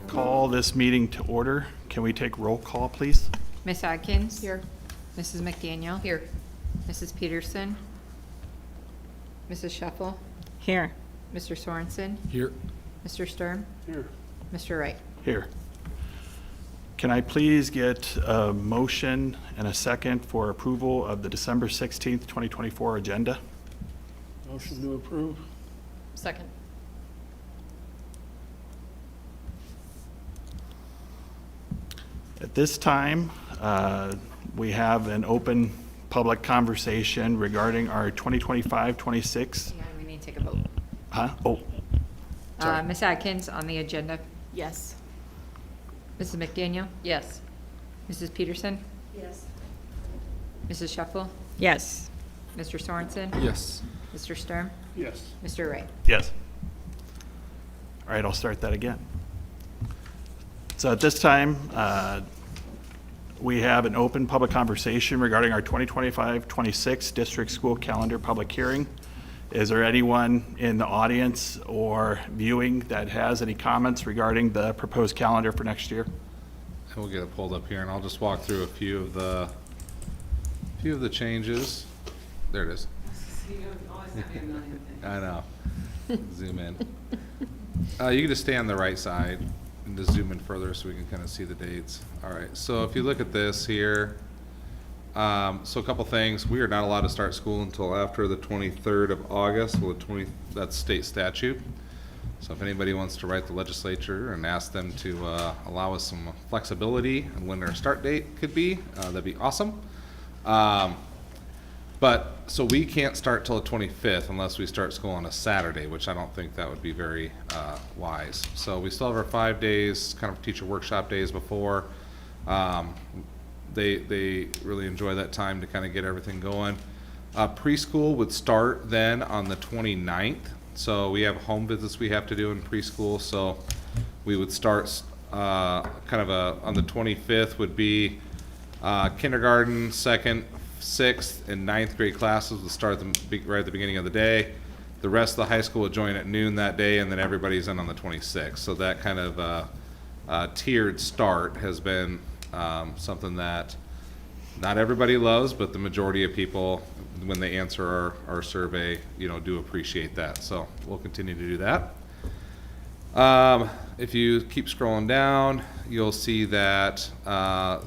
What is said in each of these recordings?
Call this meeting to order. Can we take roll call, please? Miss Atkins? Here. Mrs. McDaniel? Here. Mrs. Peterson? Mrs. Shuffle? Here. Mr. Sorensen? Here. Mr. Sturm? Here. Mr. Wright? Here. Can I please get a motion and a second for approval of the December 16th, 2024 agenda? Motion to approve. Second. At this time, we have an open public conversation regarding our 2025-26. Yeah, we need to take a vote. Huh? Oh, sorry. Miss Atkins on the agenda. Yes. Mrs. McDaniel? Yes. Mrs. Peterson? Yes. Mrs. Shuffle? Yes. Mr. Sorensen? Yes. Mr. Sturm? Yes. Mr. Wright? Yes. All right, I'll start that again. So at this time, we have an open public conversation regarding our 2025-26 district school calendar public hearing. Is there anyone in the audience or viewing that has any comments regarding the proposed calendar for next year? We'll get it pulled up here, and I'll just walk through a few of the changes. There it is. I know. Zoom in. You can just stay on the right side and just zoom in further so we can kind of see the dates. All right. So if you look at this here, so a couple things. We are not allowed to start school until after the 23rd of August. Well, that's state statute. So if anybody wants to write the legislature and ask them to allow us some flexibility on when our start date could be, that'd be awesome. But so we can't start till the 25th unless we start school on a Saturday, which I don't think that would be very wise. So we still have our 5 days, kind of teacher workshop days before. They really enjoy that time to kind of get everything going. Preschool would start then on the 29th. So we have home visits we have to do in preschool. So we would start on the 25th would be kindergarten, second, 6th, and 9th grade classes would start right at the beginning of the day. The rest of the high school would join at noon that day, and then everybody's in on the 26th. So that kind of tiered start has been something that not everybody loves, but the majority of people, when they answer our survey, do appreciate that. So we'll continue to do that. If you keep scrolling down, you'll see that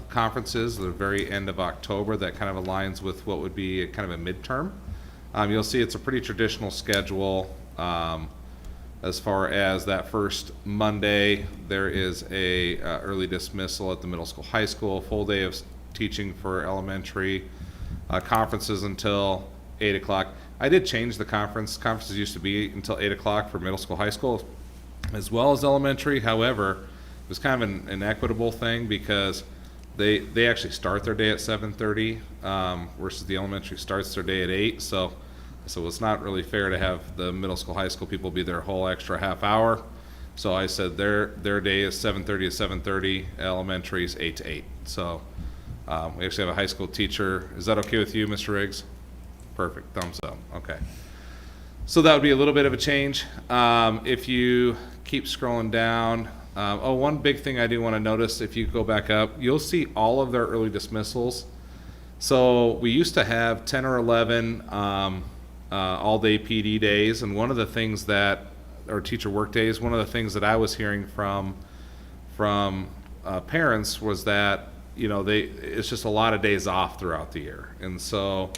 conferences at the very end of October, that kind of aligns with what would be kind of a midterm. You'll see it's a pretty traditional schedule. As far as that first Monday, there is a early dismissal at the middle school, high school, full day of teaching for elementary, conferences until 8 o'clock. I did change the conference. Conferences used to be until 8 o'clock for middle school, high school, as well as elementary. However, it was kind of an equitable thing because they actually start their day at 7:30 versus the elementary starts their day at 8. So it's not really fair to have the middle school, high school people be there a whole extra half hour. So I said their day is 7:30 to 7:30, elementary is 8 to 8. So we actually have a high school teacher. Is that okay with you, Mr. Riggs? Perfect, thumbs up, okay. So that would be a little bit of a change. If you keep scrolling down, one big thing I do want to notice, if you go back up, you'll see all of their early dismissals. So we used to have 10 or 11 all-day PD days, and one of the things that, or teacher work days, one of the things that I was hearing from parents was that, it's just a lot of days off throughout the year. And so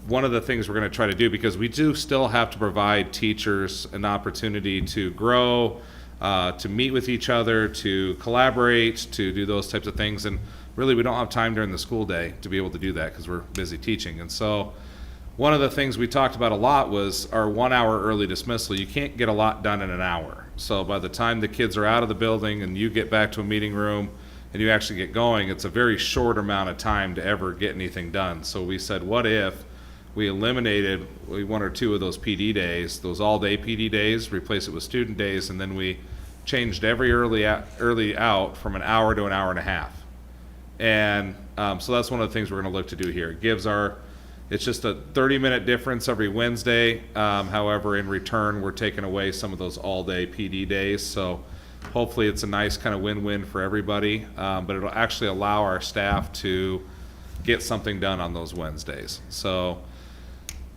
one of the things we're going to try to do, because we do still have to provide teachers an opportunity to grow, to meet with each other, to collaborate, to do those types of things. And really, we don't have time during the school day to be able to do that because we're busy teaching. And so one of the things we talked about a lot was our 1 hour early dismissal. You can't get a lot done in an hour. So by the time the kids are out of the building and you get back to a meeting room and you actually get going, it's a very short amount of time to ever get anything done. So we said, what if we eliminated 1 or 2 of those PD days, those all-day PD days, replace it with student days, and then we changed every early out from an hour to an hour and a half. And so that's one of the things we're going to look to do here. It's just a 30-minute difference every Wednesday. However, in return, we're taking away some of those all-day PD days. So hopefully it's a nice kind of win-win for everybody. But it'll actually allow our staff to get something done on those Wednesdays. So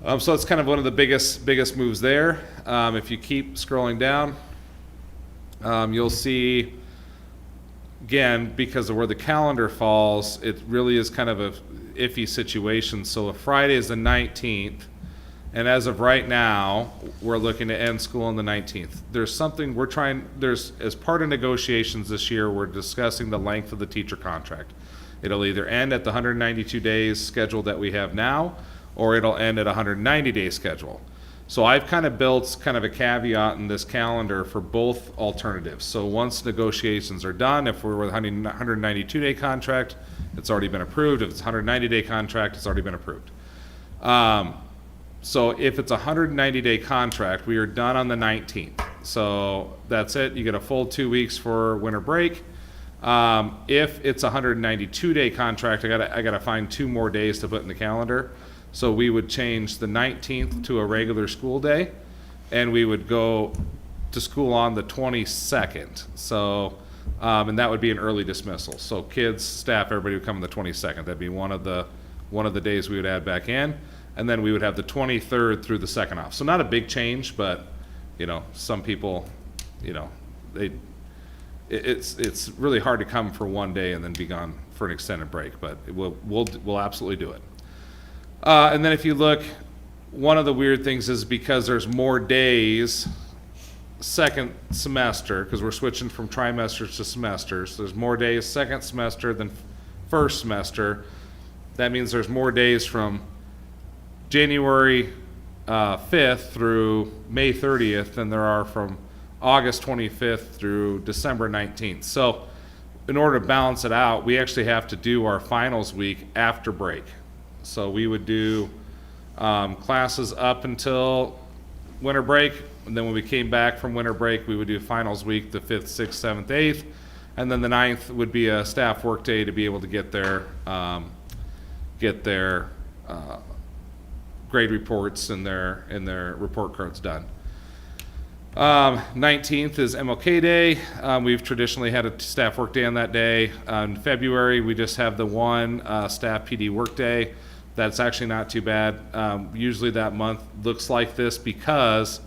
it's kind of one of the biggest moves there. If you keep scrolling down, you'll see, again, because of where the calendar falls, it really is kind of a iffy situation. So if Friday is the 19th, and as of right now, we're looking to end school on the 19th. There's something as part of negotiations this year, we're discussing the length of the teacher contract. It'll either end at the 192 days schedule that we have now, or it'll end at a 190-day schedule. So I've kind of built kind of a caveat in this calendar for both alternatives. So once negotiations are done, if we're with a 192-day contract, it's already been approved. If it's a 190-day contract, it's already been approved. So if it's a 190-day contract, we are done on the 19th. So that's it. You get a full 2 weeks for winter break. If it's a 192-day contract, I gotta find 2 more days to put in the calendar. So we would change the 19th to a regular school day, and we would go to school on the 22nd. So, and that would be an early dismissal. So kids, staff, everybody would come on the 22nd. That'd be one of the days we would add back in, and then we would have the 23rd through the 2nd off. So not a big change, but some people, it's really hard to come for one day and then be gone for an extended break. But we'll absolutely do it. And then if you look, one of the weird things is because there's more days second semester, because we're switching from trimesters to semesters, there's more days second semester than first semester. That means there's more days from January 5th through May 30th than there are from August 25th through December 19th. So in order to balance it out, we actually have to do our finals week after break. So we would do classes up until winter break, and then when we came back from winter break, we would do finals week the 5th, 6th, 7th, 8th, and then the 9th would be a staff work day to be able to get their grade reports and their report cards done. 19th is MLK Day. We've traditionally had a staff work day on that day. In February, we just have the one staff PD work day. That's actually not too bad. Usually that month looks like this because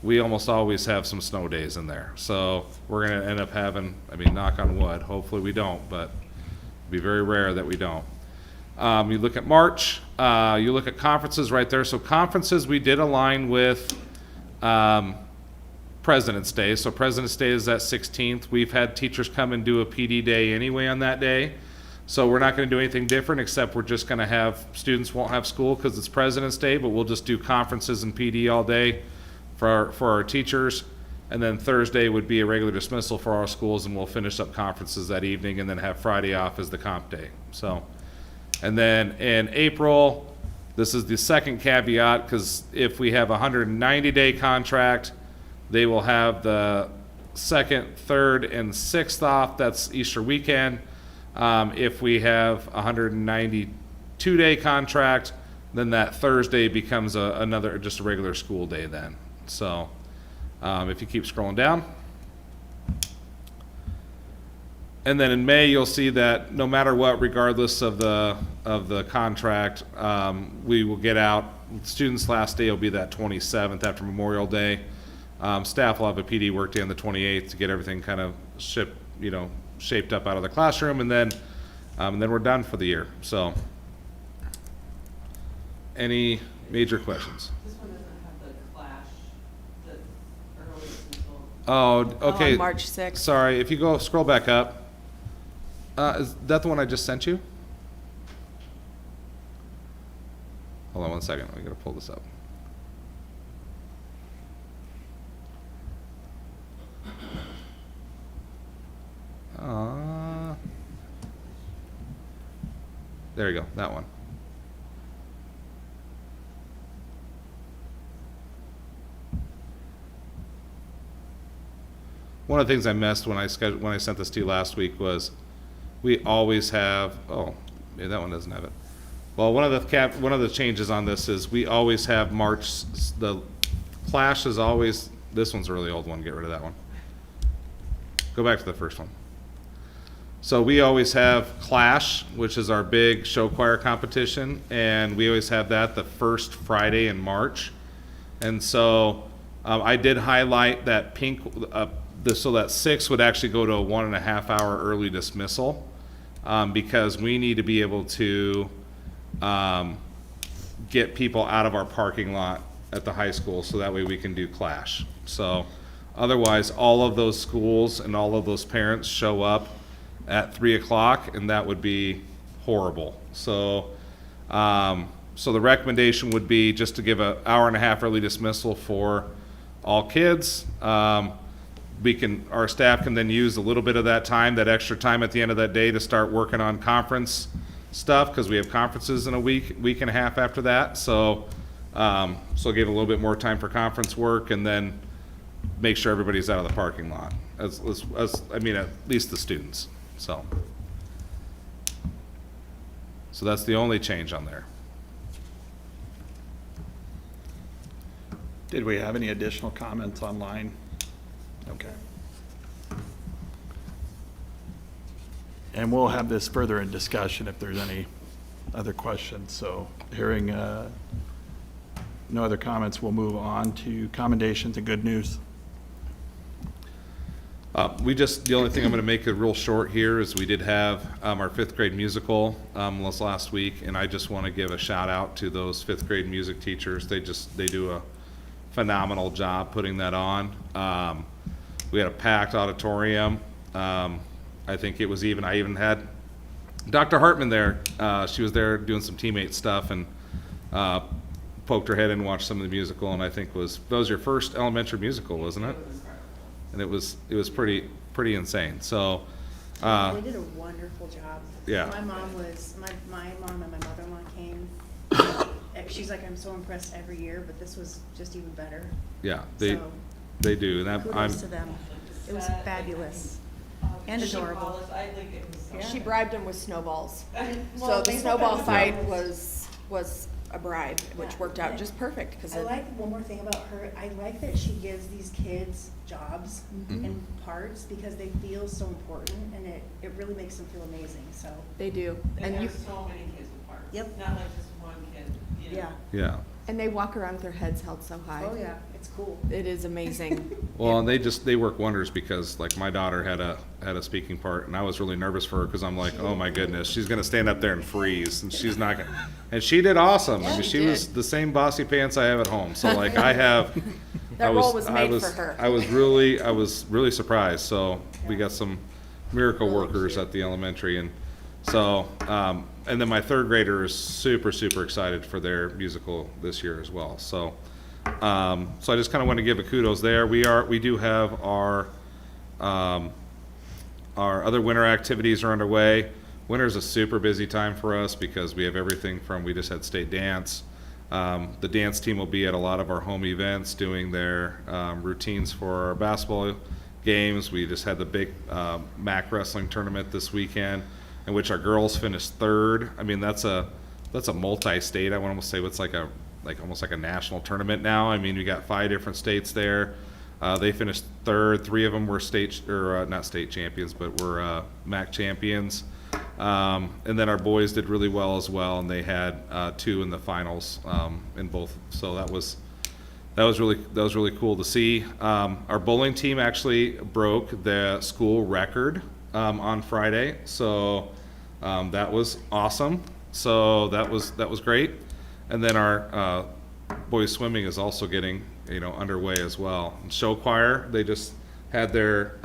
we almost always have some snow days in there. So we're going to end up having, knock on wood, hopefully we don't, but it'd be very rare that we don't. You look at March, you look at conferences right there. So conferences we did align with President's Day. So President's Day is that 16th. We've had teachers come and do a PD day anyway on that day. So we're not going to do anything different, except we're just going to have, students won't have school because it's President's Day, but we'll just do conferences and PD all day for our teachers. And then Thursday would be a regular dismissal for our schools, and we'll finish up conferences that evening and then have Friday off as the comp day. So, and then in April, this is the second caveat, because if we have a 190-day contract, they will have the 2nd, 3rd, and 6th off. That's Easter weekend. If we have a 192-day contract, then that Thursday becomes another, just a regular school day then. So, if you keep scrolling down. And then in May, you'll see that no matter what, regardless of the contract, we will get out. Students' last day will be that 27th after Memorial Day. Staff will have a PD work day on the 28th to get everything kind of shaped up out of the classroom, and then we're done for the year. So, any major questions? This one doesn't have the clash, the early dismissal. Oh, okay. On March 6th. Sorry, if you scroll back up. Is that the one I just sent you? Hold on one second. I gotta pull this up. There you go. That one. One of the things I missed when I sent this to you last week was we always have, oh, maybe that one doesn't have it. Well, one of the changes on this is we always have the clash is always, this one's a really old one, get rid of that one. Go back to the first one. So we always have Clash, which is our big show choir competition, and we always have that the first Friday in March. And so I did highlight that pink, so that 6 would actually go to a 1.5 hour early dismissal, because we need to be able to get people out of our parking lot at the high school, so that way we can do Clash. So otherwise, all of those schools and all of those parents show up at 3 o'clock, and that would be horrible. So, so the recommendation would be just to give an 1.5 hour early dismissal for all kids. Our staff can then use a little bit of that time, that extra time at the end of that day, to start working on conference stuff, because we have conferences in a week and a half after that. So, so give a little bit more time for conference work, and then make sure everybody's out of the parking lot. At least the students. So that's the only change on there. Did we have any additional comments online? Okay. And we'll have this further in discussion if there's any other questions. So hearing no other comments, we'll move on to commendations and good news. The only thing I'm going to make it real short here is we did have our 5th grade musical last week, and I just want to give a shout out to those 5th grade music teachers. They do a phenomenal job putting that on. We had a packed auditorium. I think it was I even had Dr. Hartman there. She was there doing some teammate stuff, and poked her head in and watched some of the musical, and I think that was your first elementary musical, wasn't it? And it was pretty insane. So they did a wonderful job. Yeah. My mom and my mother-in-law came. She's like, I'm so impressed every year, but this was just even better. yeah, So, they do, and kudos to them. It was fabulous and adorable. I think it was. Yeah. She bribed him with snowballs. Well, So the they snowball both- fight was a bribe, which worked out just perfect, because I like one more thing about her. I like that she gives these kids jobs and parts, because they feel so important, and it really makes them feel amazing. So they do. They And have so many kids with parts. Yep. Not like just one kid, you know. yeah. yeah. they walk around with their heads held so high. Oh yeah, it's cool. It is amazing. Well, and they work wonders, because like my daughter had a speaking part, and I was really nervous for her, because I'm like, oh my goodness, she's gonna stand up there and freeze, and she's not gonna, and she did awesome. I mean, she was the same bossy pants I have at home. So like I have That role was made for her. I was really surprised. So we got some miracle Really workers cute. at the elementary, and so and then my third grader is super excited for their musical this year as well. So so I just kind of want to give a kudos there. We do have our other winter activities are underway. Winter is a super busy time for us because we have everything from, we just had state dance. The dance team will be at a lot of our home events doing their routines for our basketball games. We just had the big MAC wrestling tournament this weekend in which our girls finished third. I mean, that's a multi-state. I want to almost say it's almost like a national tournament now. I mean, we got 5 different states there. They finished third. 3 of them were not state champions, but were MAC champions. And then our boys did really well as well, and they had 2 in the finals in both. So that was really cool to see. Our bowling team actually broke the school record on Friday, so that was awesome. So that was great. And then our boys swimming is also getting underway as well. And show choir, they just had their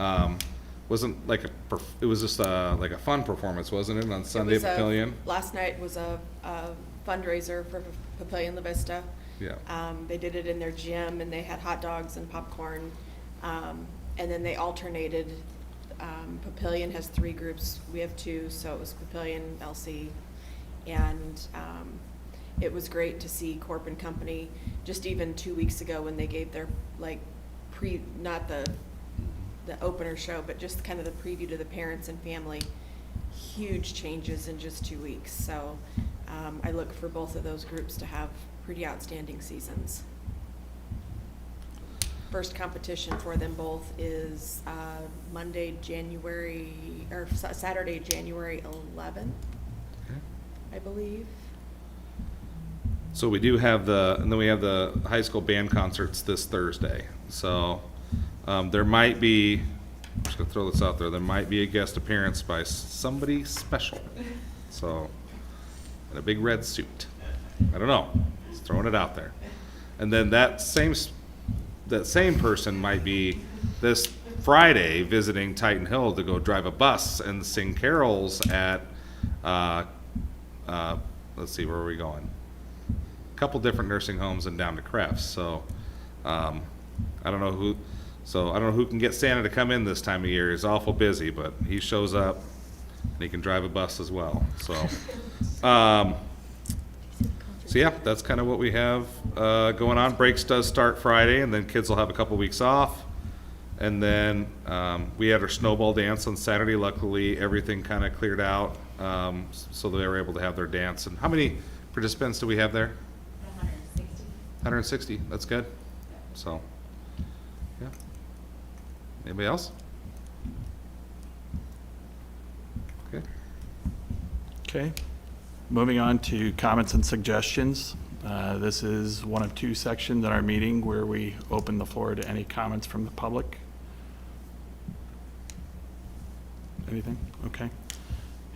it was just like a fun performance, wasn't it, on Sunday It was at Papillion? Last night was a fundraiser for Papillion La Vista. Yeah. They did it in their gym, and they had hot dogs and popcorn. And then they alternated. Papillion has 3 groups. We have 2, so it was Papillion, LC, and it was great to see Corp and Company just even 2 weeks ago when they gave their not the opener show, but just kind of the preview to the parents and family. Huge changes in just 2 weeks. So I look for both of those groups to have pretty outstanding seasons. First competition for them both is Saturday, January 11th, Okay. I believe. So we do have and then we have the high school band concerts this Thursday. So there might be, I'm just gonna throw this out there, there might be a guest appearance by somebody special. So, in a big red suit. I don't know, just throwing it out there. And then that same person might be this Friday visiting Titan Hill to go drive a bus and sing carols at, let's see, where are we going? A couple different nursing homes and down to Crefts. So I don't know who can get Santa to come in this time of year. He's awful busy, but he shows up and he can drive a bus as well. So so yeah, that's kind of what we have going on. Breaks does start Friday, and then kids will have a couple weeks off. And then we had our snowball dance on Saturday. Luckily, everything kind of cleared out, so they were able to have their dance. And how many participants do we have there? 160. That's good. So, yeah. Anybody else? Okay. Okay. Moving on to comments and suggestions. This is one of 2 sections in our meeting where we open the floor to any comments from the public. Anything? Okay.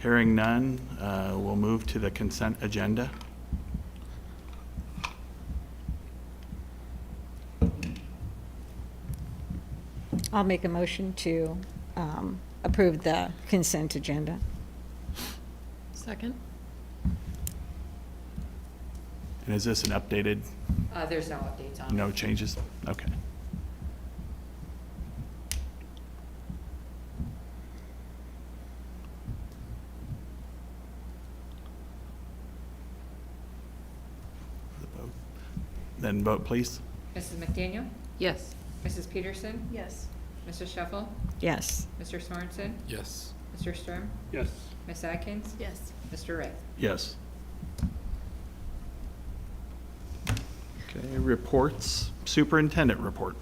Hearing none, we'll move to the consent agenda. I'll make a motion to approve the consent agenda. Second? And is this an updated, There's no updates on it. no changes? Okay. Then vote, please. Mrs. McDaniel? Yes. Mrs. Peterson? Yes. Mr. Shuffle? Yes. Mr. Sorensen? Yes. Mr. Sturm? Yes. Ms. Atkins? Yes. Mr. Ray? Yes. Okay, reports. Superintendent report.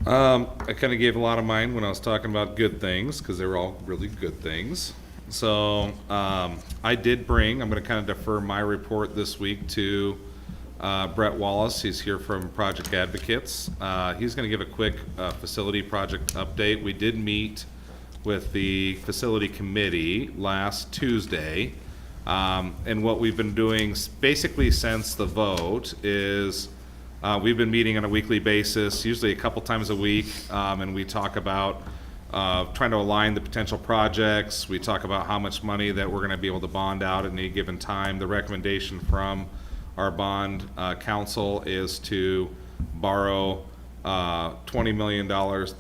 I kind of gave a lot of mine when I was talking about good things, because they were all really good things. So I did bring, I'm going to kind of defer my report this week to Brett Wallace. He's here from Project Advocates. He's going to give a quick facility project update. We did meet with the facility committee last Tuesday. And what we've been doing basically since the vote is We've been meeting on a weekly basis, usually a couple times a week, and we talk about trying to align the potential projects. We talk about how much money that we're going to be able to bond out at any given time. The recommendation from our bond council is to borrow $20 million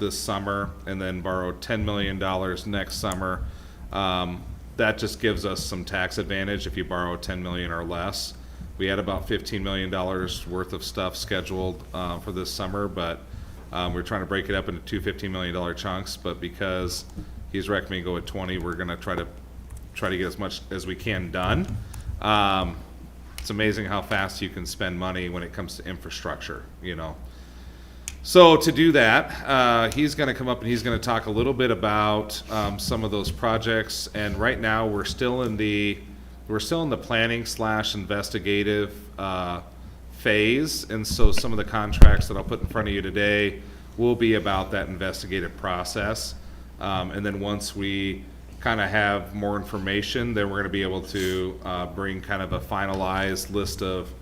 this summer and then borrow $10 million next summer. That just gives us some tax advantage if you borrow $10 million or less. We had about $15 million worth of stuff scheduled for this summer, but we're trying to break it up into two $15 million chunks. But because he's recommending go at 20, we're going to try to get as much as we can done. It's amazing how fast you can spend money when it comes to infrastructure, you know. So to do that, he's going to come up and he's going to talk a little bit about some of those projects. And right now we're still in the planning / investigative phase. And so some of the contracts that I'll put in front of you today will be about that investigative process. And then once we kind of have more information, then we're going to be able to bring kind of a finalized list of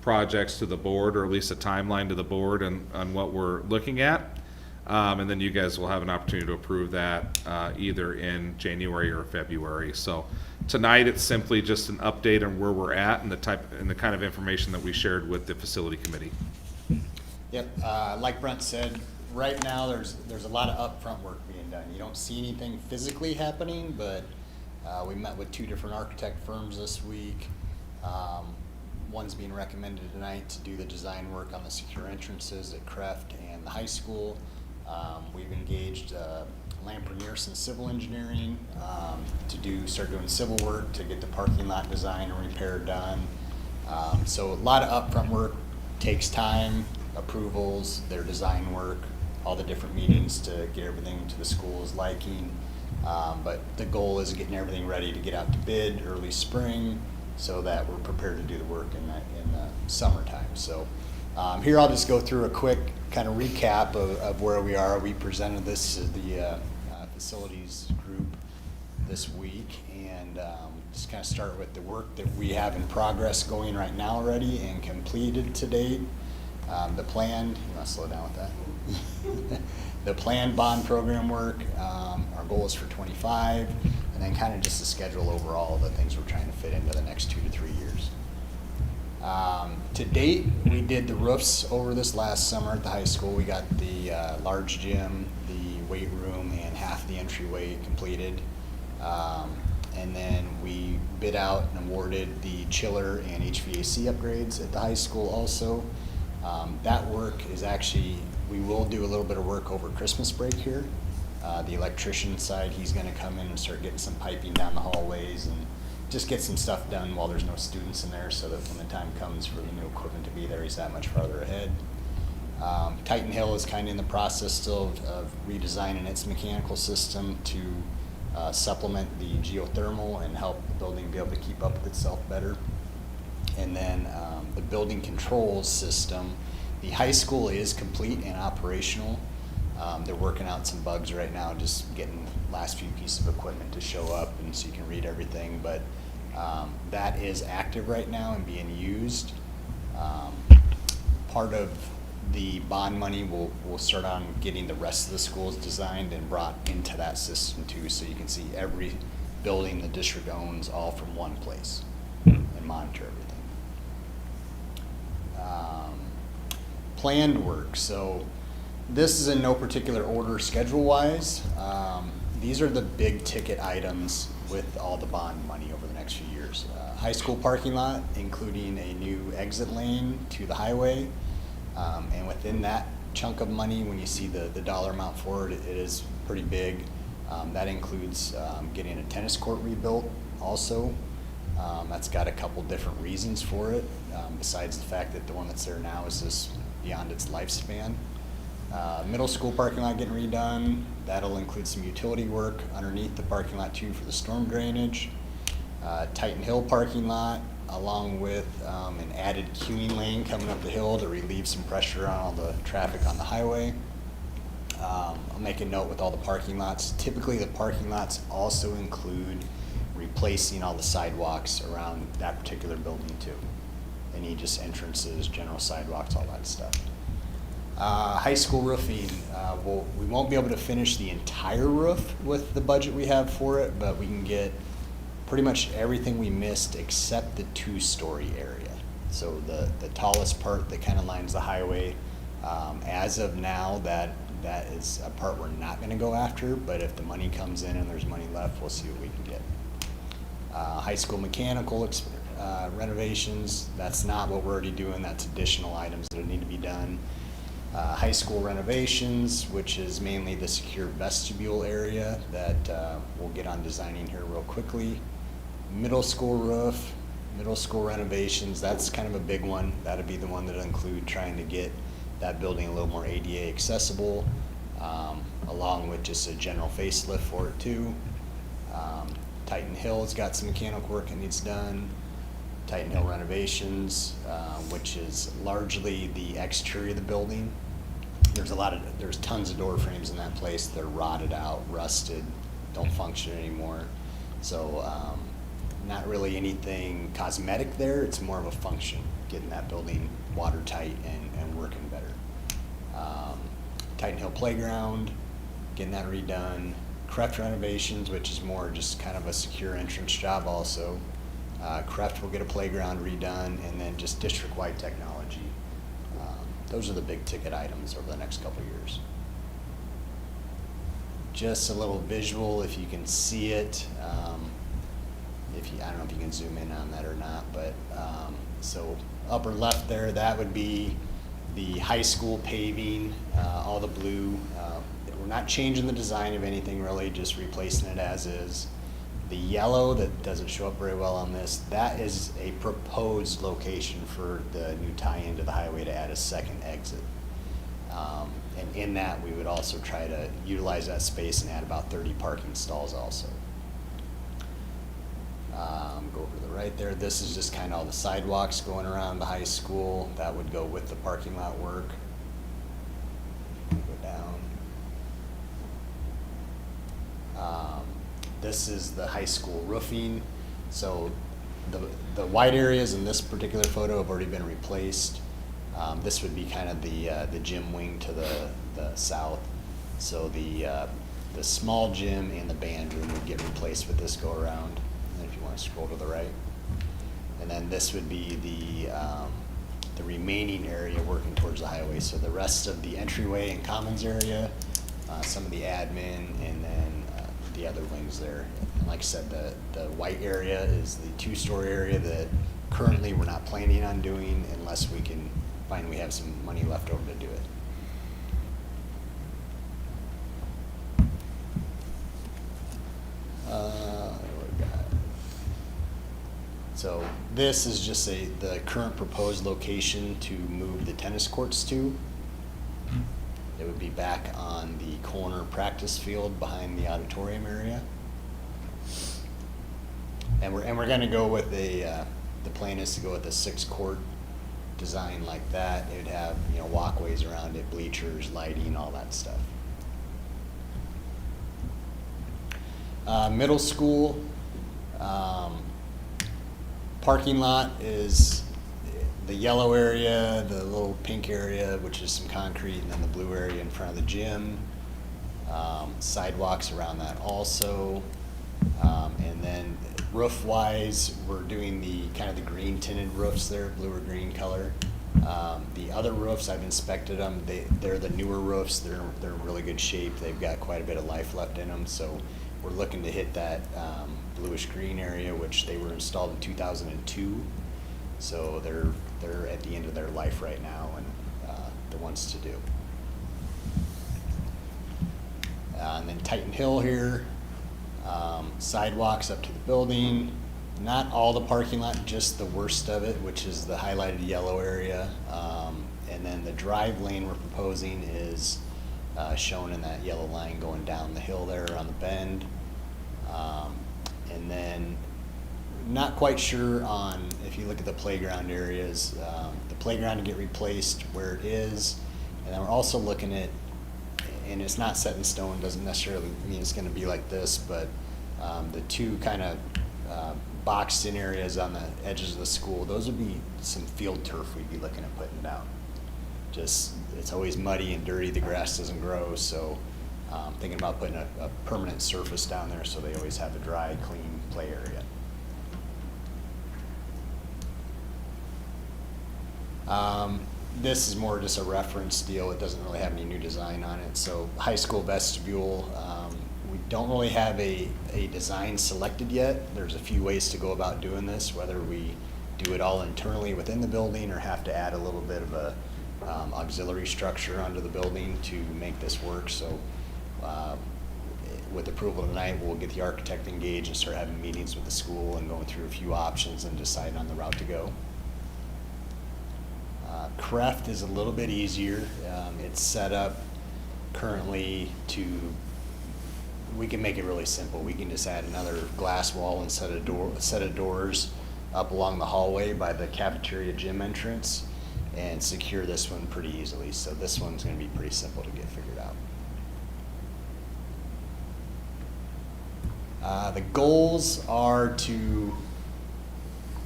projects to the board, or at least a timeline to the board on what we're looking at. And then you guys will have an opportunity to approve that either in January or February. So tonight it's simply just an update on where we're at and the kind of information that we shared with the facility committee. Yep, like Brent said, right now there's a lot of upfront work being done. You don't see anything physically happening, but we met with 2 different architect firms this week. One's being recommended tonight to do the design work on the secure entrances at Kreft and the high school. We've engaged Lamper-Nearson Civil Engineering to start doing civil work to get the parking lot design and repair done. So a lot of upfront work takes time, approvals, their design work, all the different meetings to get everything to the school's liking. But the goal is getting everything ready to get out to bid early spring, so that we're prepared to do the work in the summertime. So here I'll just go through a quick kind of recap of where we are. We presented this to the facilities group this week, and just kind of start with the work that we have in progress going right now already and completed to date. The planned, you want to slow down with that? The planned bond program work, our goal is for 25, and then kind of just the schedule overall of the things we're trying to fit into the next 2 to 3 years. To date, we did the roofs over this last summer at the high school. We got the large gym, the weight room, and half the entryway completed. And then we bid out and awarded the chiller and HVAC upgrades at the high school also. That work is actually, we will do a little bit of work over Christmas break here. The electrician side, he's going to come in and start getting some piping down the hallways and just get some stuff done while there's no students in there, so that when the time comes for the new equipment to be there, he's that much farther ahead. Titan Hill is kind of in the process still of redesigning its mechanical system to supplement the geothermal and help the building be able to keep up with itself better. And then the building controls system, the high school is complete and operational. They're working out some bugs right now, just getting the last few pieces of equipment to show up and so you can read everything. But that is active right now and being used. Part of the bond money will start on getting the rest of the schools designed and brought into that system too, so you can see every building the district owns all from one place and monitor everything. Planned work. So this is in no particular order schedule-wise. These are the big ticket items with all the bond money over the next few years. High school parking lot, including a new exit lane to the highway. And within that chunk of money, when you see the dollar amount for it, it is pretty big. That includes getting a tennis court rebuilt also. That's got a couple different reasons for it, besides the fact that the one that's there now is just beyond its lifespan. Middle school parking lot getting redone. That'll include some utility work underneath the parking lot too for the storm drainage. Titan Hill parking lot, along with an added queuing lane coming up the hill to relieve some pressure on all the traffic on the highway. I'll make a note with all the parking lots. Typically the parking lots also include replacing all the sidewalks around that particular building too. any just entrances, general sidewalks, all that stuff. High school roofing, we won't be able to finish the entire roof with the budget we have for it, but we can get pretty much everything we missed except the two-story area. So the tallest part that kind of lines the highway, as of now, that is a part we're not gonna go after, but if the money comes in and there's money left, we'll see what we can get. High school mechanical renovations, that's not what we're already doing, that's additional items that need to be done. High school renovations, which is mainly the secure vestibule area that we'll get on designing here real quickly. Middle school roof, middle school renovations, that's kind of a big one. That'd be the one that'll include trying to get that building a little more ADA accessible, along with just a general facelift for it too. Titan Hill's got some mechanical work that needs done. Titan Hill renovations, which is largely the exterior of the building. There's tons of door frames in that place. They're rotted out, rusted, don't function anymore. So, not really anything cosmetic there. It's more of a function, getting that building watertight and working better. Titan Hill Playground, getting that redone. Kreft renovations, which is more just kind of a secure entrance job also. Kreft will get a playground redone, and then just district-wide technology. Those are the big ticket items over the next couple of years. Just a little visual, if you can see it. I don't know if you can zoom in on that or not, but so upper left there, that would be the high school paving, all the blue. We're not changing the design of anything really, just replacing it as is. The yellow that doesn't show up very well on this, that is a proposed location for the new tie-in to the highway to add a second exit. And in that, we would also try to utilize that space and add about 30 parking stalls also. Go over to the right there. This is just kind of all the sidewalks going around the high school. That would go with the parking lot work. Go down. This is the high school roofing. So the white areas in this particular photo have already been replaced. This would be kind of the gym wing to the south. So the small gym and the band room would get replaced with this go around. And if you want to scroll to the right. And then this would be the remaining area working towards the highway. So the rest of the entryway and commons area, some of the admin, and then the other wings there. And like I said, the white area is the two-story area that currently we're not planning on doing unless we can find we have some money left over to do it. What we got? So this is just the current proposed location to move the tennis courts to. It would be back on the corner practice field behind the auditorium area. And we're gonna go with the plan is to go with a 6-court design like that. It would have, walkways around it, bleachers, lighting, all that stuff. Middle school, parking lot is the yellow area, the little pink area, which is some concrete, and then the blue area in front of the gym. Sidewalks around that also. And then roof-wise, we're doing the kind of the green tinted roofs there, blue or green color. The other roofs, I've inspected them. They're the newer roofs. They're in really good shape. They've got quite a bit of life left in them. So we're looking to hit that bluish green area, which they were installed in 2002. So they're at the end of their life right now, and the ones to do. And then Titan Hill here, sidewalks up to the building. Not all the parking lot, just the worst of it, which is the highlighted yellow area. And then the drive lane we're proposing is shown in that yellow line going down the hill there around the bend. And then not quite sure on, if you look at the playground areas, the playground to get replaced where it is. And then we're also looking at, and it's not set in stone, doesn't necessarily mean it's gonna be like this, but the two kind of boxed in areas on the edges of the school, those would be some field turf we'd be looking at putting down. Just, it's always muddy and dirty, the grass doesn't grow, so thinking about putting a permanent surface down there so they always have a dry, clean play area. This is more just a reference deal. It doesn't really have any new design on it. So high school vestibule, we don't really have a design selected yet. There's a few ways to go about doing this, whether we do it all internally within the building or have to add a little bit of a auxiliary structure under the building to make this work. So with approval tonight, we'll get the architect engaged and start having meetings with the school and going through a few options and decide on the route to go. Creft is a little bit easier. It's set up currently to, we can make it really simple. We can just add another glass wall and set of doors up along the hallway by the cafeteria gym entrance and secure this one pretty easily. So this one's gonna be pretty simple to get figured out. The goals are to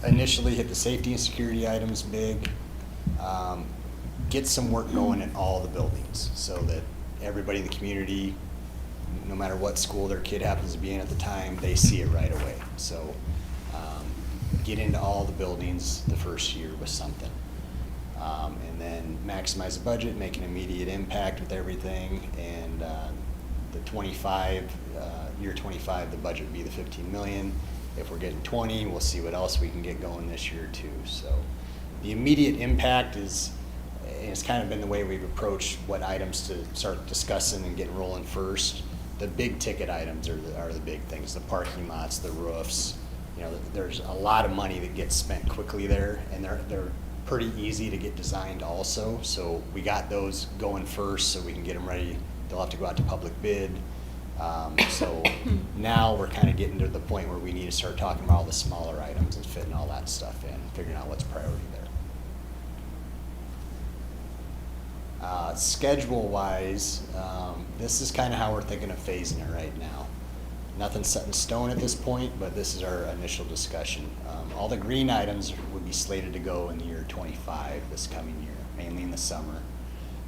initially hit the safety and security items big, get some work going in all the buildings so that everybody in the community, no matter what school their kid happens to be in at the time, they see it right away. So get into all the buildings the first year with something. And then maximize the budget, make an immediate impact with everything, and the 25, year 25, the budget would be the 15 million. If we're getting 20, we'll see what else we can get going this year too. So the immediate impact is, and it's kind of been the way we've approached what items to start discussing and getting rolling first. The big ticket items are the big things, the parking lots, the roofs. You know, there's a lot of money that gets spent quickly there, and they're pretty easy to get designed also. So we got those going first so we can get them ready. They'll have to go out to public bid. So now we're kind of getting to the point where we need to start talking about all the smaller items and fitting all that stuff in, figuring out what's priority there. Schedule-wise, this is kind of how we're thinking of phasing it right now. Nothing's set in stone at this point, but this is our initial discussion. All the green items would be slated to go in the year 25, this coming year, mainly in the summer.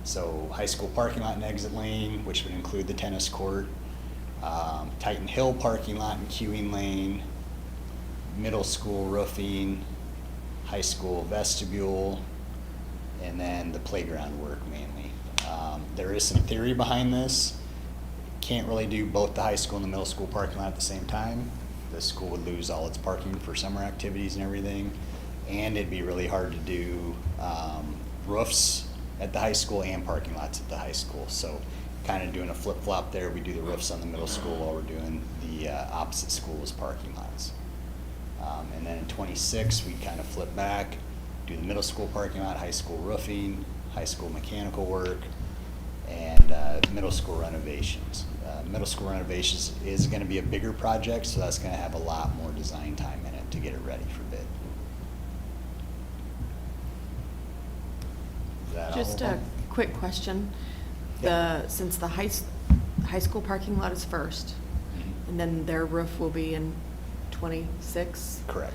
So high school parking lot and exit lane, which would include the tennis court, Titan Hill parking lot and queuing lane, middle school roofing, high school vestibule, and then the playground work mainly. There is some theory behind this. Can't really do both the high school and the middle school parking lot at the same time. The school would lose all its parking for summer activities and everything. And it'd be really hard to do roofs at the high school and parking lots at the high school. So kind of doing a flip-flop there. We do the roofs on the middle school while we're doing the opposite school's parking lots. And then in 26, we kind of flip back, do the middle school parking lot, high school roofing, high school mechanical work, and middle school renovations. Middle school renovations is going to be a bigger project, so that's going to have a lot more design time in it to get it ready for bid. Is that all Just of a them? quick question. Since the high school parking lot is first, Mhm. and then their roof will be in 26, Correct.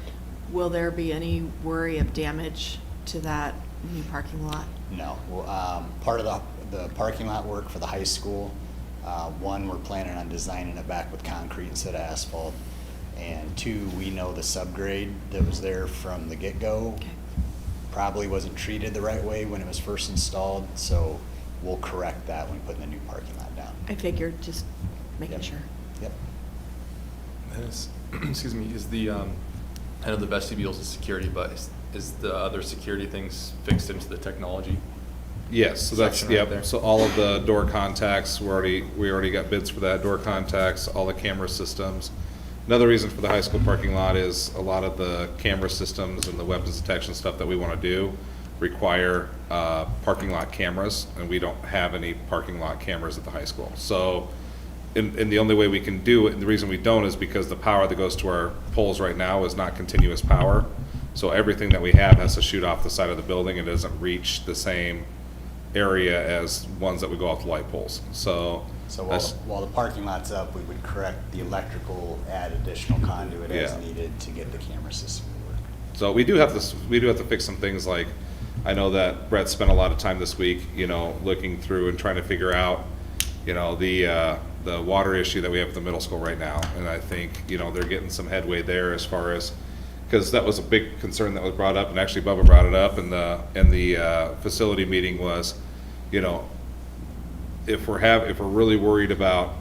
will there be any worry of damage to that new parking lot? No. Well, part of the parking lot work for the high school, one, we're planning on designing it back with concrete instead of asphalt. And two, we know the subgrade that was there from the get-go Okay. probably wasn't treated the right way when it was first installed, so we'll correct that when putting the new parking lot down. I figured, just making Yep. sure. Yep. And is, excuse me, is the, I know the vestibule's a security, but is the other security things fixed into the technology? Yes, so that's, Section right yep, there. so all of the door contacts, we already got bids for that, door contacts, all the camera systems. Another reason for the high school parking lot is a lot of the camera systems and the weapons detection stuff that we wanna do require, parking lot cameras, and we don't have any parking lot cameras at the high school. So, and the only way we can do it, and the reason we don't is because the power that goes to our poles right now is not continuous power. So everything that we have has to shoot off the side of the building. It doesn't reach the same area as ones that would go off the light poles. So So while, that's, while the parking lot's up, we would correct the electrical, add additional conduit as Yeah. needed to get the camera system to work. so we do have to fix some things, like, I know that Brett spent a lot of time this week, you know, looking through and trying to figure out, you know, the water issue that we have at the middle school right now. And I think, you know, they're getting some headway there as far as, because that was a big concern that was brought up, and actually Bubba brought it up in the facility meeting was, you know, if we're really worried about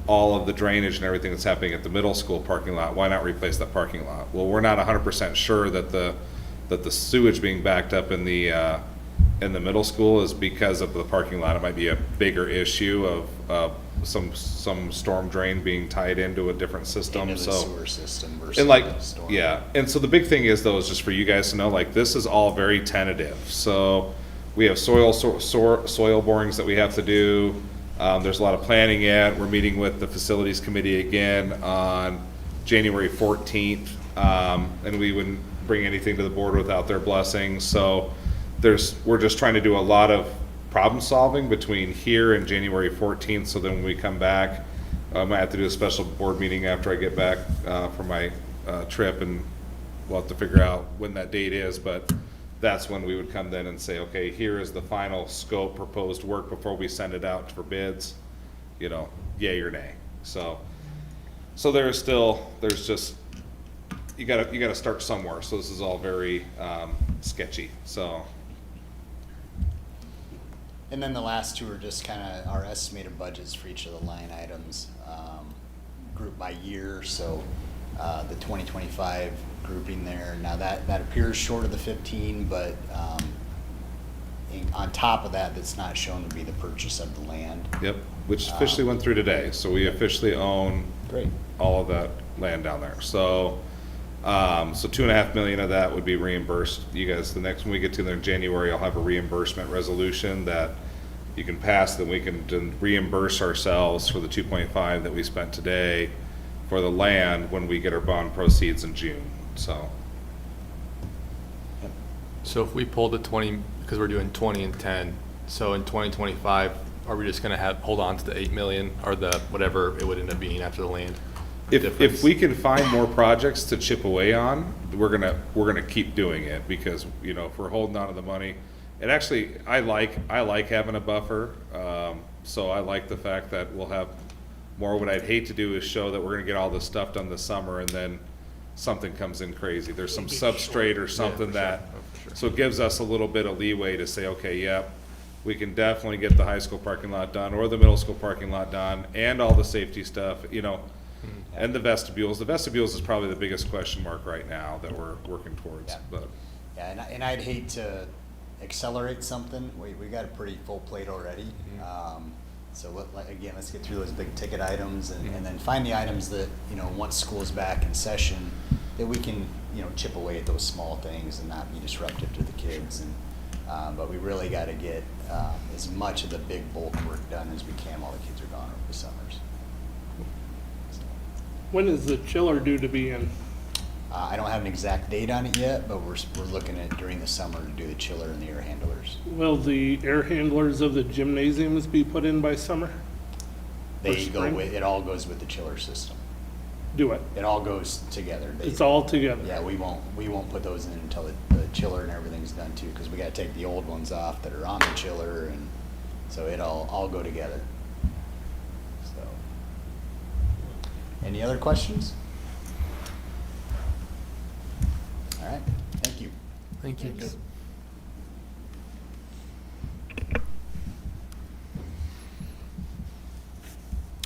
all of the drainage and everything that's happening at the middle school parking lot, why not replace that parking lot? Well, we're not 100% sure that the sewage being backed up in the middle school is because of the parking lot. It might be a bigger issue of some storm drain being tied into a different system, Into the so. sewer system versus And like, the storm. yeah, and so the big thing is though, is just for you guys to know, like, this is all very tentative. So we have soil borings that we have to do. There's a lot of planning yet. We're meeting with the facilities committee again on January 14th. And we wouldn't bring anything to the board without their blessing. So we're just trying to do a lot of problem solving between here and January 14th. So then when we come back, I might have to do a special board meeting after I get back from my trip, and we'll have to figure out when that date is, but that's when we would come then and say, okay, here is the final scope proposed work before we send it out for bids, you know, yay or nay. So there's just, you gotta start somewhere. So this is all very sketchy, so. And then the last two are just kind of our estimated budgets for each of the line items, grouped by year. So the 2025 grouping there, now that appears short of the 15, but on top of that, that's not shown would be the purchase of the land. Yep, which officially went through today, so we officially own Great. all of that land down there. So, so $2.5 million of that would be reimbursed. You guys, the next, when we get to there in January, I'll have a reimbursement resolution that you can pass, then we can then reimburse ourselves for the 2.5 that we spent today for the land when we get our bond proceeds in June, so. So if we pulled the 20, because we're doing 20 and 10, so in 2025, are we just gonna hold on to the 8 million or the, whatever it would end up being after the land? If difference? we can find more projects to chip away on, we're gonna keep doing it, because, you know, if we're holding on to the money, and actually, I like having a buffer, so I like the fact that we'll have more. What I'd hate to do is show that we're gonna get all this stuff done this summer and then something comes in crazy. There's some substrate or something for that, sure. Oh, for sure. so it gives us a little bit of leeway to say, okay, yep, we can definitely get the high school parking lot done or the middle school parking lot done and all the safety stuff, you know, and the vestibules. The vestibules is probably the biggest question mark right now that we're working towards, Yeah. but. Yeah, and I'd hate to accelerate something. We got a pretty full plate already. So again, let's get through those big ticket items and then find the items that, you know, once school's back in session, that we can, you know, chip away at those small things and not be disruptive to the kids. And but we really got to get as much of the big bulk work done as we can while the kids are gone over the summers. When is the chiller due to be in? I don't have an exact date on it yet, but we're looking at during the summer to do the chiller and the air handlers. Will the air handlers of the gymnasiums be put in by summer? They go spring? with, it all goes with the chiller system. Do it. It all goes together. It's all together. Yeah, we won't put those in until the chiller and everything's done too, because we gotta take the old ones off that are on the chiller, and so it all go together. So, any other questions? All right, thank you. Thank you.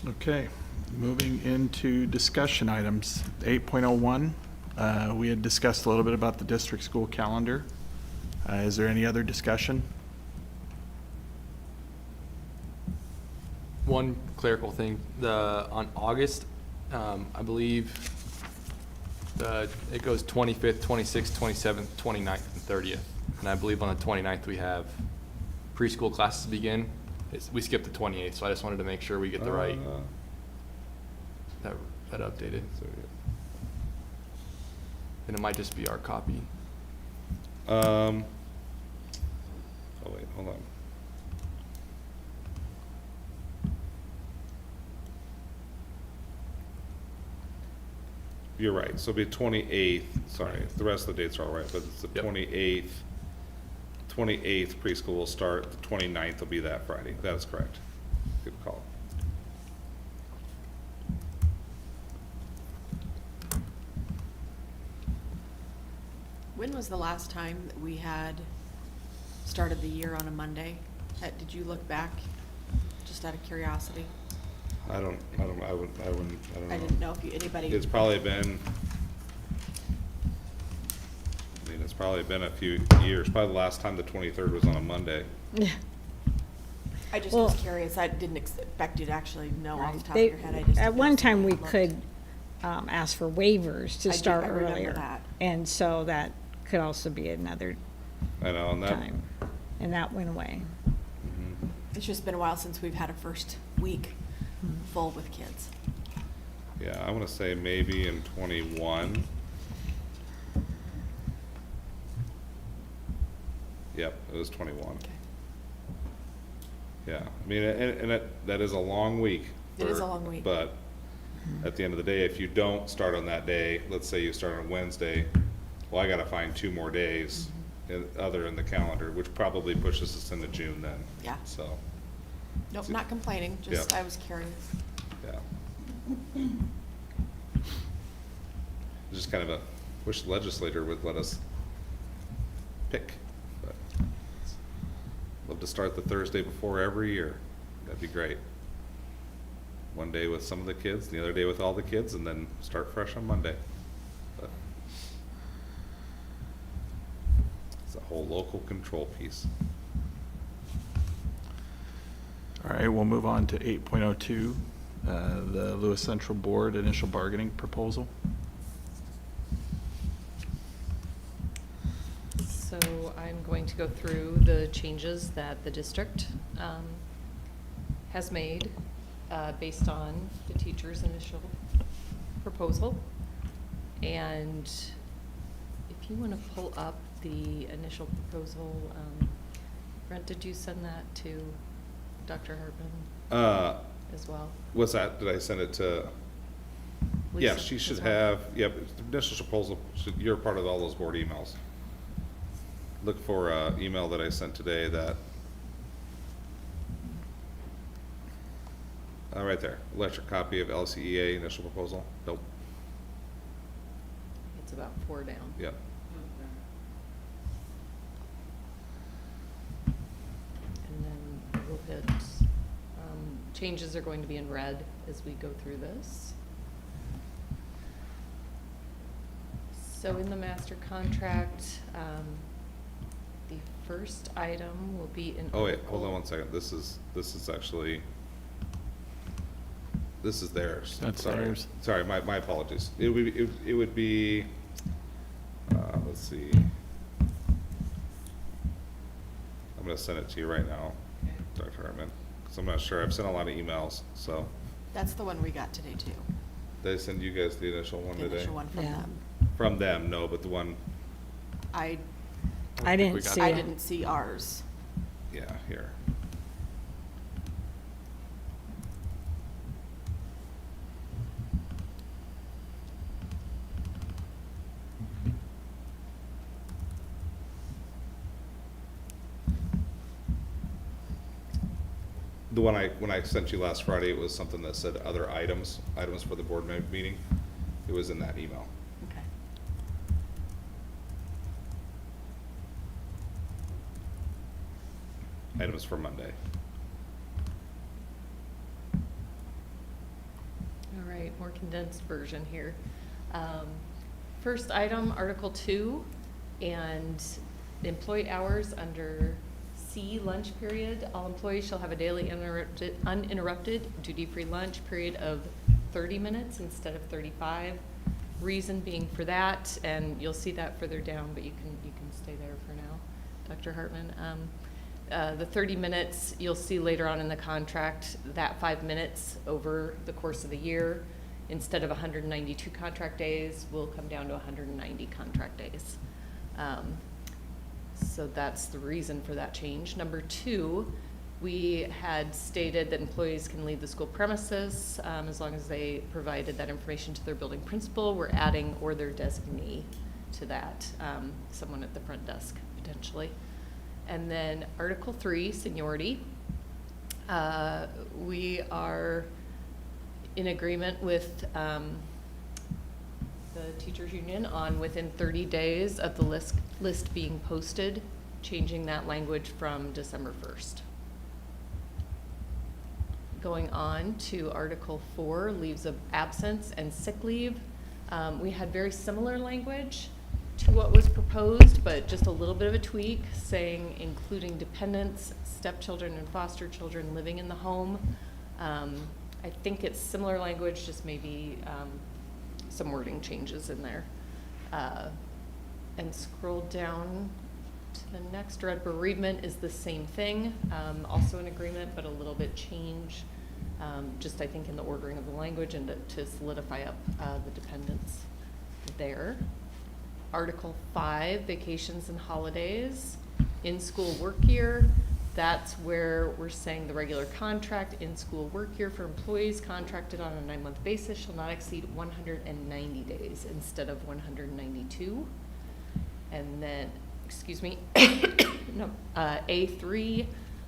Okay, moving into discussion items. 8.01, we had discussed a little bit about the district school calendar. Is there any other discussion? One clerical thing, on August, I believe, it goes 25th, 26th, 27th, 29th, and 30th. And I believe on the 29th, we have preschool classes begin. We skipped the 28th, so I just wanted to make sure we get the right, that updated. And it might just be our copy. Oh wait, hold on. you're right, so it'll be 28th, sorry, the rest of the dates are all right, but it's the Yep. 28th preschool will start, the 29th will be that Friday, that is correct. Good call. When was the last time that we had started the year on a Monday? Did you look back, just out of curiosity? I don't know. I didn't know if anybody. It's probably been, it's probably been a few years, probably the last time the 23rd was on a Monday. Yeah. I just Well- was curious. I didn't expect you to actually know off the top They- of your head. I just At didn't one know if time, we somebody could looked. ask for waivers to I do- start I remember earlier. that. And so that could also be another I know, and that, time, and that went away. Mhm. It's just been a while since we've had a first week full with kids. Yeah, I wanna say maybe in 21. Yep, it was 21. Yeah, I mean, and that is a long week. It is for- a long week. But at the end of the day, if you don't start on that day, let's say you start on Wednesday, well, I gotta find 2 more days other in the calendar, which probably pushes us into June then. Yeah. So, Nope, not complaining, just Yeah. I was curious. yeah. Just kind of wish the legislator would let us pick, but love to start the Thursday before every year. That'd be great. One day with some of the kids, the other day with all the kids, and then start fresh on Monday. But it's a whole local control piece. All right, we'll move on to 8.02, the Lewis Central Board Initial Bargaining Proposal. So I'm going to go through the changes that the district has made based on the teacher's initial proposal. And if you want to pull up the initial proposal, Brent, did you send that to Dr. Hartman as well? What's that? Did I send it to? Yeah, Lisa she as should well? have, yeah, but the initial proposal, you're part of all those board emails. Look for a email that I sent today that, right there, electric copy of LCEA initial proposal. Nope, It's about 4 down. yep. And then we'll hit, changes are going to be in red as we go through this. So in the master contract, the first item will be in. Oh wait, hold on Article- one second. This is actually, this is theirs. That's Sorry. theirs. Sorry, my apologies. It would be, let's see. I'm gonna send it to you right now, Dr. Hartman, because I'm not sure. I've sent a lot of emails, so. That's the one we got today too. Did I send you guys the initial one The today? initial one from Yeah. them. From them, no, but the one, I I think we didn't got see I it. didn't see ours. yeah, here. The one when I sent you last Friday, it was something that said other items for the board meeting. It was in that email. Okay. Items for Monday. All right, more condensed version here. First item, Article 2, and employee hours under C, lunch period. All employees shall have a daily uninterrupted duty-free lunch period of 30 minutes instead of 35. Reason being for that, and you'll see that further down, but you can stay there for now, Dr. Hartman. The 30 minutes, you'll see later on in the contract, that 5 minutes over the course of the year, instead of 192 contract days, will come down to 190 contract days. So that's the reason for that change. Number 2, We had stated that employees can leave the school premises as long as they provided that information to their building principal. We're adding or their designee to that, someone at the front desk potentially. And then Article 3, seniority. We are in agreement with the teachers union on within 30 days of the list being posted, changing that language from December 1st. Going on to Article 4, leaves of absence and sick leave. We had very similar language to what was proposed, but just a little bit of a tweak, saying including dependents, stepchildren, and foster children living in the home. I think it's similar language, just maybe some wording changes in there. And scroll down to the next, read bereavement is the same thing, also in agreement, but a little bit change, just I think in the ordering of the language and to solidify up the dependents there. Article 5, vacations and holidays, in-school work year. That's where we're saying the regular contract in-school work year for employees contracted on a 9-month basis shall not exceed 190 days instead of 192. And then, excuse me, no, A3,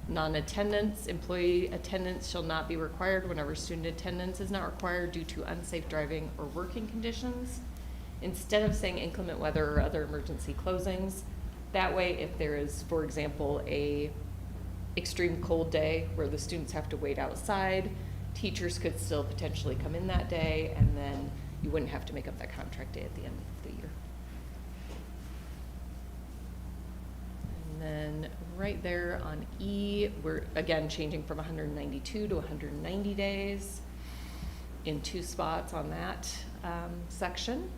non-attendance. Employee attendance shall not be required whenever student attendance is not required due to unsafe driving or working conditions. Instead of saying inclement weather or other emergency closings, that way if there is, for example, a extreme cold day where the students have to wait outside, teachers could still potentially come in that day, and then you wouldn't have to make up that contract day at the end of the year. And then right there on E, we're again changing from 192 to 190 days in 2 spots on that section.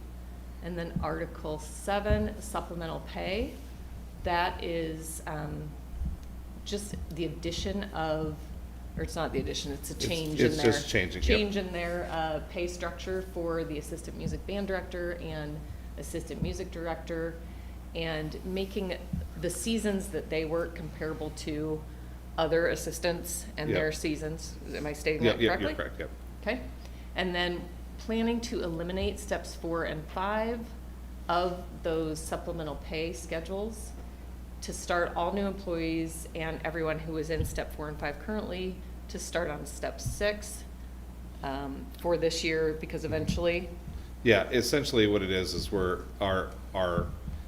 And then Article 7, supplemental pay. That is just the addition of, or it's not the addition, it's a change in their. It's just changing, yep. Change in their pay structure for the assistant music band director and assistant music director, and making the seasons that they work comparable to other assistants and Yep. their seasons. Am I stating that correctly? You're correct, yep. Okay, and then planning to eliminate steps 4 and 5 of those supplemental pay schedules to start all new employees and everyone who is in step 4 and 5 currently to start on step 6 for this year, because eventually. Yeah, essentially what it is our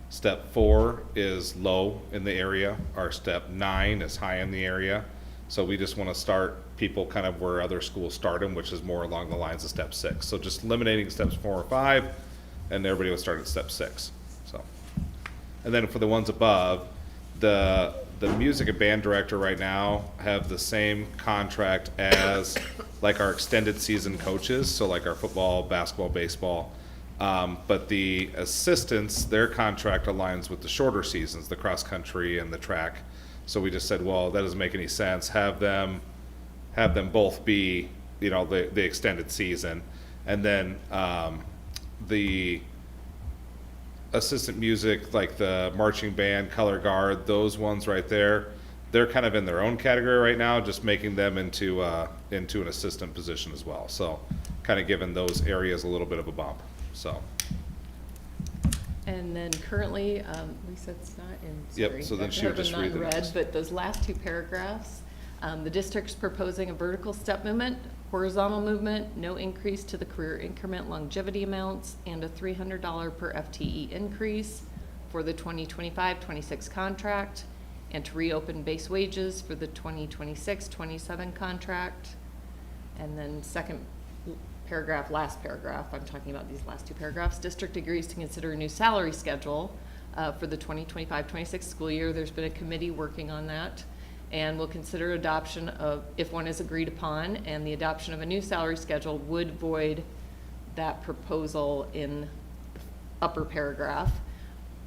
step 4 is low in the area, our step 9 is high in the area. So we just want to start people kind of where other schools start them, which is more along the lines of step 6. So just eliminating steps 4 or 5, and everybody would start at step 6. So, and then for the ones above, the music and band director right now have the same contract as like our extended season coaches, so like our football, basketball, baseball. But the assistants, their contract aligns with the shorter seasons, the cross country and the track. So we just said, well, that doesn't make any sense. Have them both be, you know, the extended season, and then the assistant music, like the marching band, color guard, those ones right there, they're kind of in their own category right now, just making them into an assistant position as well. So kind of giving those areas a little bit of a bump. So. And then currently, Lisa, it's not in, Yep, sorry. so then Dr. she would Herbert, just not read in the red, next. but those last 2 paragraphs, the district's proposing a vertical step movement, horizontal movement, no increase to the career increment longevity amounts, and a $300 per FTE increase for the 2025-26 contract, and to reopen base wages for the 2026-27 contract. And then second paragraph, last paragraph, I'm talking about these last 2 paragraphs. District agrees to consider a new salary schedule for the 2025-26 school year. There's been a committee working on that, and will consider adoption of, if one is agreed upon, and the adoption of a new salary schedule would void that proposal in the upper paragraph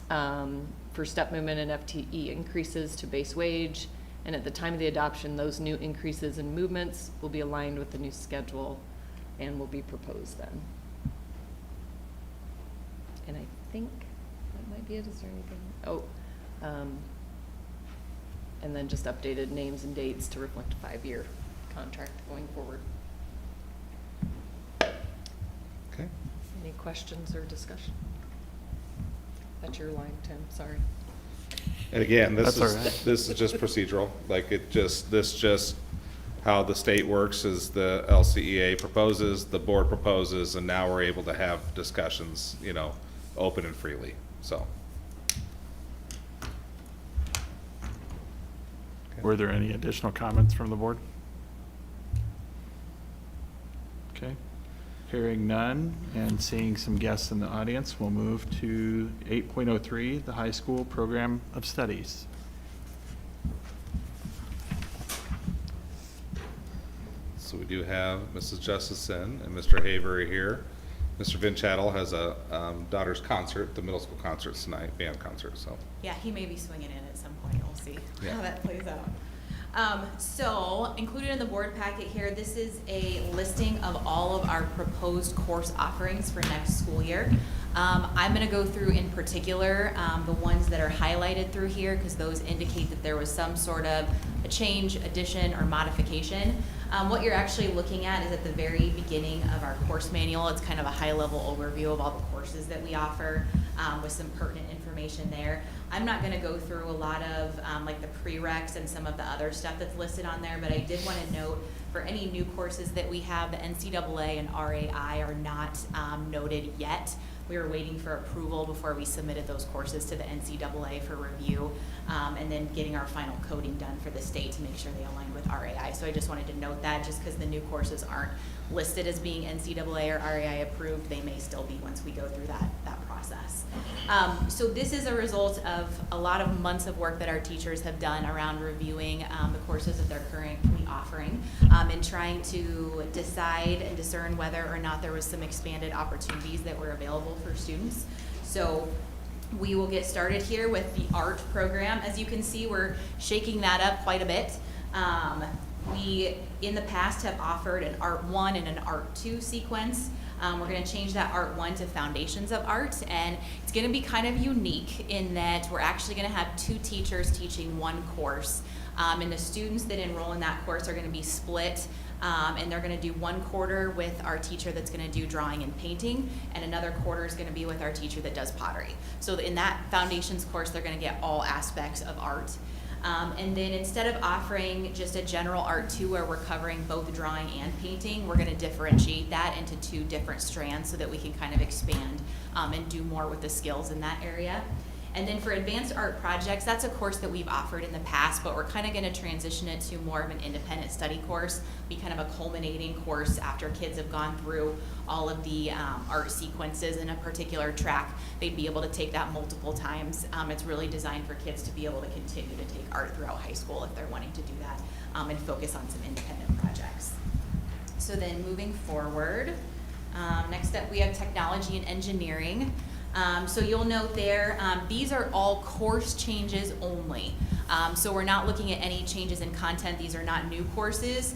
for step movement and FTE increases to base wage. And at the time of the adoption, those new increases and movements will be aligned with the new schedule and will be proposed then. And I think that might be it. Is there anything? Oh, And then just updated names and dates to reflect a 5-year contract going forward. Okay. Any questions or discussion? That's your line, Tim, sorry. And again, That's all right. this is just procedural, like this just, how the state works is the LCEA proposes, the board proposes, and now we're able to have discussions, you know, open and freely, so. Were there any additional comments from the board? Okay. Hearing none and seeing some guests in the audience, we'll move to 8.03, the high school program of studies. So we do have Mrs. Justison and Mr. Havery here. Mr. Vin Chattel has a daughter's concert, the middle school concerts tonight, band concert, so. Yeah, he may be swinging in at some point. We'll see Yeah. how that plays out. So included in the board packet here, this is a listing of all of our proposed course offerings for next school year. I'm going to go through in particular the ones that are highlighted through here because those indicate that there was some sort of a change, addition, or modification. What you're actually looking at is at the very beginning of our course manual. It's kind of a high-level overview of all the courses that we offer with some pertinent information there. I'm not going to go through a lot of like the prereqs and some of the other stuff that's listed on there, but I did want to note for any new courses that we have, the NCAA and RAI are not noted yet. We were waiting for approval before we submitted those courses to the NCAA for review, and then getting our final coding done for the state to make sure they align with RAI. So I just wanted to note that just because the new courses aren't listed as being NCAA or RAI approved, they may still be once we go through that process. So this is a result of a lot of months of work that our teachers have done around reviewing the courses that they're currently offering and trying to decide and discern whether or not there was some expanded opportunities that were available for students. So we will get started here with the art program. As you can see, we're shaking that up quite a bit. We, in the past, have offered an Art 1 and an Art 2 sequence. We're going to change that Art 1 to Foundations of Art, and it's going to be kind of unique in that we're actually going to have 2 teachers teaching one course, and the students that enroll in that course are going to be split, and they're going to do one quarter with our teacher that's going to do drawing and painting, and another quarter is going to be with our teacher that does pottery. So in that Foundations course, they're going to get all aspects of art. And then instead of offering just a general Art 2 where we're covering both drawing and painting, we're going to differentiate that into 2 different strands so that we can kind of expand and do more with the skills in that area. And then for advanced art projects, that's a course that we've offered in the past, but we're kind of going to transition it to more of an independent study course, be kind of a culminating course after kids have gone through all of the art sequences in a particular track. They'd be able to take that multiple times. It's really designed for kids to be able to continue to take art throughout high school if they're wanting to do that and focus on some independent projects. So then moving forward, next up we have technology and engineering. So you'll note there, these are all course changes only. So we're not looking at any changes in content. These are not new courses.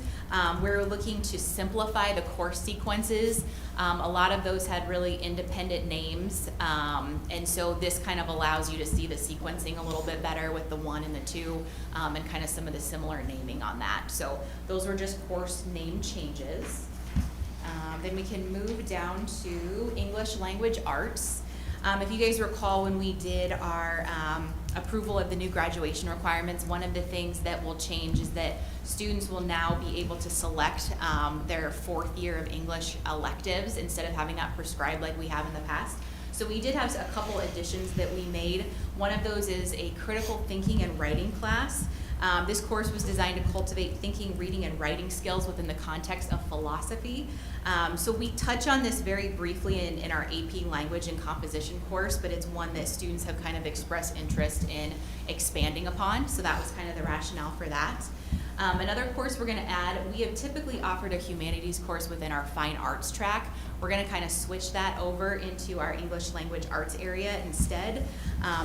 We're looking to simplify the course sequences. A lot of those had really independent names. And so this kind of allows you to see the sequencing a little bit better with the 1 and the 2 and kind of some of the similar naming on that. So those were just course name changes. Then we can move down to English Language Arts. If you guys recall when we did our approval of the new graduation requirements, one of the things that will change is that students will now be able to select their 4th year of English electives instead of having that prescribed like we have in the past. So we did have a couple additions that we made. One of those is a critical thinking and writing class. This course was designed to cultivate thinking, reading, and writing skills within the context of philosophy. So we touch on this very briefly in our AP language and composition course, but it's one that students have kind of expressed interest in expanding upon. So that was kind of the rationale for that. Another course we're going to add, we have typically offered a humanities course within our fine arts track. We're going to kind of switch that over into our English language arts area instead.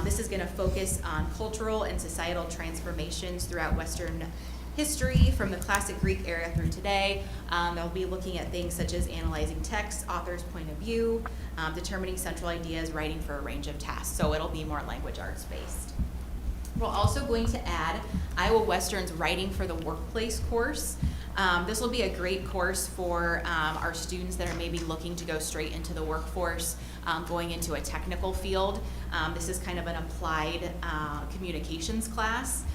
This is going to focus on cultural and societal transformations throughout Western history from the classic Greek era through today. They'll be looking at things such as analyzing text, author's point of view, determining central ideas, writing for a range of tasks. So it'll be more language arts based. We're also going to add Iowa Western's Writing for the Workplace course. This will be a great course for our students that are maybe looking to go straight into the workforce, going into a technical field. This is kind of an applied communications class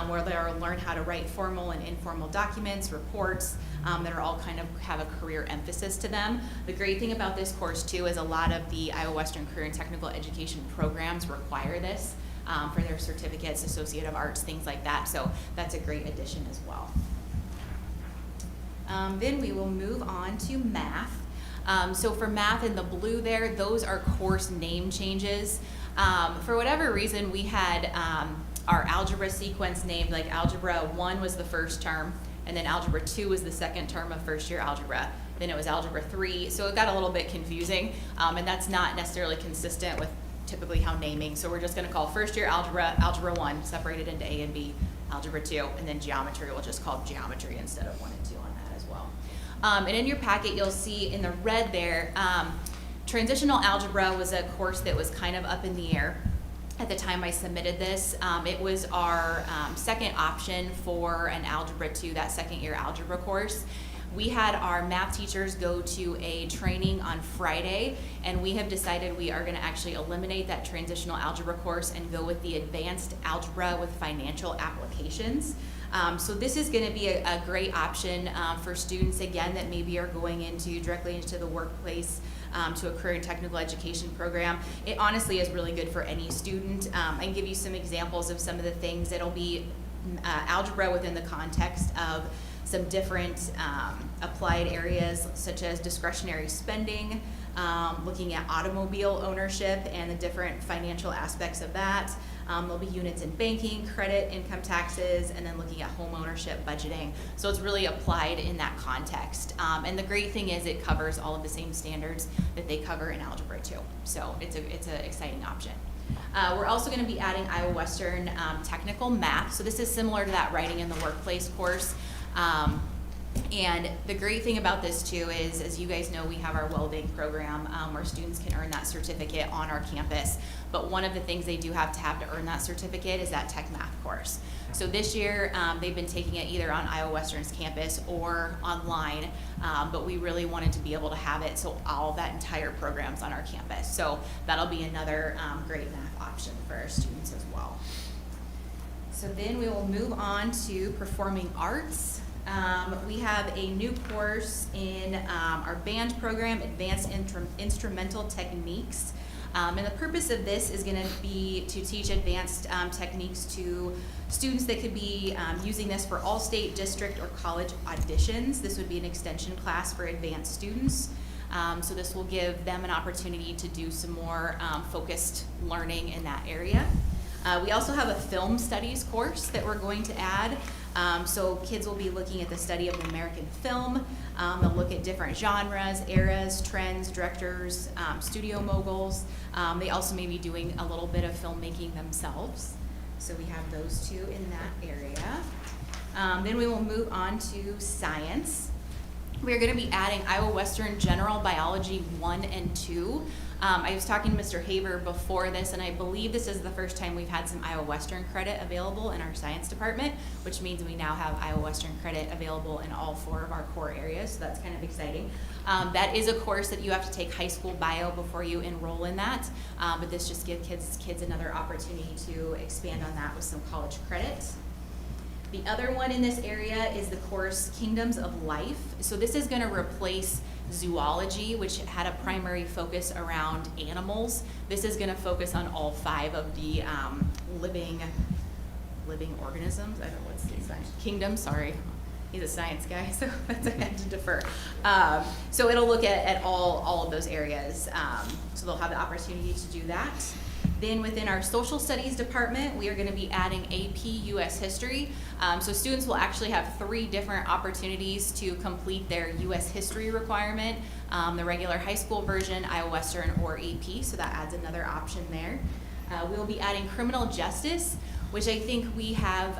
where they'll learn how to write formal and informal documents, reports that are all kind of have a career emphasis to them. The great thing about this course too is a lot of the Iowa Western Career and Technical Education programs require this for their certificates, Associate of Arts, things like that. So that's a great addition as well. Then we will move on to math. So for math in the blue there, those are course name changes. For whatever reason, we had our algebra sequence named, like Algebra 1 was the first term, and then Algebra 2 was the second term of first year algebra. Then it was Algebra 3, so it got a little bit confusing, and that's not necessarily consistent with typically how naming. So we're just going to call first year algebra, Algebra 1, separated into A and B, Algebra 2, and then geometry we'll just call geometry instead of 1 and 2 on that as well. And in your packet you'll see in the red there, transitional algebra was a course that was kind of up in the air at the time I submitted this. It was our second option for an Algebra 2, that second year algebra course. We had our math teachers go to a training on Friday, and we have decided we are going to actually eliminate that transitional algebra course and go with the advanced algebra with financial applications. So this is going to be a great option for students, again, that maybe are going directly into the workplace, to a career and technical education program. It honestly is really good for any student. I can give you some examples of some of the things. It'll be algebra within the context of some different applied areas such as discretionary spending, looking at automobile ownership and the different financial aspects of that. There'll be units in banking, credit, income taxes, and then looking at home ownership, budgeting. So it's really applied in that context. And the great thing is it covers all of the same standards that they cover in Algebra 2. So it's an exciting option. We're also going to be adding Iowa Western Technical Math. So this is similar to that Writing in the Workplace course. And the great thing about this too is, as you guys know, we have our welding program where students can earn that certificate on our campus. But one of the things they do have to earn that certificate is that Tech Math course. So this year they've been taking it either on Iowa Western's campus or online, but we really wanted to be able to have it so all that entire program's on our campus. So that'll be another great math option for our students as well. So then we will move on to performing arts. We have a new course in our band program, Advanced Instrumental Techniques. And the purpose of this is going to be to teach advanced techniques to students that could be using this for all state, district, or college auditions. This would be an extension class for advanced students. So this will give them an opportunity to do some more focused learning in that area. We also have a film studies course that we're going to add. So kids will be looking at the study of American film. They'll look at different genres, eras, trends, directors, studio moguls. They also may be doing a little bit of filmmaking themselves. So we have those two in that area. Then we will move on to science. We're going to be adding Iowa Western General Biology 1 and 2. I was talking to Mr. Haber before this, and I believe this is the first time we've had some Iowa Western credit available in our science department, which means we now have Iowa Western credit available in all 4 of our core areas, so that's kind of exciting. That is a course that you have to take high school bio before you enroll in that, but this just gives kids another opportunity to expand on that with some college credit. The other one in this area is the course Kingdoms of Life. So this is going to replace zoology, which had a primary focus around animals. This is going to focus on all 5 of the living organisms. I don't know what's the science. Kingdom, sorry. He's a science guy, so that's I had to defer. So it'll look at all of those areas. So they'll have the opportunity to do that. Then within our social studies department, we are going to be adding AP US History. So students will actually have 3 different opportunities to complete their US History requirement, the regular high school version, Iowa Western, or AP, so that adds another option there. We'll be adding criminal justice, which I think we have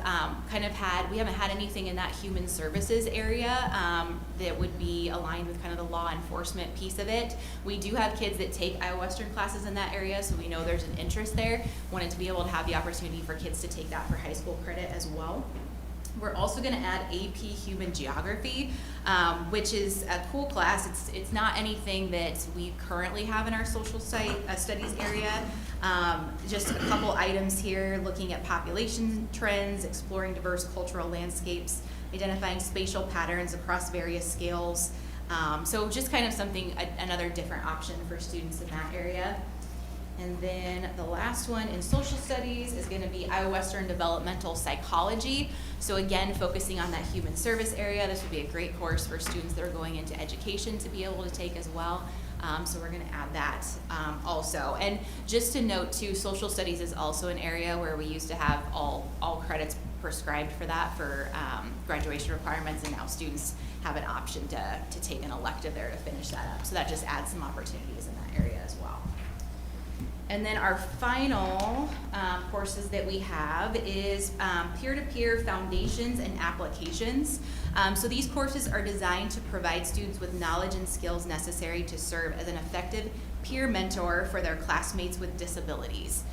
we haven't had anything in that human services area that would be aligned with kind of the law enforcement piece of it. We do have kids that take Iowa Western classes in that area, so we know there's an interest there. Wanted to be able to have the opportunity for kids to take that for high school credit as well. We're also going to add AP Human Geography, which is a cool class. It's not anything that we currently have in our social studies area. Just a couple items here, looking at population trends, exploring diverse cultural landscapes, identifying spatial patterns across various scales. So just kind of something, another different option for students in that area. And then the last one in social studies is going to be Iowa Western Developmental Psychology. So again, focusing on that human service area. This would be a great course for students that are going into education to be able to take as well. So we're going to add that also. And just to note too, social studies is also an area where we used to have all credits prescribed for that for graduation requirements, and now students have an option to take an elective there to finish that up. So that just adds some opportunities in that area as well. And then our final courses that we have is peer-to-peer foundations and applications. So these courses are designed to provide students with knowledge and skills necessary to serve as an effective peer mentor for their classmates with disabilities.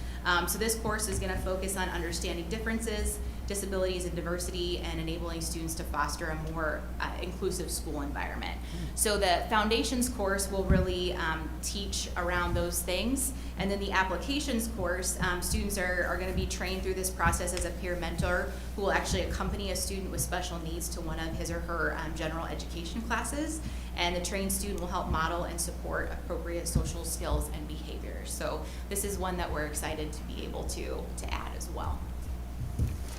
So this course is going to focus on understanding differences, disabilities, and diversity, and enabling students to foster a more inclusive school environment. So the foundations course will really teach around those things, and then the applications course, students are going to be trained through this process as a peer mentor who will actually accompany a student with special needs to one of his or her general education classes, and the trained student will help model and support appropriate social skills and behaviors. So this is one that we're excited to be able to add as well.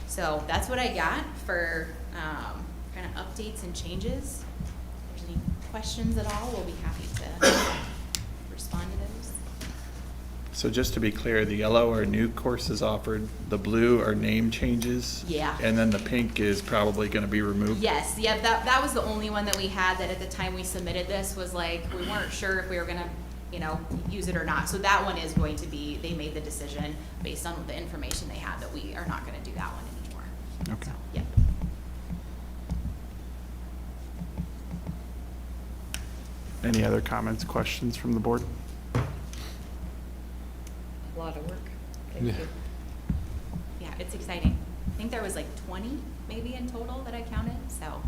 So that's what I got for kind of updates and changes. If there's any questions at all, we'll be happy to respond to those. So just to be clear, the yellow are new courses offered, the blue are name changes? Yeah. And then the pink is probably going to be removed? Yes, yeah, that was the only one that we had that at the time we submitted this was like, we weren't sure if we were gonna, use it or not. So that one is going to be, they made the decision based on the information they had that we are not gonna do that one anymore. Okay. So, yeah. Any other comments, questions from the board? A lot of work. Thank you. Yeah, it's exciting. I think there was like 20 maybe in total that I counted, so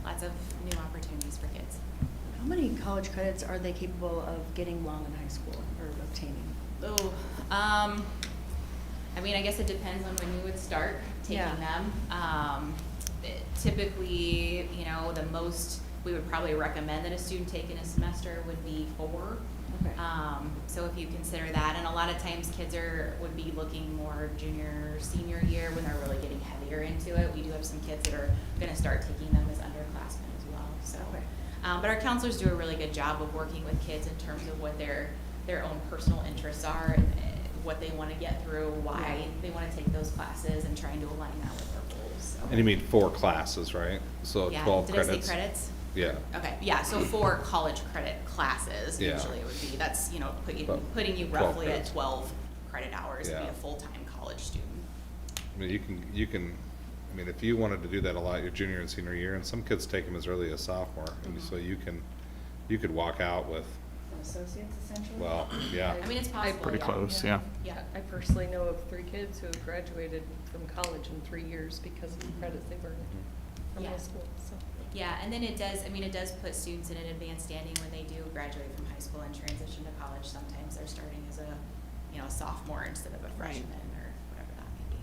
lots of new opportunities for kids. How many college credits are they capable of getting while in high school or obtaining? Oh, I mean, I guess it depends on when you would start taking them. Typically, the most we would probably recommend that a student take in a semester would be 4. Okay. So if you consider that, and a lot of times kids would be looking more junior, senior year when they're really getting heavier into it. We do have some kids that are going to start taking them as underclassmen as well. So, Okay. but our counselors do a really good job of working with kids in terms of what their own personal interests are and what they want to get through, why they want to take those classes, and trying to align that with their goals. So. And you mean 4 classes, right? So Yeah. 12 Did credits? I say credits? Yeah. Okay, yeah, so 4 college credit classes, Yeah. usually it would be, that's, About putting you 12 roughly at credits. 12 credit hours to be Yeah. a full-time college student. I mean, you can, if you wanted to do that a lot your junior and senior year, and some kids take them as early as sophomore, and so you could walk out with, Associates essentially? well, yeah. I mean, it's possible. Pretty yeah. close, yeah. Yeah. I personally know of 3 kids who have graduated from college in 3 years because of the credits they've earned from Yeah. high school, so. Yeah, and then it does put students in an advanced standing when they do graduate from high school and transition to college. Sometimes they're starting as a sophomore instead of a freshman or whatever that may be.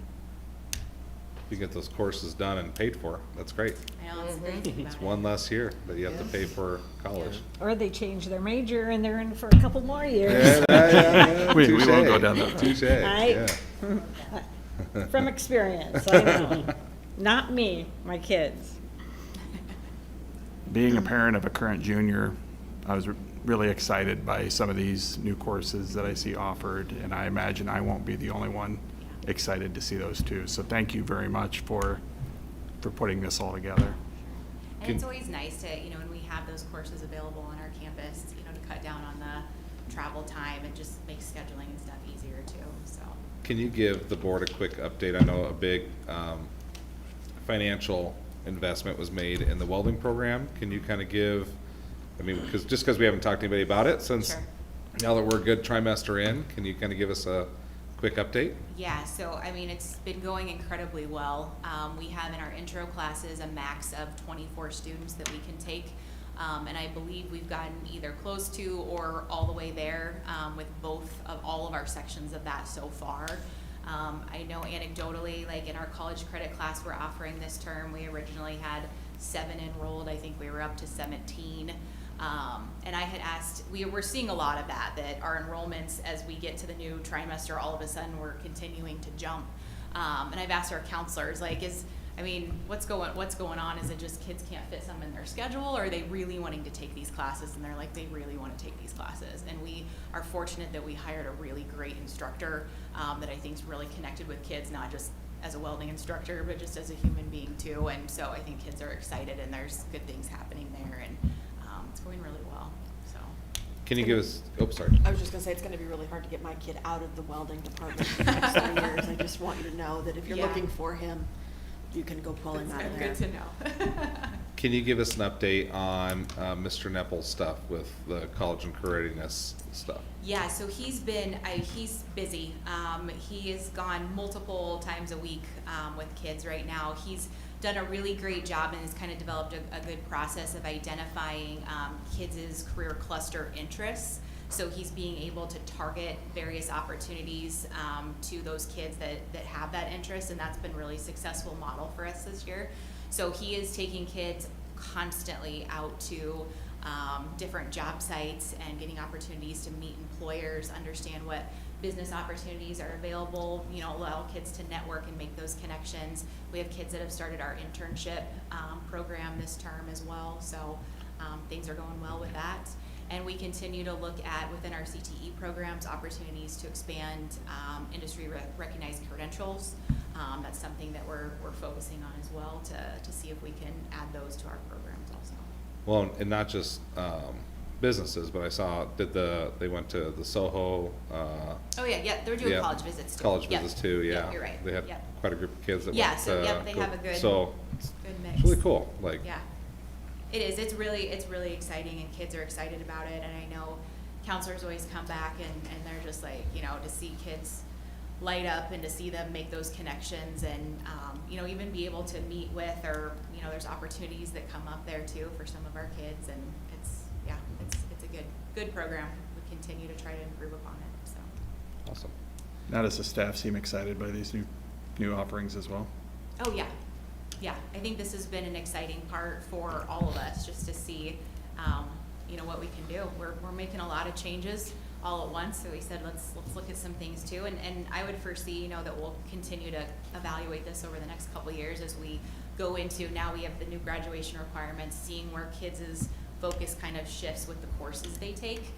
You get those courses done and paid for, that's great. I know, it's the great thing about It's it. one less year that you have to pay for college. Or they change their major and they're in for a couple more years. We won't go down that road. Touche, I- yeah. From experience, I know. Not me, my kids. Being a parent of a current junior, I was really excited by some of these new courses that I see offered, and I imagine I won't be the only one excited to see those too. So thank you very much for putting this all together. And it's always nice to, when we have those courses available on our campus, to cut down on the travel time and just make scheduling and stuff easier too, so. Can you give the board a quick update? I know a big financial investment was made in the welding program. Can you kind of give, I mean, because we haven't talked to anybody about it since, Sure. now that we're a good trimester in, can you kind of give us a quick update? Yeah, so I mean, it's been going incredibly well. We have in our intro classes a max of 24 students that we can take. And I believe we've gotten either close to or all the way there with both of all of our sections of that so far. I know anecdotally, like in our college credit class we're offering this term, we originally had 7 enrolled. I think we were up to 17. And I had asked, we're seeing a lot of that our enrollments as we get to the new trimester, all of a sudden we're continuing to jump. And I've asked our counselors, like, what's going on? Is it just kids can't fit some in their schedule, or are they really wanting to take these classes? And they're like, they really want to take these classes. And we are fortunate that we hired a really great instructor that I think is really connected with kids, not just as a welding instructor, but just as a human being too. And so I think kids are excited and there's good things happening there, and it's going really well, so. Can you give us, oh, sorry. I was just gonna say, it's gonna be really hard to get my kid out of the welding department for the next 3 years. I just want you to know that if you're Yeah. looking for him, you can go pull him out of there. Good to know. Can you give us an update on Mr. Neppel's stuff with the college and career readiness stuff? Yeah, so he's busy. He has gone multiple times a week with kids right now. He's done a really great job and has kind of developed a good process of identifying kids' career cluster interests. So he's being able to target various opportunities to those kids that have that interest, and that's been a really successful model for us this year. So he is taking kids constantly out to different job sites and getting opportunities to meet employers, understand what business opportunities are available, allow kids to network and make those connections. We have kids that have started our internship program this term as well, so things are going well with that. And we continue to look at, within our CTE programs, opportunities to expand industry recognized credentials. That's something that we're focusing on as well to see if we can add those to our programs also. Well, and not just businesses, but I saw, they went to the Soho. Oh, yeah, they're doing college visits too. College Yep. visits too, yeah. Yep, you're right. They had Yep. quite a group of kids that Yeah, went. so, yep, they have a good- So, Good mix. it's really cool, like. Yeah, it is. It's really exciting, and kids are excited about it. And I know counselors always come back and they're just like, to see kids light up and to see them make those connections and, even be able to meet with, or, there's opportunities that come up there too for some of our kids. And it's a good program. We continue to try to improve upon it, so. Awesome. Now does the staff seem excited by these new offerings as well? Oh, yeah. Yeah, I think this has been an exciting part for all of us, just to see, what we can do. We're making a lot of changes all at once, so we said, let's look at some things too. And I would foresee, that we'll continue to evaluate this over the next couple of years as we go into, now we have the new graduation requirements, seeing where kids' focus kind of shifts with the courses they take.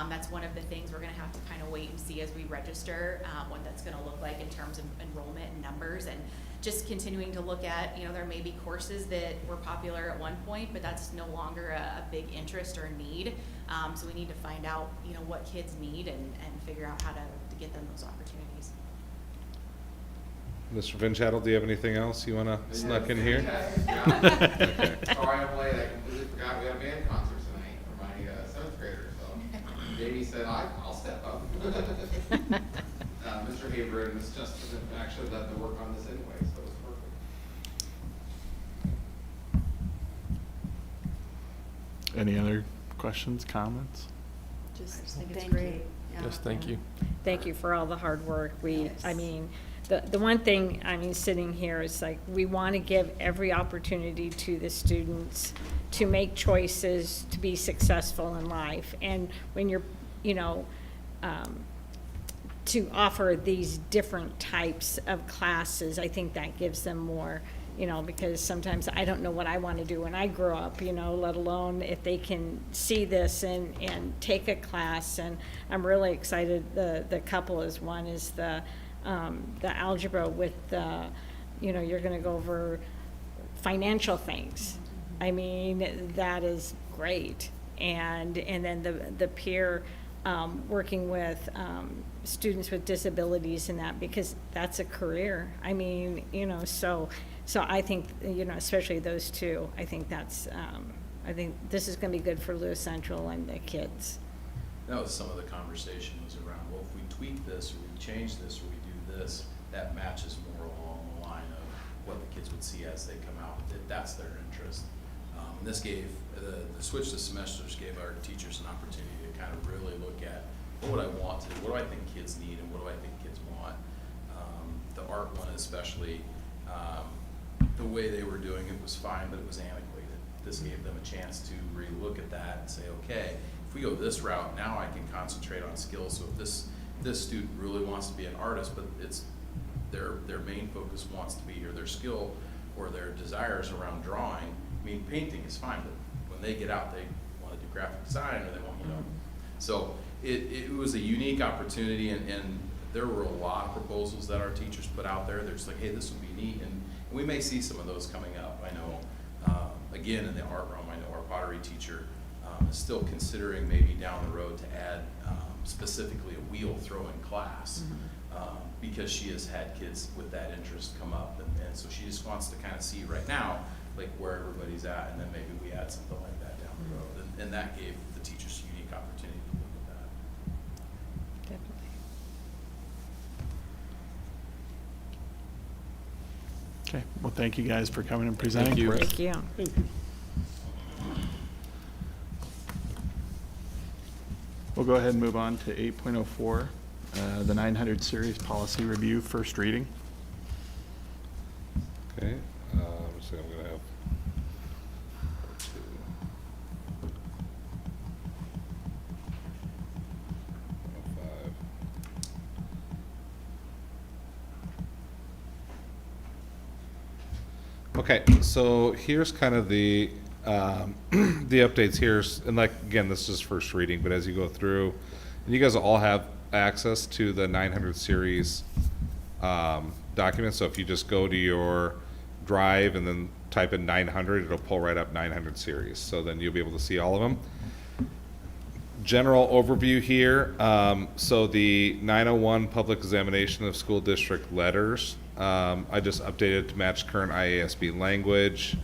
That's one of the things we're gonna have to kind of wait and see as we register, what that's gonna look like in terms of enrollment and numbers, and just continuing to look at, there may be courses that were popular at one point, but that's no longer a big interest or need. So we need to find out, what kids need and figure out how to get them those opportunities. Mr. Vinchattel, do you have anything else you wanna snuck in here? Okay. Sorry I'm late, I completely forgot we had a band concert tonight for my 7th grader, so Jamie said, I'll step up. Mr. Haber and Ms. Justin actually led the work on this anyway, so it was perfect. Any other questions, comments? Just I think it's thank great. you. Yeah. Yes, thank you. Thank you for all the hard work. Yes. The one thing, sitting here is like, we want to give every opportunity to the students to make choices, to be successful in life. And when you're, to offer these different types of classes, I think that gives them more, because sometimes I don't know what I want to do when I grow up, let alone if they can see this and take a class. And I'm really excited. The couple is one is the algebra with the, you're going to go over financial things. That is great. And then the peer working with students with disabilities and that, because that's a career. I mean, so I think, especially those two, I think I think this is going to be good for Lewis Central and the kids. That was some of the conversation was around, well, if we tweak this, or we change this, or we do this, that matches more along the line of what the kids would see as they come out, that that's their interest. And this gave, the switch to semesters gave our teachers an opportunity to kind of really look at, what would I want to do, what do I think kids need, and what do I think kids want? The art one especially, the way they were doing it was fine, but it was antiquated. This gave them a chance to relook at that and say, okay, if we go this route, now I can concentrate on skills. So if this student really wants to be an artist, but it's their main focus wants to be, or their skill or their desires around drawing. I mean, painting is fine, but when they get out, they want to do graphic design, or they want, So it was a unique opportunity, and there were a lot of proposals that our teachers put out there. They're just like, hey, this would be neat, and we may see some of those coming up. I know, again, in the art realm, I know our pottery teacher is still considering maybe down the road to add specifically a wheel throwing class, because she has had kids with that interest come up, and so she just wants to kind of see right now, like, where everybody's at, and then maybe we add something like that down the road, and that gave the teachers a unique opportunity to look at that. Definitely. Okay, well, thank you guys for coming and presenting. you. for us. Thank you. Thank you. We'll go ahead and move on to 8.04, the 900 series policy review, first reading. Okay, so I'm gonna have. Okay, so here's kind of the the updates here, and like, again, this is first reading, but as you go through, and you guys all have access to the 900 series document, so if you just go to your drive and then type in 900, it'll pull right up 900 series, so then you'll be able to see all of them. General overview here, so the 901 public examination of school district letters, I just updated to match current IASB language.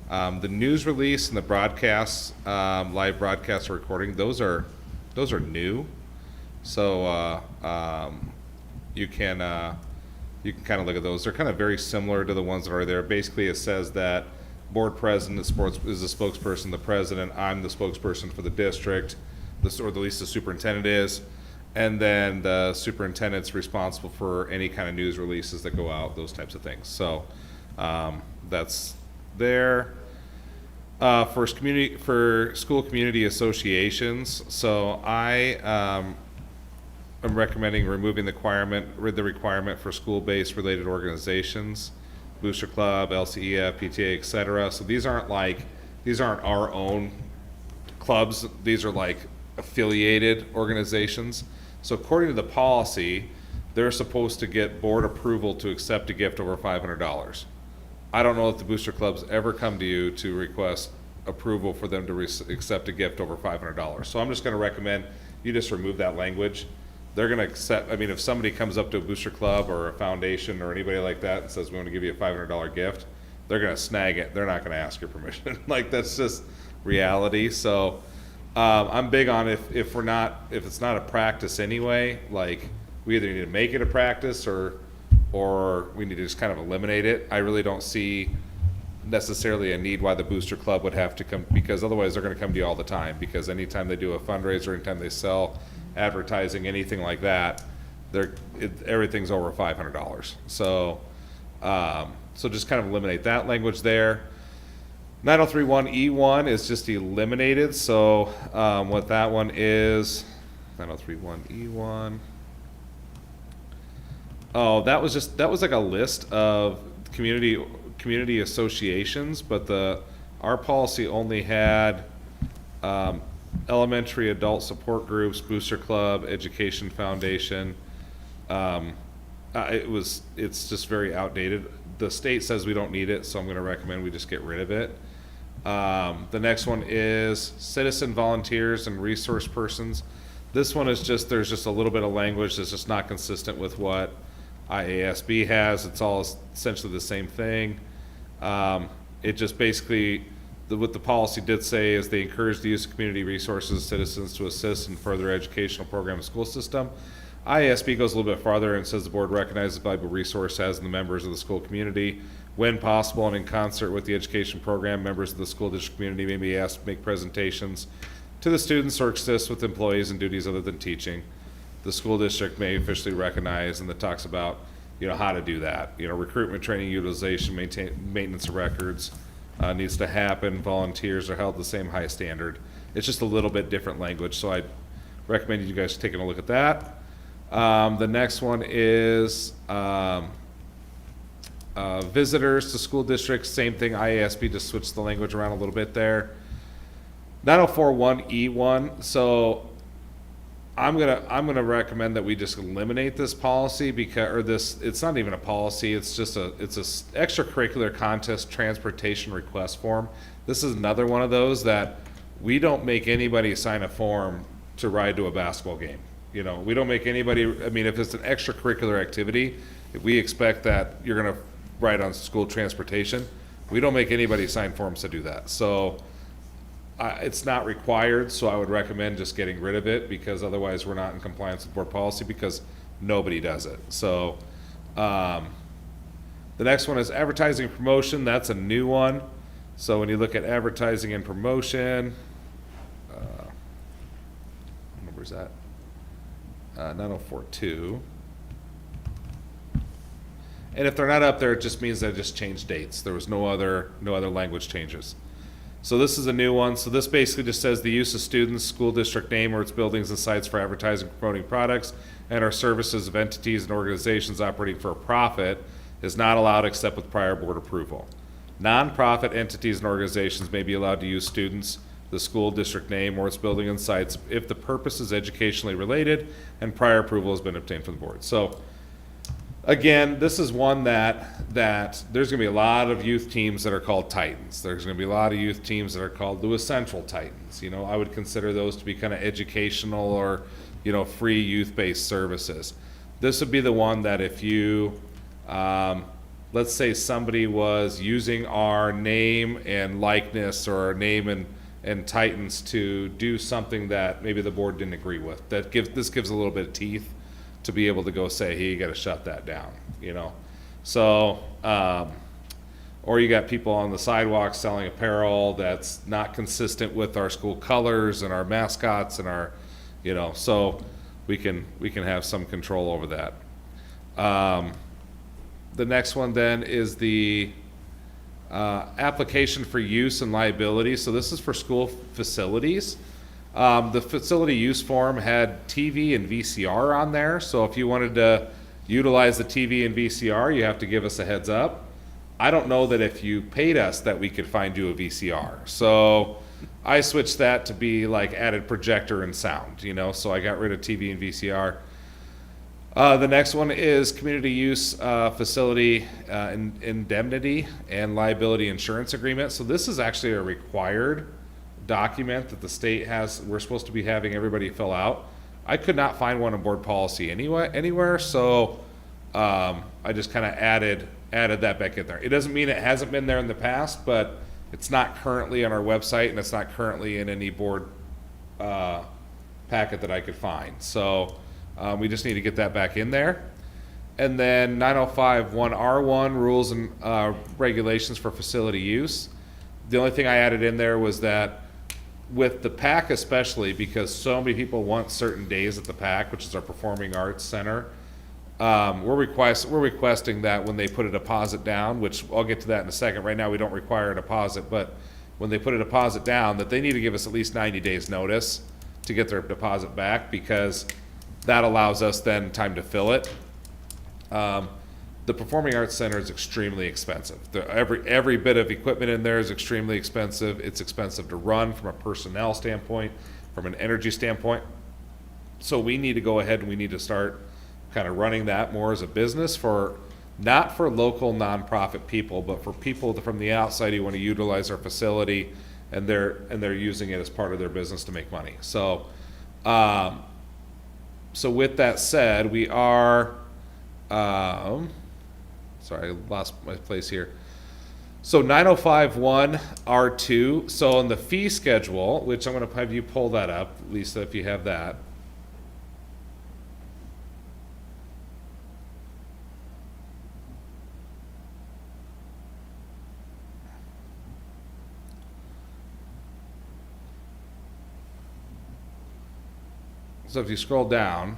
The news release and the broadcasts, live broadcast recording, those are new. So you can kind of look at those. They're kind of very similar to the ones that are there. Basically, it says that board president is the spokesperson, the president, I'm the spokesperson for the district, or at least the superintendent is. And then the superintendent's responsible for any kind of news releases that go out, those types of things. So that's there. For school community associations, so I am recommending removing the requirement for school-based related organizations, Booster Club, LCEF, PTA, etc. So these aren't our own clubs. These are like affiliated organizations. So according to the policy, they're supposed to get board approval to accept a gift over $500. I don't know if the booster clubs ever come to you to request approval for them to accept a gift over $500. So I'm just going to recommend you just remove that language. They're going to accept, I mean, if somebody comes up to a booster club or a foundation or anybody like that and says, we want to give you a $500 gift, they're going to snag it. They're not going to ask your permission. Like, that's just reality. So I'm big on if it's not a practice anyway, like, we either need to make it a practice or we need to just kind of eliminate it. I really don't see necessarily a need why the booster club would have to come, because otherwise they're going to come to you all the time, because anytime they do a fundraiser, anytime they sell advertising, anything like that, everything's over $500. So so just kind of eliminate that language there. 9031E1 is just eliminated. So what that one is, 9031E1. Oh, that was like a list of community associations, but our policy only had elementary adult support groups, Booster Club, Education Foundation. It's just very outdated. The state says we don't need it, so I'm going to recommend we just get rid of it. The next one is citizen volunteers and resource persons. This one is just, there's just a little bit of language that's just not consistent with what IASB has. It's all essentially the same thing. It just basically, what the policy did say is they encourage the use of community resources, citizens to assist in further educational program and school system. IASB goes a little bit farther and says the board recognizes the valuable resource as in the members of the school community. When possible and in concert with the education program, members of the school district community may be asked to make presentations to the students or assist with employees and duties other than teaching. The school district may officially recognize, and that talks about, how to do that. Recruitment, training, utilization, maintenance of records needs to happen. Volunteers are held to the same high standard. It's just a little bit different language, so I recommend you guys taking a look at that. The next one is visitors to school districts. Same thing, IASB just switched the language around a little bit there. 9041E1. So I'm gonna recommend that we just eliminate this policy it's not even a policy. It's just it's a extracurricular contest transportation request form. This is another one of those that we don't make anybody sign a form to ride to a basketball game. We don't make anybody, if it's an extracurricular activity, if we expect that you're gonna ride on school transportation, we don't make anybody sign forms to do that. So it's not required, so I would recommend just getting rid of it, because otherwise we're not in compliance with board policy, because nobody does it. So the next one is advertising and promotion. That's a new one. So when you look at advertising and promotion, what number is that? 9042. And if they're not up there, it just means they just changed dates. There was no other language changes. So this is a new one. So this basically just says the use of students, school district name or its buildings and sites for advertising, promoting products and or services of entities and organizations operating for a profit is not allowed except with prior board approval. Nonprofit entities and organizations may be allowed to use students, the school district name or its building and sites if the purpose is educationally related and prior approval has been obtained from the board. So again, this is one that there's going to be a lot of youth teams that are called Titans. There's going to be a lot of youth teams that are called Lewis Central Titans. I would consider those to be kind of educational or, free youth-based services. This would be the one that if you, let's say somebody was using our name and likeness or our name and Titans to do something that maybe the board didn't agree with. This gives a little bit of teeth to be able to go say, hey, you got to shut that down, So, or you got people on the sidewalk selling apparel that's not consistent with our school colors and our mascots and our, so we can have some control over that. The next one then is the application for use and liability. So this is for school facilities. The facility use form had TV and VCR on there, so if you wanted to utilize the TV and VCR, you have to give us a heads up. I don't know that if you paid us that we could find you a VCR, so I switched that to be like added projector and sound, so I got rid of TV and VCR. The next one is community use facility indemnity and liability insurance agreement. So this is actually a required document that the state has, we're supposed to be having everybody fill out. I could not find one in board policy anywhere, so I just kind of added that back in there. It doesn't mean it hasn't been there in the past, but it's not currently on our website and it's not currently in any board packet that I could find. So we just need to get that back in there. And then 9051R1 rules and regulations for facility use. The only thing I added in there was that with the PAC especially, because so many people want certain days at the PAC, which is our Performing Arts Center, we're requesting that when they put a deposit down, which I'll get to that in a second. Right now we don't require a deposit, but when they put a deposit down, that they need to give us at least 90 days notice to get their deposit back, because that allows us then time to fill it. The Performing Arts Center is extremely expensive. Every bit of equipment in there is extremely expensive. It's expensive to run from a personnel standpoint, from an energy standpoint. So we need to go ahead and we need to start kind of running that more as a business not for local nonprofit people, but for people from the outside who want to utilize our facility and they're using it as part of their business to make money. So So with that said, we are, sorry, I lost my place here. So 9051 R2, so on the fee schedule, which I'm gonna have you pull that up, Lisa, if you have that. So if you scroll down,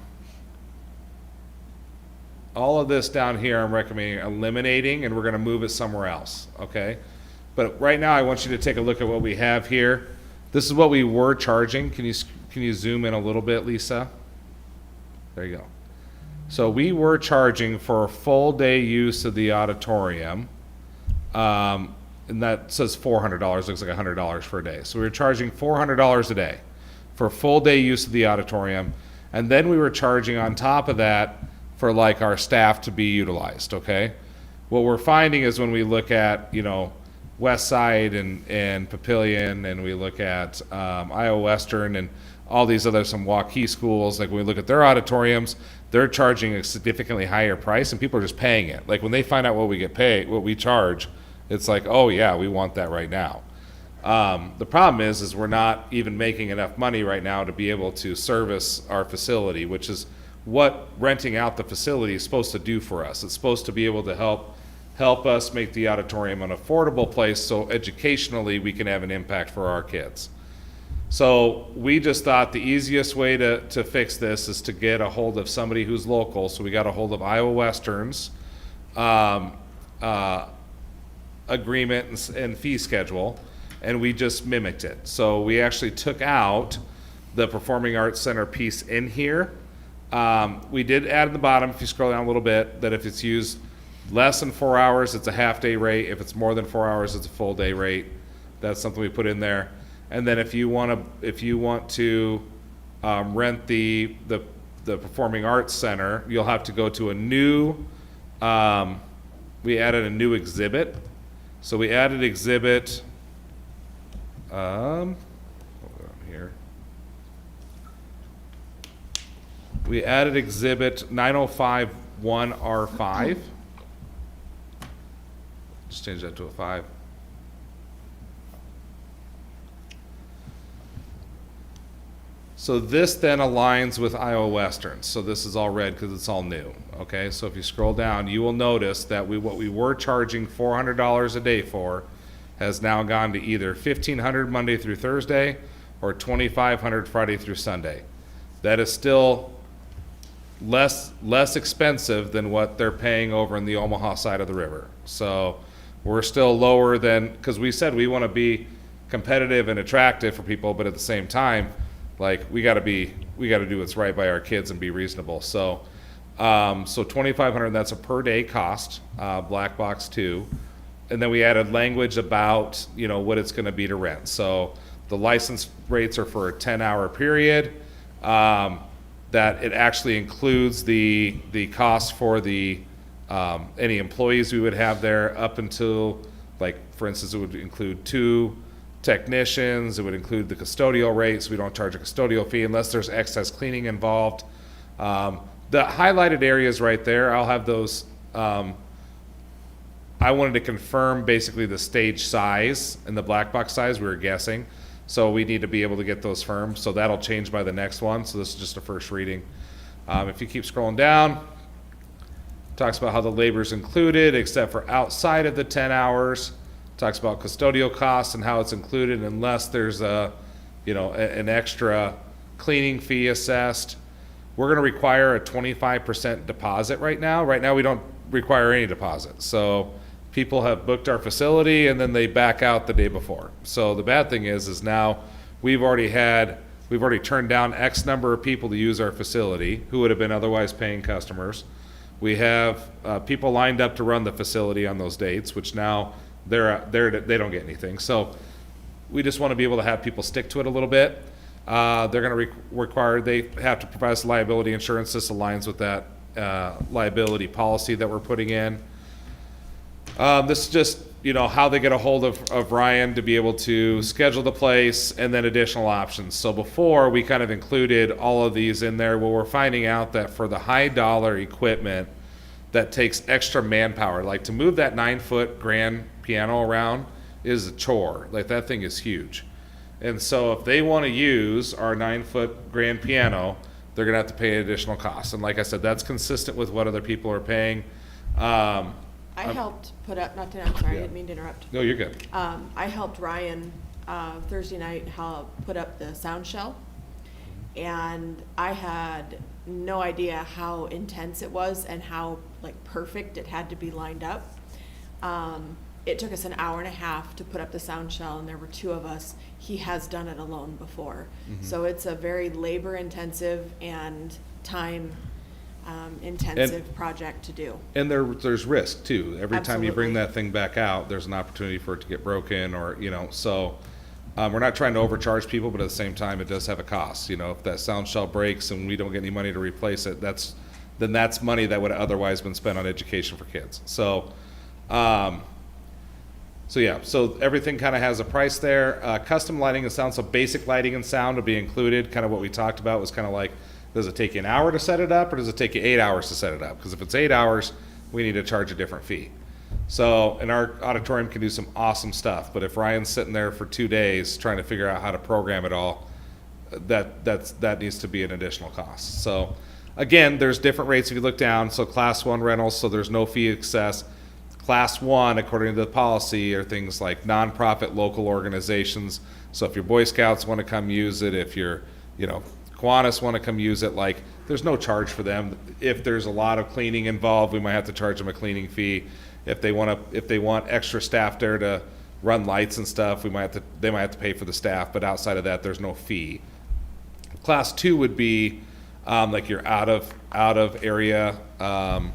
all of this down here, I'm recommending eliminating, and we're gonna move it somewhere else, okay? But right now, I want you to take a look at what we have here. This is what we were charging. Can you zoom in a little bit, Lisa? There you go. So we were charging for a full day use of the auditorium, and that says $400, looks like $100 for a day. So we were charging $400 a day for full day use of the auditorium, and then we were charging on top of that for like our staff to be utilized, okay? What we're finding is when we look at, you know, West Side and Papillion, and we look at Iowa Western and all these other, some Waukee schools, like when we look at their auditoriums, they're charging a significantly higher price, and people are just paying it. Like when they find out what we get paid, what we charge, it's like, oh yeah, we want that right now. The problem is we're not even making enough money right now to be able to service our facility, which is what renting out the facility is supposed to do for us. It's supposed to be able to help us make the auditorium an affordable place so educationally we can have an impact for our kids. So we just thought the easiest way to fix this is to get a hold of somebody who's local. So we got a hold of Iowa Western's agreement and fee schedule, and we just mimicked it. So we actually took out the Performing Arts Center piece in here. We did add at the bottom, if you scroll down a little bit, that if it's used less than 4 hours, it's a half-day rate. If it's more than 4 hours, it's a full-day rate. That's something we put in there. And then if you want to rent the Performing Arts Center, you'll have to go to a new. We added a new exhibit. So we added exhibit. Hold on here. We added exhibit 9051R5. Just change that to a 5. So this then aligns with Iowa Western. So this is all red because it's all new. Okay, so if you scroll down, you will notice that what we were charging $400 a day for has now gone to either $1,500 Monday through Thursday or $2,500 Friday through Sunday. That is still less expensive than what they're paying over in the Omaha side of the river. So we're still lower than, because we said we want to be competitive and attractive for people, but at the same time, like we got to do what's right by our kids and be reasonable. So so $2,500, that's a per day cost, black box 2. And then we added language about, you know, what it's going to be to rent. So the license rates are for a 10-hour period. That it actually includes the cost for the any employees we would have there up until, like, for instance, it would include 2 technicians. It would include the custodial rates. We don't charge a custodial fee unless there's excess cleaning involved. The highlighted areas right there, I'll have those. I wanted to confirm basically the stage size and the black box size. We were guessing. So we need to be able to get those firm. So that'll change by the next one. So this is just a first reading. If you keep scrolling down, talks about how the labor is included except for outside of the 10 hours. Talks about custodial costs and how it's included unless there's an extra cleaning fee assessed. We're going to require a 25% deposit right now. Right now we don't require any deposit. So people have booked our facility and then they back out the day before. So the bad thing is now we've already turned down X number of people to use our facility who would have been otherwise paying customers. We have people lined up to run the facility on those dates, which now they don't get anything. So we just want to be able to have people stick to it a little bit. They're going to require, they have to provide us liability insurance. This aligns with that liability policy that we're putting in. This is just, you know, how they get a hold of Ryan to be able to schedule the place and then additional options. So before, we kind of included all of these in there. Well, we're finding out that for the high dollar equipment that takes extra manpower, like to move that 9-foot grand piano around is a chore. Like that thing is huge. And so if they want to use our 9-foot grand piano, they're going to have to pay additional costs. And like I said, that's consistent with what other people are paying. I helped put up, not to, I'm sorry, I didn't mean to interrupt. No, you're good. I helped Ryan, Thursday night, put up the sound shell. And I had no idea how intense it was and how like perfect it had to be lined up. It took us an hour and a half to put up the sound shell, and there were 2 of us. He has done it alone before. So it's a very labor intensive and time intensive project to do. And there's risk too. Every time you bring Absolutely. that thing back out, there's an opportunity for it to get broken or, you know, so we're not trying to overcharge people, but at the same time, it does have a cost. You know, if that sound shell breaks and we don't get any money to replace it, that's money that would have otherwise been spent on education for kids. So, so everything kind of has a price there. Custom lighting and sound, so basic lighting and sound will be included. Kind of what we talked about was kind of like, does it take you an hour to set it up, or does it take you 8 hours to set it up? Because if it's 8 hours, we need to charge a different fee. So, and our auditorium can do some awesome stuff, but if Ryan's sitting there for 2 days trying to figure out how to program it all, that needs to be an additional cost. So, again, there's different rates if you look down. So, Class 1 rentals, so there's no fee excess. Class 1, according to the policy, are things like nonprofit local organizations. So, if your Boy Scouts want to come use it, if your, you know, Kiwanis want to come use it, like, there's no charge for them. If there's a lot of cleaning involved, we might have to charge them a cleaning fee. If they want extra staff there to run lights and stuff, they might have to pay for the staff, but outside of that, there's no fee. Class 2 would be like your out of area kind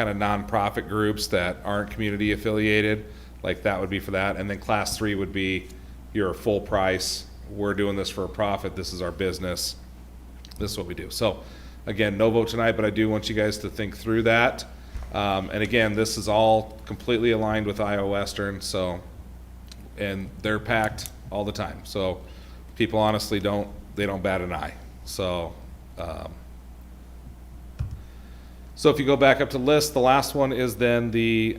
of nonprofit groups that aren't community affiliated, like that would be for that. And then Class 3 would be your full price. We're doing this for a profit. This is our business. This is what we do. So again, no vote tonight, but I do want you guys to think through that. And again, this is all completely aligned with Iowa Western, so, and they're packed all the time. So people honestly don't bat an eye. So, so if you go back up to list, the last one is then the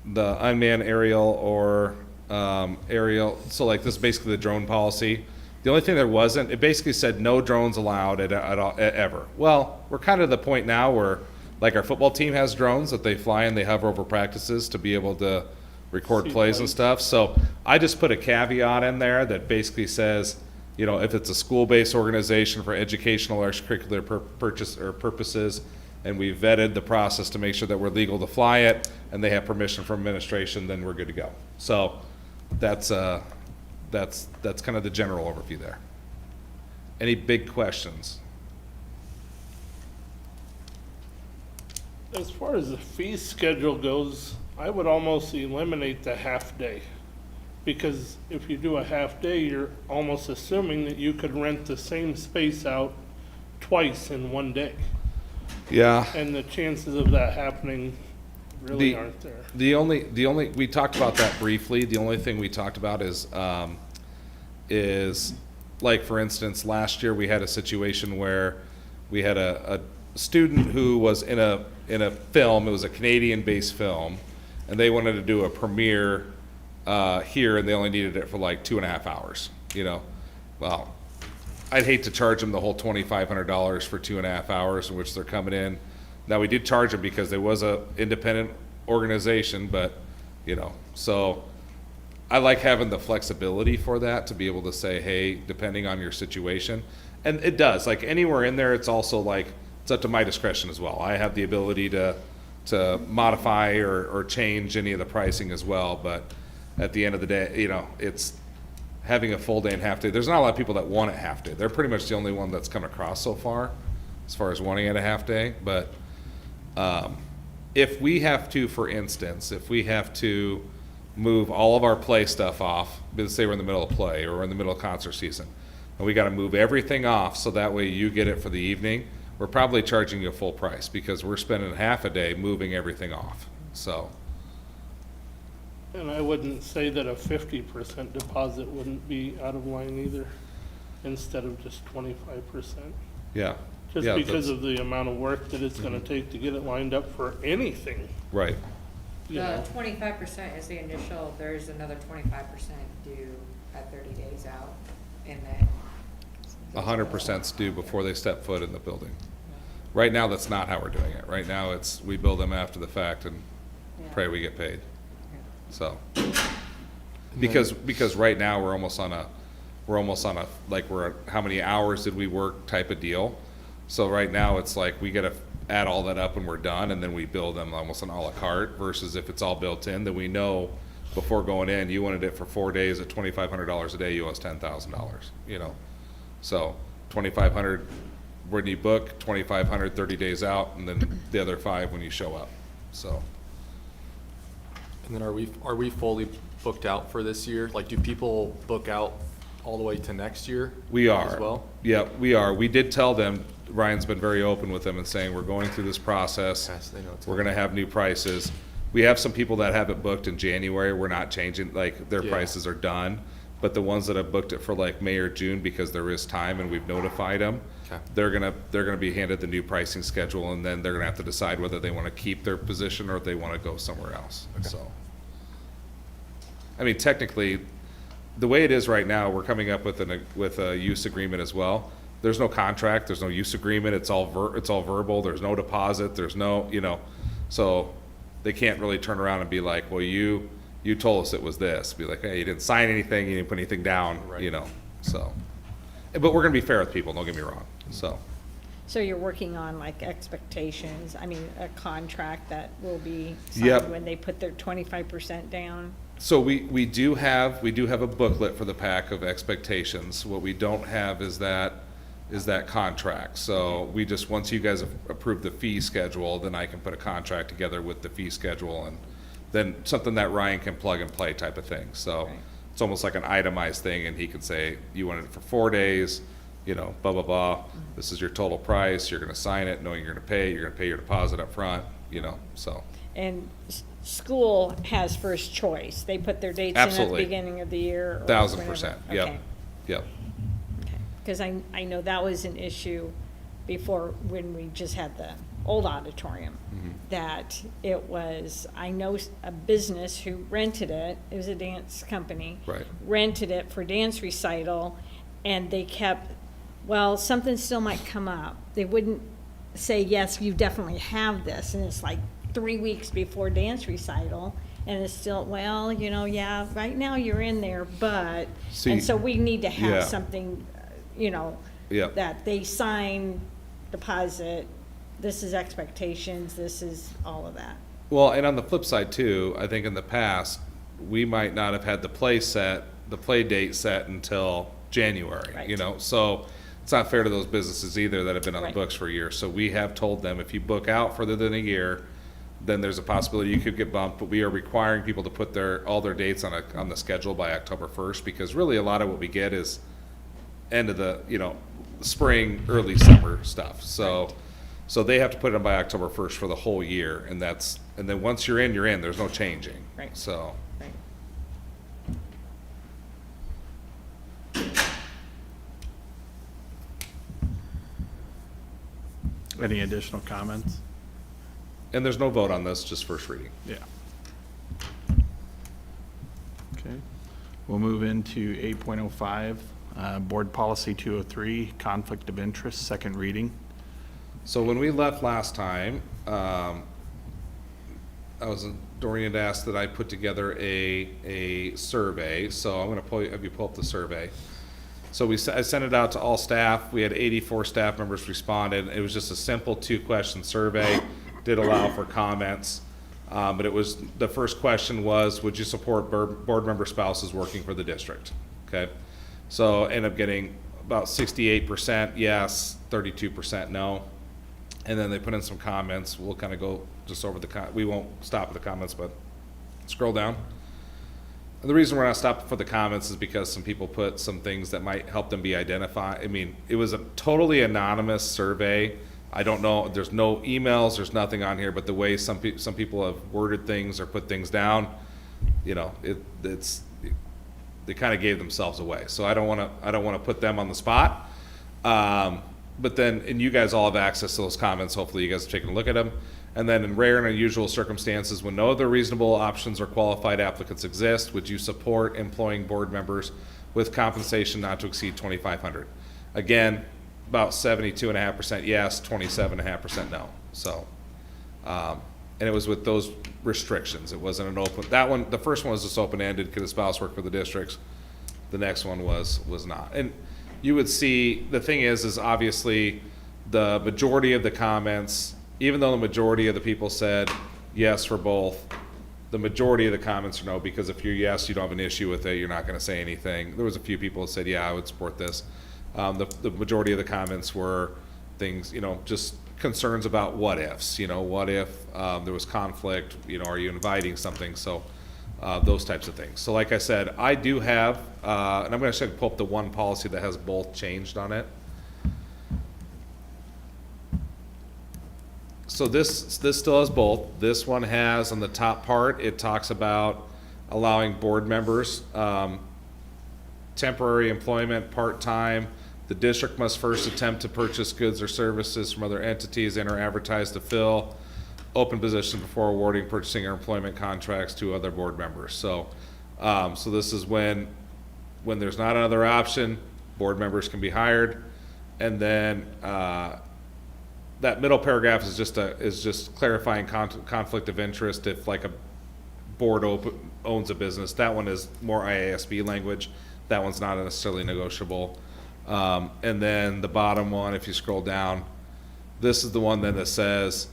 unmanned aerial or aerial. So like this is basically the drone policy. The only thing there wasn't, it basically said no drones allowed at ever. Well, we're kind of at the point now where like our football team has drones that they fly and they hover over practices to be able to record plays and stuff. So I just put a caveat in there that basically says, you know, if it's a school-based organization for educational or extracurricular purposes, and we vetted the process to make sure that we're legal to fly it, and they have permission from administration, then we're good to go. So that's kind of the general overview there. Any big questions? As far as the fee schedule goes, I would almost eliminate the half day. Because if you do a half day, you're almost assuming that you could rent the same space out twice in one day. Yeah. And the chances of that happening really aren't there. The only, we talked about that briefly. The only thing we talked about is like, for instance, last year we had a situation where we had a student who was in a film. It was a Canadian-based film, and they wanted to do a premiere here, and they only needed it for like 2.5 hours. You know, well, I'd hate to charge them the whole $2,500 for 2.5 hours in which they're coming in. Now, we did charge them because there was a independent organization, but you know, so I like having the flexibility for that to be able to say, hey, depending on your situation, and it does, like anywhere in there, it's also like it's up to my discretion as well. I have the ability to modify or change any of the pricing as well, but at the end of the day, you know, it's having a full day and half day. There's not a lot of people that want it half day. They're pretty much the only one that's come across so far as wanting it a half day. But if we have to, for instance, if we have to move all of our play stuff off, let's say we're in the middle of play or we're in the middle of concert season, and we got to move everything off so that way you get it for the evening, we're probably charging you a full price because we're spending half a day moving everything off. So And I wouldn't say that a 50% deposit wouldn't be out of line either, instead of just 25%. Yeah. Just Yeah, because that's- of the amount of work that it's gonna take to get it lined up for anything, Right. you The know? 25% is the initial, there's another 25% due at 30 days out in that. 100%'s due before they step foot in the building. Right now, that's not how we're doing it. Right now, it's, we bill them after the fact and pray we get paid. So, because right now, we're almost on a, like, how many hours did we work type of deal. So right now, it's like, we gotta add all that up when we're done, and then we bill them almost an à la carte, versus if it's all built in, then we know before going in, you wanted it for 4 days at $2,500 a day, you owe us $10,000, you know? So, 2,500 when you book, 2,500 30 days out, and then the other 5 when you show up, so. And then are we fully booked out for this year? Like, do people book out all the way to next year? We are. As well? Yeah, we are. We did tell them, Ryan's been very open with them and saying, we're going through this process. Yes, they know it's We're gonna have new prices. We have some people that have it booked in January. We're not changing, like, their Yeah. prices are done. But the ones that have booked it for like May or June, because there is time and we've notified them, Okay. they're gonna be handed the new pricing schedule, and then they're gonna have to decide whether they wanna keep their position or if they wanna go somewhere else, Okay. so. I mean, technically, the way it is right now, we're coming up with a use agreement as well. There's no contract, there's no use agreement, it's all verbal, there's no deposit, there's no, you know, so they can't really turn around and be like, well, you told us it was this. Be like, hey, you didn't sign anything, you didn't put anything down, Right. you know, so. But we're gonna be fair with people, don't get me wrong, so. So you're working on like expectations, I mean, a contract that will be Yep. signed when they put their 25% down? So we do have a booklet for the pack of expectations. What we don't have is that contract. So we just, once you guys have approved the fee schedule, then I can put a contract together with the fee schedule, and then something that Ryan can plug and play type of thing. So Right. it's almost like an itemized thing, and he can say, you wanted it for 4 days, you know, blah, blah, blah. This is your total price, you're gonna sign it, knowing you're gonna pay your deposit up front, you know, so. And school has first choice. They put their dates in at the Absolutely. beginning of the year? or 1,000%, whenever? yep, Okay. yep. Because I know that was an issue before, when we just had the old auditorium, that it was, I know a business who rented it was a dance company. Right. Rented it for dance recital, and they kept, well, something still might come up. They wouldn't say, yes, you definitely have this, and it's like 3 weeks before dance recital, and it's still, well, you know, yeah, right now you're in there, but, See, and so we need to yeah. have something, you know, Yeah. that they sign, deposit, this is expectations, this is all of that. Well, and on the flip side too, I think in the past, we might not have had the play date set until January, Right. you know? So it's not fair to those businesses either that have been on the Right. books for years. So we have told them, if you book out further than a year, then there's a possibility you could get bumped, but we are requiring people to put all their dates on the schedule by October 1st, because really a lot of what we get is end of the, you know, spring, early summer stuff. So they have to put it in by October 1st for the whole year, and then once you're in, there's no changing. Right. So, Right. Any additional comments? and there's no vote on this, just first reading. Yeah. Okay. We'll move into 8.05, Board Policy 203, Conflict of Interest, second reading. So when we left last time, Dorian had asked that I put together a survey, so I'm gonna have you pull up the survey. So I sent it out to all staff. We had 84 staff members responded. It was just a simple 2-question survey, did allow for comments. But the first question was, would you support board member spouses working for the district? Okay, so end up getting about 68% yes, 32% no. And then they put in some comments. We'll kind of go just over we won't stop at the comments, but scroll down. And the reason we're not stopping for the comments is because some people put some things that might help them be identified. I mean, it was a totally anonymous survey. I don't know, there's no emails, there's nothing on here, but the way some people have worded things or put things down, you know, they kind of gave themselves away. So I don't want to put them on the spot. But then, and you guys all have access to those comments. Hopefully you guys have taken a look at them. And then in rare and unusual circumstances, when no other reasonable options or qualified applicants exist, would you support employing board members with compensation not to exceed 2,500? Again, about 72.5% yes, 27.5% no. So, and it was with those restrictions. It wasn't an open, that one, the first one was just open-ended, could a spouse work for the districts? The next one was not. And you would see, the thing is obviously the majority of the comments, even though the majority of the people said yes for both, the majority of the comments are no, because if you're yes, you don't have an issue with it, you're not gonna say anything. There was a few people that said, yeah, I would support this. The majority of the comments were things, you know, just concerns about what ifs, you know, what if there was conflict, you know, are you inviting something? So those types of things. So like I said, I do have, and I'm gonna actually pull up the one policy that has both changed on it. So this still has both. This one has, on the top part, it talks about allowing board members temporary employment, part-time. The district must first attempt to purchase goods or services from other entities and or advertise to fill open positions before awarding purchasing or employment contracts to other board members. So, so this is when there's not another option, board members can be hired. And then, that middle paragraph is just clarifying conflict of interest if like a board owns a business. That one is more IASB language. That one's not necessarily negotiable. And then the bottom one, if you scroll down, this is the one then that says,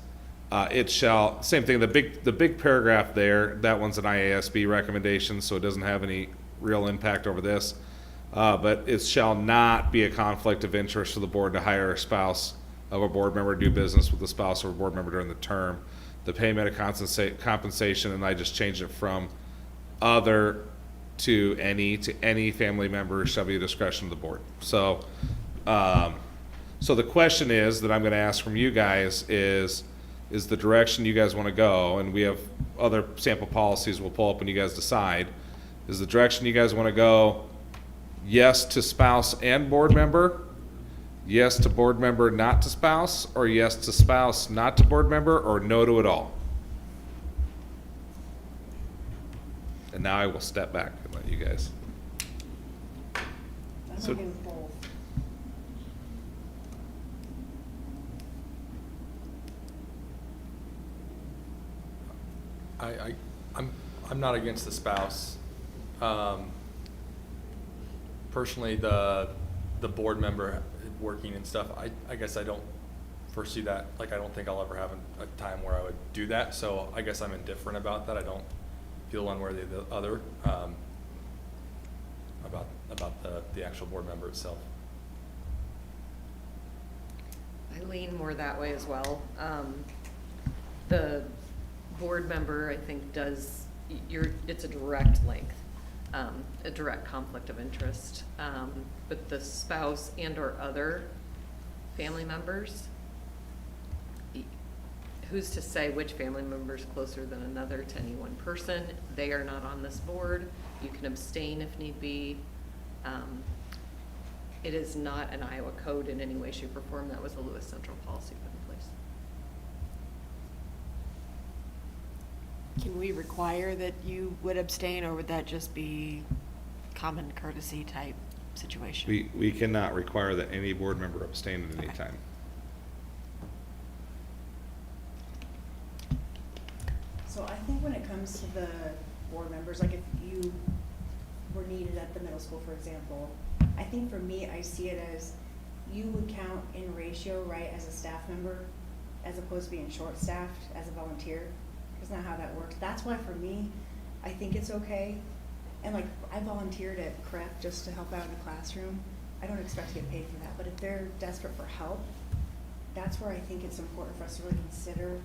it shall, same thing, the big paragraph there, that one's an IASB recommendation, so it doesn't have any real impact over this. But it shall not be a conflict of interest for the board to hire a spouse of a board member to do business with the spouse of a board member during the term. The payment of compensation, and I just changed it from other to any family member shall be a discretion of the board. So, so the question is that I'm gonna ask from you guys is the direction you guys wanna go, and we have other sample policies we'll pull up when you guys decide, is the direction you guys wanna go yes to spouse and board member, yes to board member, not to spouse, or yes to spouse, not to board member, or no to it all? And now I will step back and let you guys. I'm So- okay with both. I'm not against the spouse. Personally, the board member working and stuff, I guess I don't foresee that, like, I don't think I'll ever have a time where I would do that, so I guess I'm indifferent about that. I don't feel one way or the other, about the actual board member itself. I lean more that way as well. The board member, I think, does, it's a direct length, a direct conflict of interest. But the spouse and or other family members, who's to say which family member is closer than another to any one person? They are not on this board. You can abstain if need be. It is not an Iowa code in any way, shape, or form. That was a Lewis Central policy put in place. Can we require that you would abstain, or would that just be common courtesy type situation? We cannot require that any board member abstain at any Okay. time. So I think when it comes to the board members, like if you were needed at the middle school, for example, I think for me, I see it as you would count in ratio, right, as a staff member, as opposed to being short-staffed as a volunteer. Isn't that how that works? That's why for me, I think it's okay. And like, I volunteered at CREP just to help out in the classroom. I don't expect to get paid for that, but if they're desperate for help, that's where I think it's important for us to really consider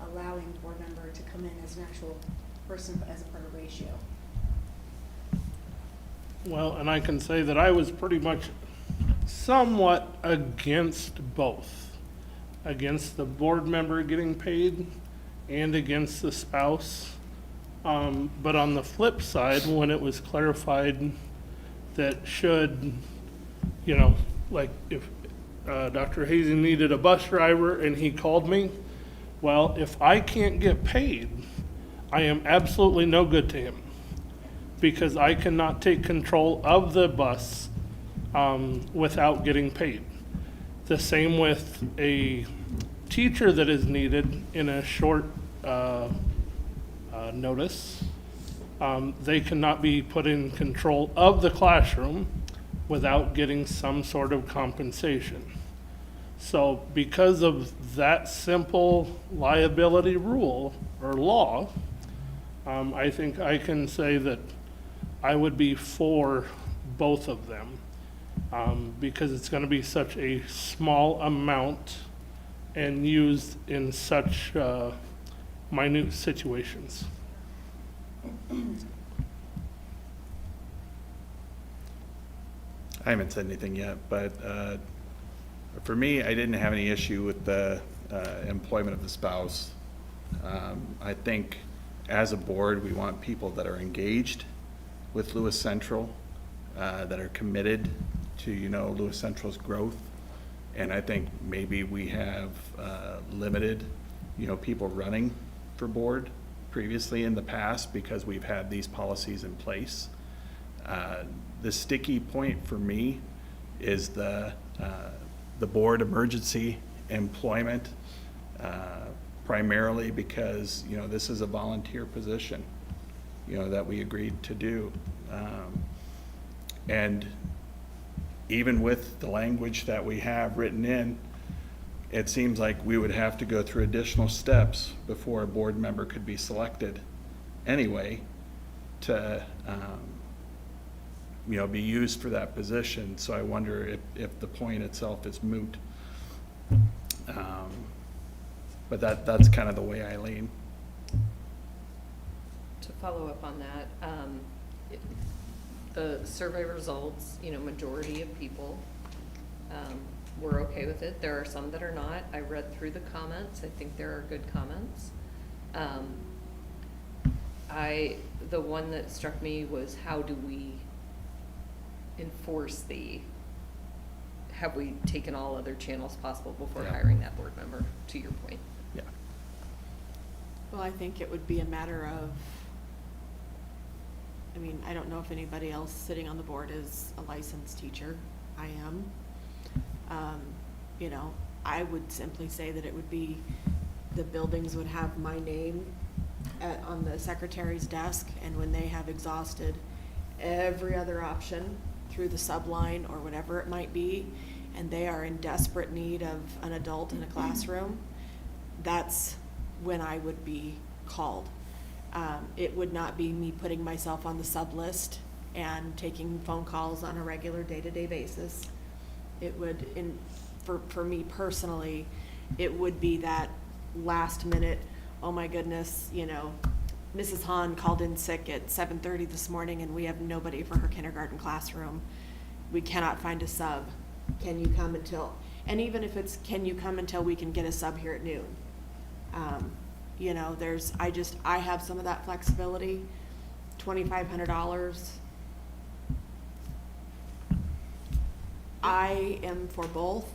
allowing the board member to come in as an actual person as a part of ratio. Well, and I can say that I was pretty much somewhat against both. Against the board member getting paid and against the spouse. But on the flip side, when it was clarified that should, you know, like if Dr. Hazen needed a bus driver and he called me, well, if I can't get paid, I am absolutely no good to him because I cannot take control of the bus without getting paid. The same with a teacher that is needed in a short notice. They cannot be put in control of the classroom without getting some sort of compensation. So because of that simple liability rule or law, I think I can say that I would be for both of them because it's going to be such a small amount and used in such minute situations. I haven't said anything yet, but for me, I didn't have any issue with the employment of the spouse. I think as a board, we want people that are engaged with Lewis Central, that are committed to, Lewis Central's growth. And I think maybe we have limited, people running for board previously in the past because we've had these policies in place. The sticky point for me is the board emergency employment, primarily because, this is a volunteer position, that we agreed to do. And even with the language that we have written in, it seems like we would have to go through additional steps before a board member could be selected anyway to, be used for that position. So I wonder if the point itself is moot. But that's kind of the way I lean. To follow up on that, the survey results, majority of people were okay with it. There are some that are not. I read through the comments. I think there are good comments. The one that struck me was how do we enforce have we taken all other channels possible before hiring that board member, to your point? Yeah. Well, I think it would be a matter of, I don't know if anybody else sitting on the board is a licensed teacher. I am. I would simply say that it would be, the buildings would have my name on the secretary's desk, and when they have exhausted every other option through the subline or whatever it might be, and they are in desperate need of an adult in a classroom, that's when I would be called. It would not be me putting myself on the sub list and taking phone calls on a regular day-to-day basis. It would, for me personally, it would be that last minute, oh my goodness, Mrs. Hahn called in sick at 7:30 this morning and we have nobody for her kindergarten classroom. We cannot find a sub. Can you come until, and even if it's, can you come until we can get a sub here at noon? I have some of that flexibility, $2,500. I am for both.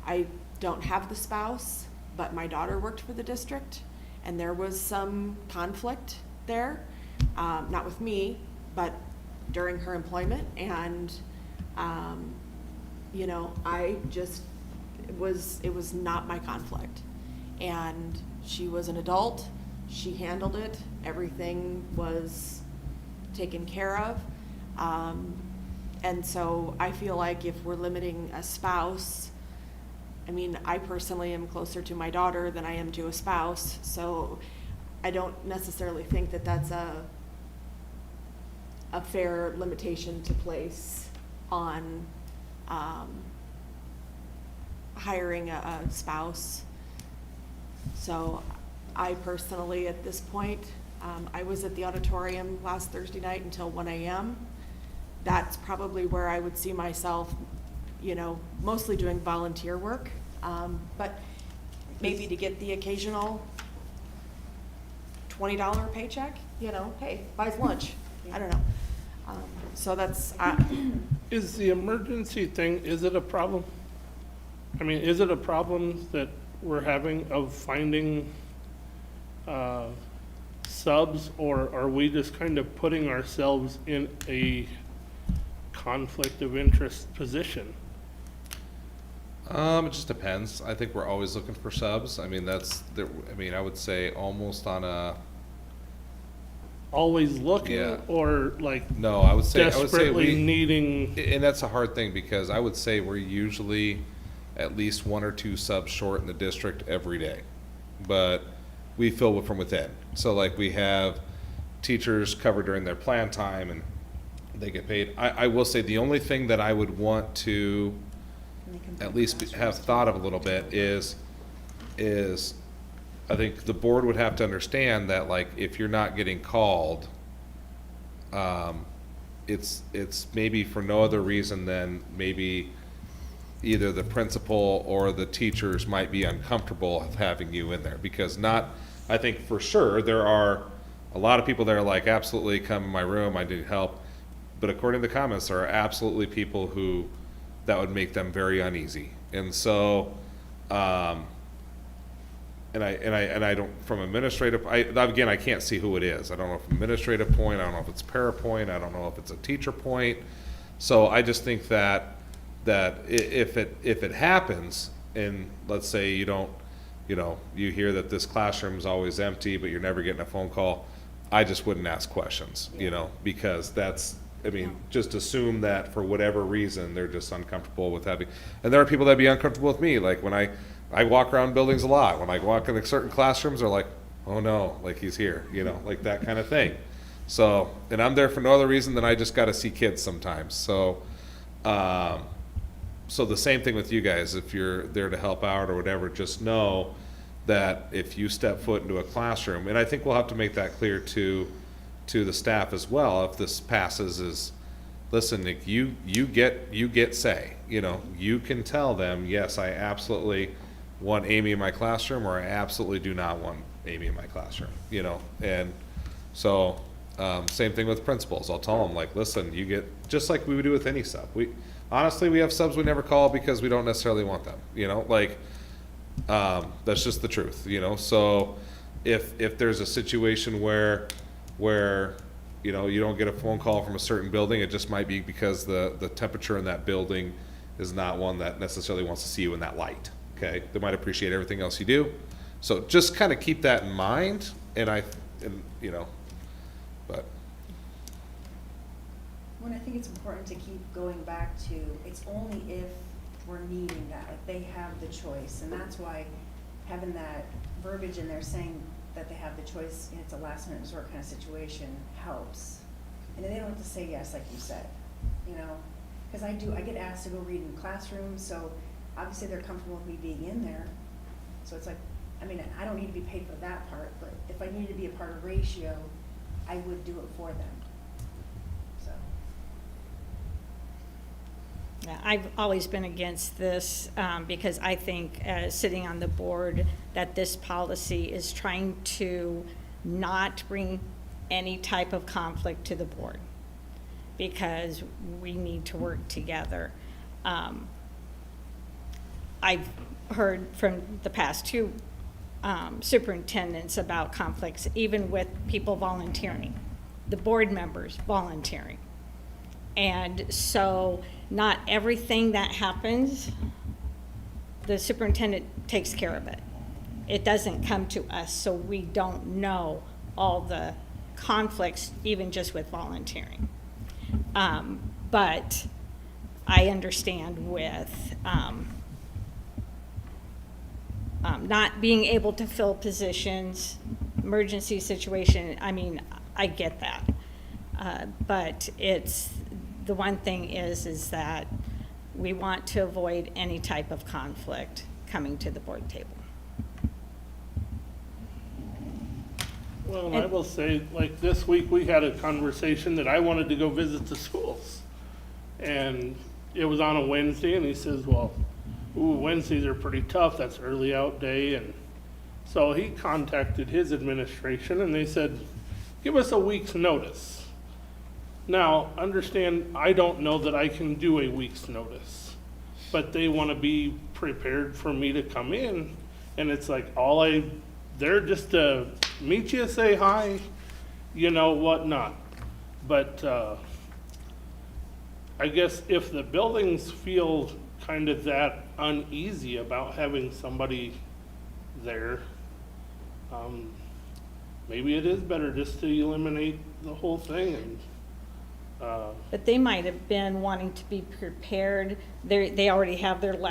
I don't have the spouse, but my daughter worked for the district, and there was some conflict there, not with me, but during her employment, and, it was not my conflict. And she was an adult, she handled it, everything was taken care of. And so I feel like if we're limiting a spouse, I personally am closer to my daughter than I am to a spouse, so I don't necessarily think that that's a fair limitation to place on hiring a spouse. So I personally, at this point, I was at the auditorium last Thursday night until 1 a.m. That's probably where I would see myself, mostly doing volunteer work, but maybe to get the occasional $20 paycheck, you know, hey, buys lunch. I don't know. So that's, Is the emergency thing, is it a problem? I mean, is it a problem that we're having of finding subs, or are we just kind of putting ourselves in a conflict of interest position? It just depends. I think we're always looking for subs. I mean, I would say almost on a, Always looking, Yeah. or like no, I would say desperately we, needing? and that's a hard thing, because I would say we're usually at least 1 or 2 subs short in the district every day. But we fill it from within. So like we have teachers covered during their plan time and they get paid. I will say the only thing that I would want to at least have thought of a little bit is I think the board would have to understand that, like, if you're not getting called, it's maybe for no other reason than maybe either the principal or the teachers might be uncomfortable of having you in there, because I think for sure there are a lot of people that are like, absolutely come in my room, I need help. But according to the comments, there are absolutely people who that would make them very uneasy. And so, and I don't, from administrative, again, I can't see who it is. I don't know if administrative point, I don't know if it's para point, I don't know if it's a teacher point. So I just think that if it happens, and let's say you don't, you hear that this classroom's always empty, but you're never getting a phone call, I just wouldn't ask questions, because just assume that for whatever reason, they're just uncomfortable with having, and there are people that'd be uncomfortable with me, like when I walk around buildings a lot. When I walk in certain classrooms, they're like, oh no, like he's here, like that kind of thing. So, and I'm there for no other reason than I just got to see kids sometimes. So, so the same thing with you guys. If you're there to help out or whatever, just know that if you step foot into a classroom, and I think we'll have to make that clear to the staff as well, if this passes, is listen, Nick, you get say, you can tell them, yes, I absolutely want Amy in my classroom, or I absolutely do not want Amy in my classroom, and so same thing with principals. I'll tell them, like, listen, you get, just like we would do with any sub. We have subs we never call because we don't necessarily want them, that's just the truth, so if there's a situation where you don't get a phone call from a certain building, it just might be because the temperature in that building is not one that necessarily wants to see you in that light. Okay, they might appreciate everything else you do, so just kind of keep that in mind. But Well, I think it's important to keep going back to, it's only if we're needing that, like they have the choice, and that's why having that verbiage in there saying that they have the choice and it's a last minute resort kind of situation helps. And then they don't have to say yes, like you said, because I get asked to go read in classrooms, so obviously they're comfortable with me being in there. So it's like, I don't need to be paid for that part, but if I needed to be a part of ratio, I would do it for them. So. Yeah, I've always been against this because I think, sitting on the board, that this policy is trying to not bring any type of conflict to the board, because we need to work together. I've heard from the past 2 superintendents about conflicts, even with people volunteering, the board members volunteering. And so not everything that happens, the superintendent takes care of it. It doesn't come to us, so we don't know all the conflicts, even just with volunteering. But I understand with not being able to fill positions, emergency situation, I get that. But it's, the one thing is that we want to avoid any type of conflict coming to the board table. Well, and I will say, like this week, we had a conversation that I wanted to go visit the schools. And it was on a Wednesday, and he says, well, Wednesdays are pretty tough, that's early out day. And So he contacted his administration and they said, give us a week's notice. Now, understand, I don't know that I can do a week's notice, but they want to be prepared for me to come in. And it's like, they're just to meet you, say hi, you know, whatnot. But, I guess if the buildings feel kind of that uneasy about having somebody there, maybe it is better just to eliminate the whole thing and, But they might have been wanting to be prepared. They already have their their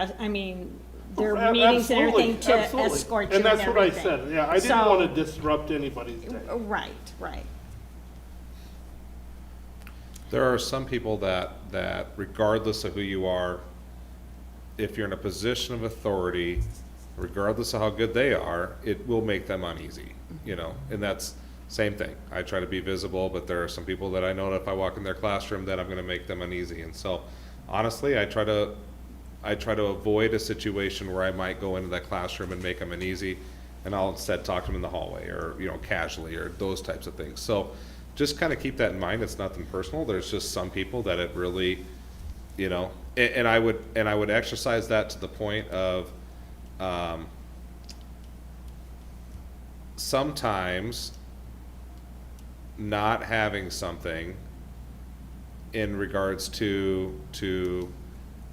Oh, meetings and absolutely, everything to absolutely. escort you And that's what I everything. said, yeah, I didn't So- want to disrupt anybody's day. Right. There are some people that regardless of who you are, if you're in a position of authority, regardless of how good they are, it will make them uneasy, you know, and that's same thing. I try to be visible, but there are some people that I know that if I walk in their classroom, that I'm gonna make them uneasy. And so honestly, I try to avoid a situation where I might go into that classroom and make them uneasy, and I'll instead talk to them in the hallway or, you know, casually or those types of things. So just kind of keep that in mind. It's nothing personal. There's just some people that it really, you know, and I would exercise that to the point of, sometimes not having something in regards to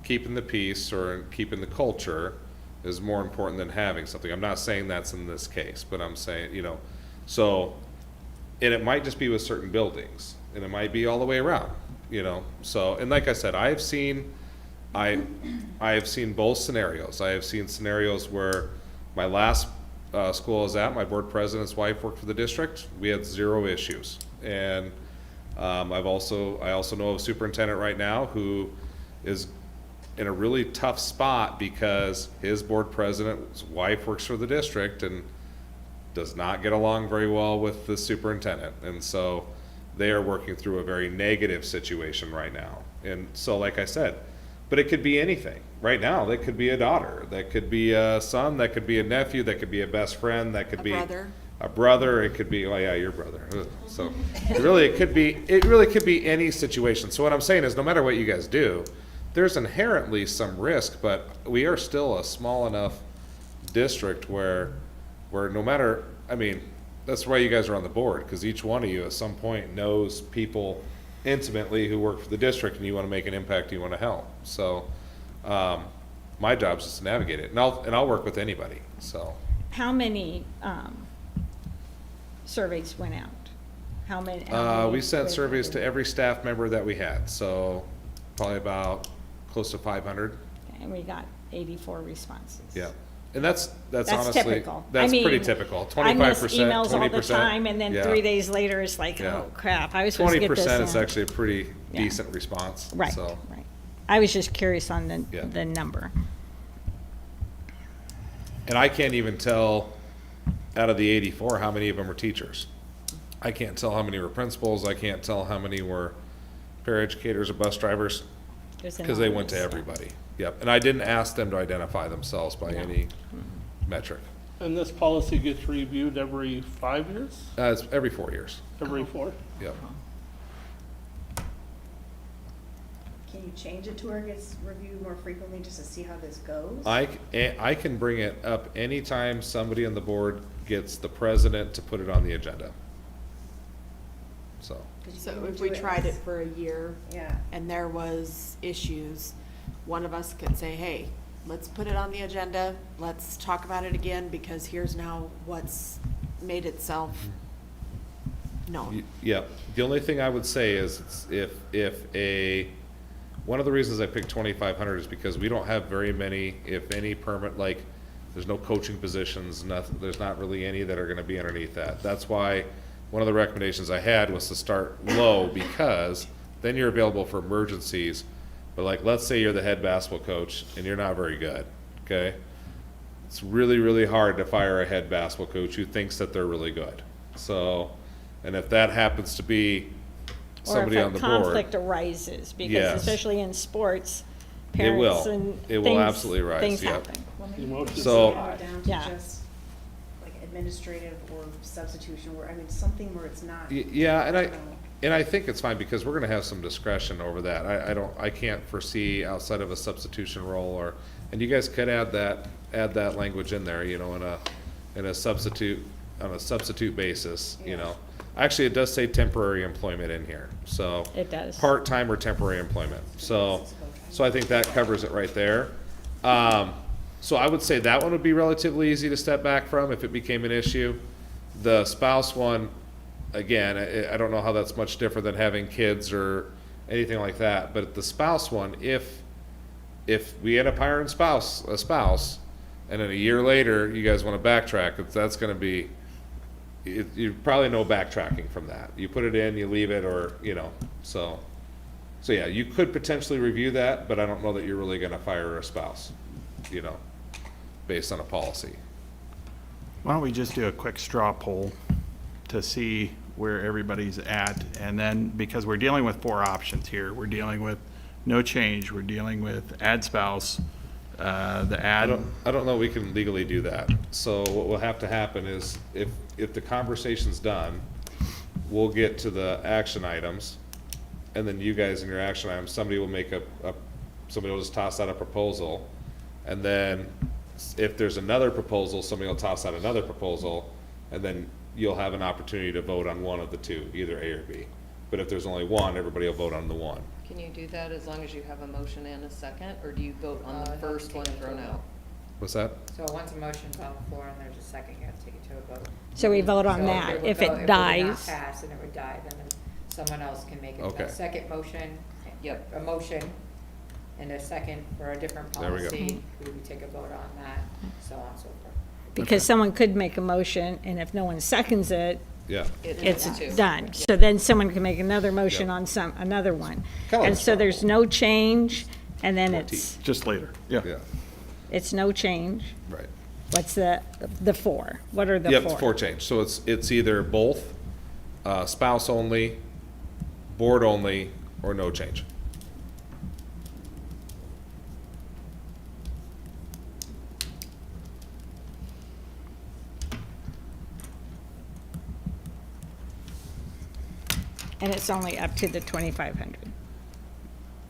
keeping the peace or keeping the culture is more important than having something. I'm not saying that's in this case, but I'm saying, you know, so, and it might just be with certain buildings, and it might be all the way around, you know, so, and like I said, I have seen both scenarios. I have seen scenarios where my last school I was at, my board president's wife worked for the district. We had 0 issues. And I also know of a superintendent right now who is in a really tough spot because his board president's wife works for the district and does not get along very well with the superintendent. And so they are working through a very negative situation right now. And so, like I said, but it could be anything. Right now, that could be a daughter, that could be a son, that could be a nephew, that could be a best friend, that could be a brother. It could be, oh yeah, your brother. Ugh. So it really could be any situation. So what I'm saying is, no matter what you guys do, there's inherently some risk, but we are still a small enough district where no matter, I mean, that's why you guys are on the board, because each one of you at some point knows people intimately who work for the district, and you want to make an impact, you want to help. So my job is just to navigate it, and I'll work with anybody. So How many surveys went out? How many we sent surveys to every staff member that we had, so probably about close to 500. And we got 84 responses. Yeah, and that's honestly typical. that's pretty I mean, typical. 25%, I miss emails all the 20%. time, and then yeah. 3 days later, it's like, Yeah. oh crap, I was supposed to get this 20% is in. actually a pretty Yeah. decent response. Right, So, right. I was just curious on Yeah. the number. and I can't even tell out of the 84 how many of them are teachers. I can't tell how many were principals. I can't tell how many were paraeducators or bus drivers, There's because they went to anonymous, yeah. everybody. Yep, and I didn't ask them to identify themselves by No. any metric. And this policy gets reviewed every 5 years, It's every 4 years. every 4? Yep. Can you change it to where it gets reviewed more frequently just to see how this goes? I can bring it up anytime somebody on the board gets the president to put it on the agenda. So, 'Cause you So can if do we it tried it as- for a year Yeah. and there was issues, one of us could say, hey, let's put it on the agenda, let's talk about it again, because here's now what's made itself known. yeah, the only thing I would say is one of the reasons I picked 2,500 is because we don't have very many, if any, permit, like, there's no coaching positions, nothing, there's not really any that are gonna be underneath that. That's why one of the recommendations I had was to start low, because then you're available for emergencies. But like, let's say you're the head basketball coach and you're not very good, okay? It's really, really hard to fire a head basketball coach who thinks that they're really good. So, and if that happens to be somebody on the Or if a board. conflict arises, because Yes. especially in sports, It will. parents and It will things- absolutely rise, things yep. happen. Well, maybe Emotions. we So- can narrow it down to Yeah. just like administrative or substitution, where, I mean, something where it's not. Yeah, and you know, and I think it's fine because we're gonna have some discretion over that. I can't foresee outside of a substitution role and you guys could add that language in there, you know, on a substitute basis, you Yeah. know. Actually, it does say temporary employment in here, so. It does. Part-time or temporary employment, so I think that covers it right there. So I would say that one would be relatively easy to step back from if it became an issue. The spouse one, again, I don't know how that's much different than having kids or anything like that, but the spouse one, if we end up hiring a spouse, and then a year later, you guys wanna backtrack, that's gonna be, you probably no backtracking from that. You put it in, you leave it, or, you know, so yeah, you could potentially review that, but I don't know that you're really gonna fire a spouse, you know, based on a policy. Why don't we just do a quick straw poll to see where everybody's at? And then, because we're dealing with 4 options here, we're dealing with no change, we're dealing with add spouse, the I add. don't know we can legally do that. So what will have to happen is if the conversation's done, we'll get to the action items, and then you guys in your action items, somebody will make somebody will just toss out a proposal, and then if there's another proposal, somebody will toss out another proposal, and then you'll have an opportunity to vote on one of the two, either A or B. But if there's only one, everybody will vote on the one. Can you do that as long as you have a motion and a second, or do you vote on the no, first take one it to thrown a out? vote. What's that? So once a motion's on the floor and there's a second, you have to take it to a vote. So we vote on So that. would If go- it would not dies, pass and it would die, then someone else can make Okay. a second motion. Yep. A motion and a second for a different There we go. policy. We would take a vote on that, so on and so forth. because someone could make a motion, and if no one seconds it, Yeah. it's too. done. So then someone can make another motion Yep. on another one. Kinda like And so straw there's poll. no change, and then it's, Just later, yeah. Yeah, it's no change. right. What's the 4? What are the 4? Yep, it's 4 change. So it's either both, spouse only, board only, or no change. And it's only up to the 2,500.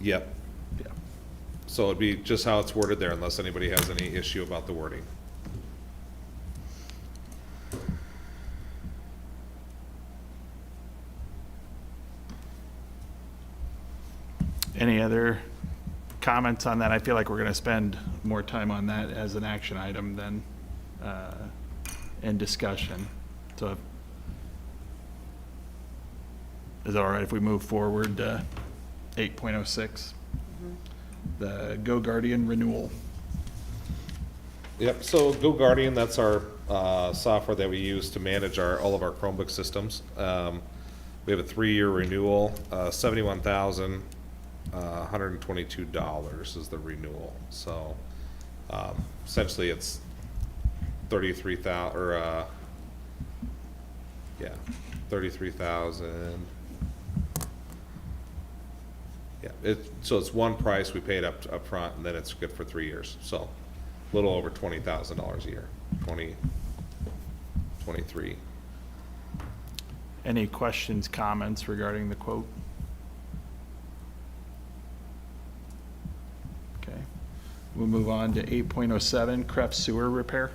Yep. Yeah. So it'd be just how it's worded there, unless anybody has any issue about the wording. Any other comments on that? I feel like we're gonna spend more time on that as an action item than, in discussion. So is it all right if we move forward to 8.06? The Go Guardian renewal. Yep, so Go Guardian, that's our software that we use to manage all of our Chromebook systems. We have a 3-year renewal, $71,122 is the renewal. So essentially it's 33,000, or yeah, 33,000. Yeah, so it's one price, we paid up front, and then it's good for 3 years, so a little over $20,000 a year, 23. Any questions, comments regarding the quote? Okay. We'll move on to 8.07, Creft Sewer Repair.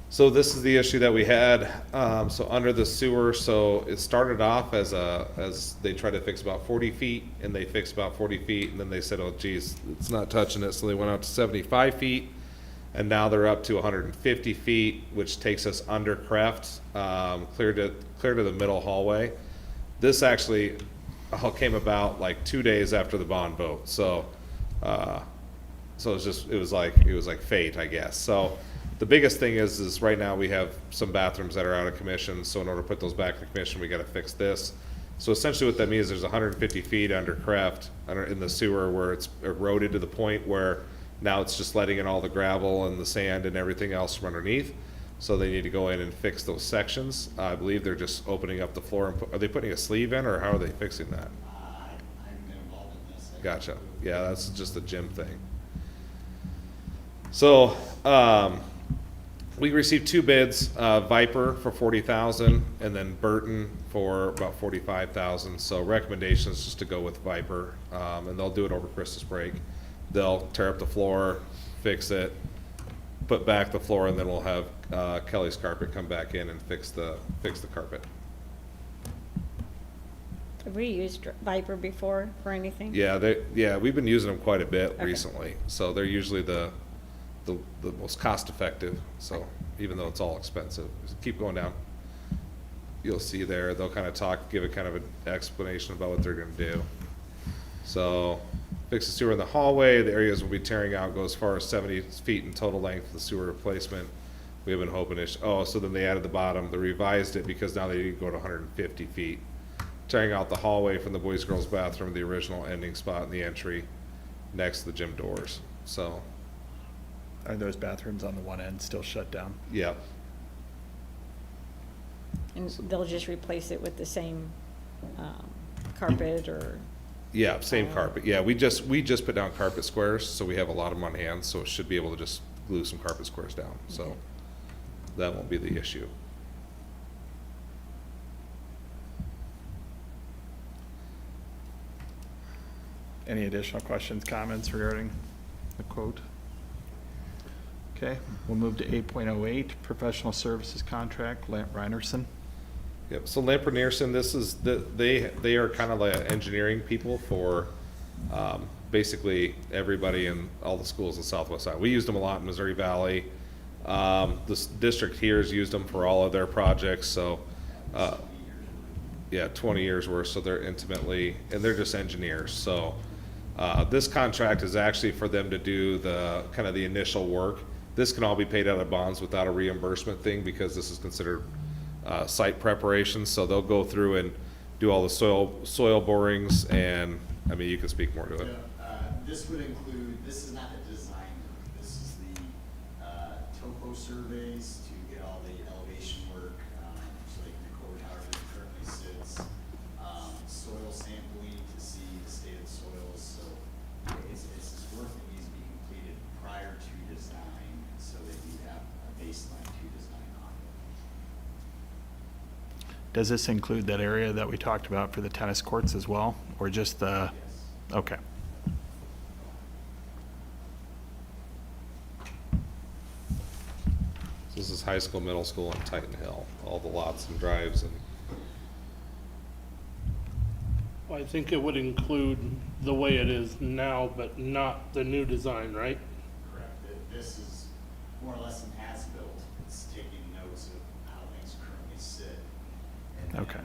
So this is the issue that we had, so under the sewer, so it started off as they tried to fix about 40 feet, and they fixed about 40 feet, and then they said, oh geez, it's not touching it, so they went out to 75 feet, and now they're up to 150 feet, which takes us under Creft, clear to the middle hallway. This actually all came about like 2 days after the bond vote, so it was like fate, I guess. So the biggest thing is right now we have some bathrooms that are out of commission, so in order to put those back in commission, we gotta fix this. So essentially what that means is there's 150 feet under Creft, in the sewer, where it's eroded to the point where now it's just letting in all the gravel and the sand and everything else from underneath. So they need to go in and fix those sections. I believe they're just opening up the floor and are they putting a sleeve in, or how are they fixing that? I'm involved in this. Gotcha. Yeah, that's just a gym thing. So, we received 2 bids, Viper for 40,000 and then Burton for about 45,000. So recommendation is just to go with Viper, and they'll do it over Christmas break. They'll tear up the floor, fix it, put back the floor, and then we'll have Kelly's Carpet come back in and fix the carpet. Have we used Viper before for anything? Yeah, we've been using them quite a bit Okay. recently. So they're usually the most cost effective. So even though it's all expensive, just keep going down. You'll see there, they'll kind of talk, give a kind of an explanation about what they're gonna do. So fix the sewer in the hallway. The areas we'll be tearing out go as far as 70 feet in total length for the sewer replacement. We have been hoping so then they added the bottom, they revised it because now they need to go to 150 feet. Tearing out the hallway from the boys' girls bathroom, the original ending spot in the entry next to the gym doors. So, Are those bathrooms on the one end still shut down? yeah. And they'll just replace it with the same carpet or? Yeah, same carpet. Yeah, we just put down carpet squares, so we have a lot of them on hand, so it should be able to just glue some carpet squares down. So that won't be the issue. Any additional questions, comments regarding the quote? Okay, we'll move to 8.08, professional services contract, Lamp Reinerson. Yep, so Lamper Nearson, this is, they are kind of like engineering people for basically everybody in all the schools in Southwest side. We used them a lot in Missouri Valley. This district here has used them for all of their projects, so, yeah, 20 years worth, so they're intimately, and they're just engineers, so. This contract is actually for them to do the, kind of the initial work. This can all be paid out of bonds without a reimbursement thing because this is considered site preparation, so they'll go through and do all the soil borings, and, I mean, you can speak more to it. This would include, this is not the design work, this is the topo surveys to get all the elevation work, so they can record how it currently sits, soil sampling to see the state of the soils, so it's this work that needs to be completed prior to design, so that you have a baseline to design on. Does this include that area that we talked about for the tennis courts as well, or just the? Yes. Okay. This is high school, middle school, and Titan Hill, all the lots and drives and. I think it would include the way it is now, but not the new design, right? Correct. This is more or less an as-built. It's taking notes of how things currently sit. And then, Okay.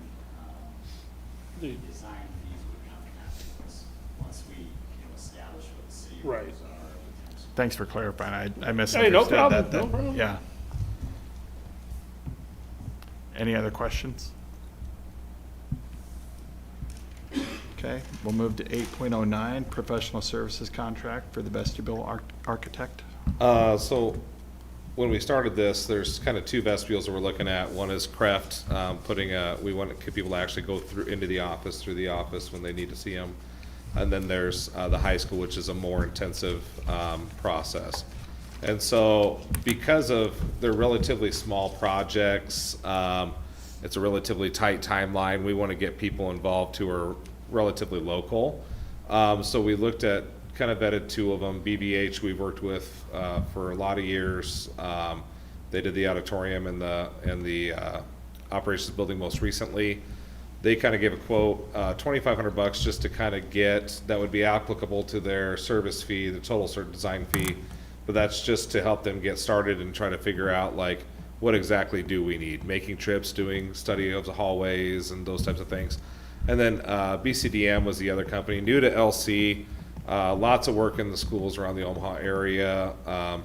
The- design fees would come afterwards, once we, establish what the city Right. rules are. Thanks for clarifying. I Hey, no misunderstood problem, that. no problem. Yeah. Any other questions? Okay, we'll move to 8.09, professional services contract for the vestibule architect. So when we started this, there's kind of 2 vestibules that we're looking at. One is Kraft, we want people to actually go through into the office, through the office when they need to see them. And then there's the high school, which is a more intensive process. And so because of their relatively small projects, it's a relatively tight timeline. We want to get people involved who are relatively local. So we looked at, kind of vetted 2 of them. BBH we've worked with for a lot of years. They did the auditorium and the operations building most recently. They kind of gave a quote, $2,500 just to kind of get, that would be applicable to their service fee, the total design fee. But that's just to help them get started and try to figure out like, what exactly do we need? Making trips, doing study of the hallways and those types of things. And then BCDM was the other company, new to LC, lots of work in the schools around the Omaha area.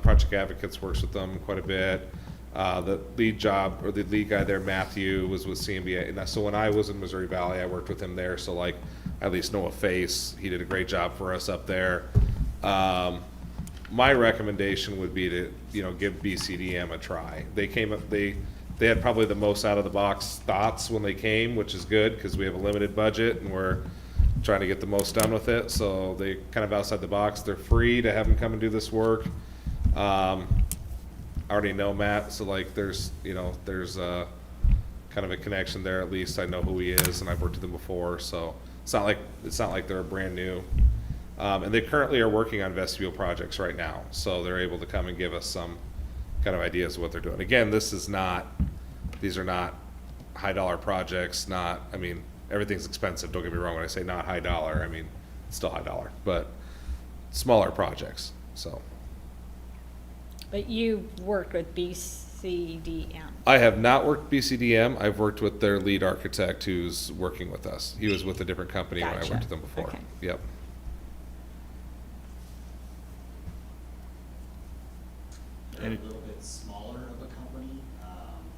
Project Advocates works with them quite a bit. The lead guy there, Matthew, was with CMBA. And so when I was in Missouri Valley, I worked with him there. So like, I at least know a face. He did a great job for us up there. My recommendation would be to, give BCDM a try. They came up, they had probably the most out of the box thoughts when they came, which is good because we have a limited budget and we're trying to get the most done with it. So they kind of outside the box. They're free to have them come and do this work. already know Matt, so like there's, you know, there's kind of a connection there. At least I know who he is, and I've worked with him before, so it's not like they're brand new. And they currently are working on vestibule projects right now, so they're able to come and give us some kind of ideas of what they're doing. Again, these are not high dollar projects, I mean, everything's expensive, don't get me wrong, when I say not high dollar, I mean, it's still high dollar, but smaller projects, so. But you worked with BCDM. I have not worked BCDM, I've worked with their lead architect who's working with us. He was with a different company when I Gotcha. worked with them before. Okay. Yep. They're a little bit smaller of a company,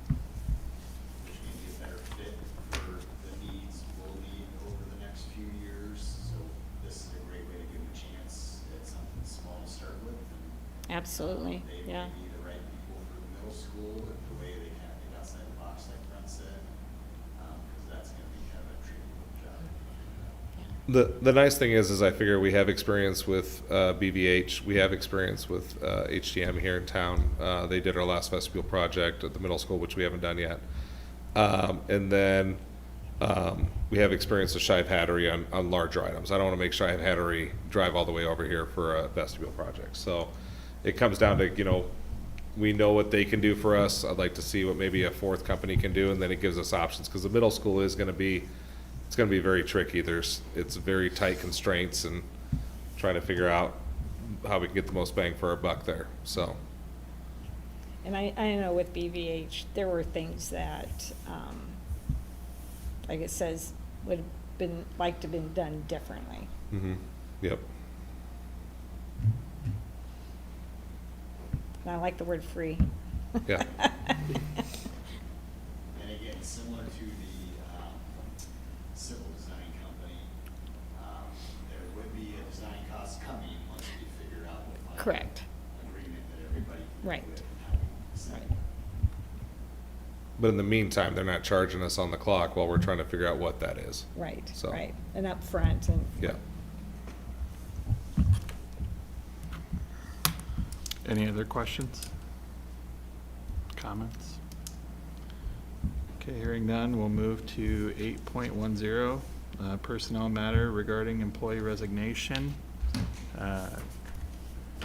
which may be a better fit for the needs we'll need over the next few years. So this is a great way to give them a chance at something small to start with. And, Absolutely, they yeah. may be the right people for the middle school, but the way they kind of think outside the box, like Brent said, because that's going to be kind of a tricky little job. The nice thing is I figure we have experience with BVH. We have experience with HTM here in town. They did our last vestibule project at the middle school, which we haven't done yet. And then we have experience with Shive Hattery on larger items. I don't want to make Shive Hattery drive all the way over here for a vestibule project. So it comes down to, you know, we know what they can do for us. I'd like to see what maybe a fourth company can do, and then it gives us options, because the middle school is going to be, it's going to be very tricky. It's very tight constraints, and trying to figure out how we can get the most bang for our buck there, so. And I know with BVH, there were things that, like it says, would have been, like to have been done differently. Mm-hmm, yep. And I like the word free. Yeah. And again, similar to the civil design company, there would be a design cost coming once we figure out the final Correct. agreement that everybody can Right. do it and how we decide. But in the meantime, they're not charging us on the clock while we're trying to figure out what that is. Right, So. right. And up front, and Yeah. Any other questions? Comments? Okay, hearing none, we'll move to 8.10, personnel matter regarding employee resignation. For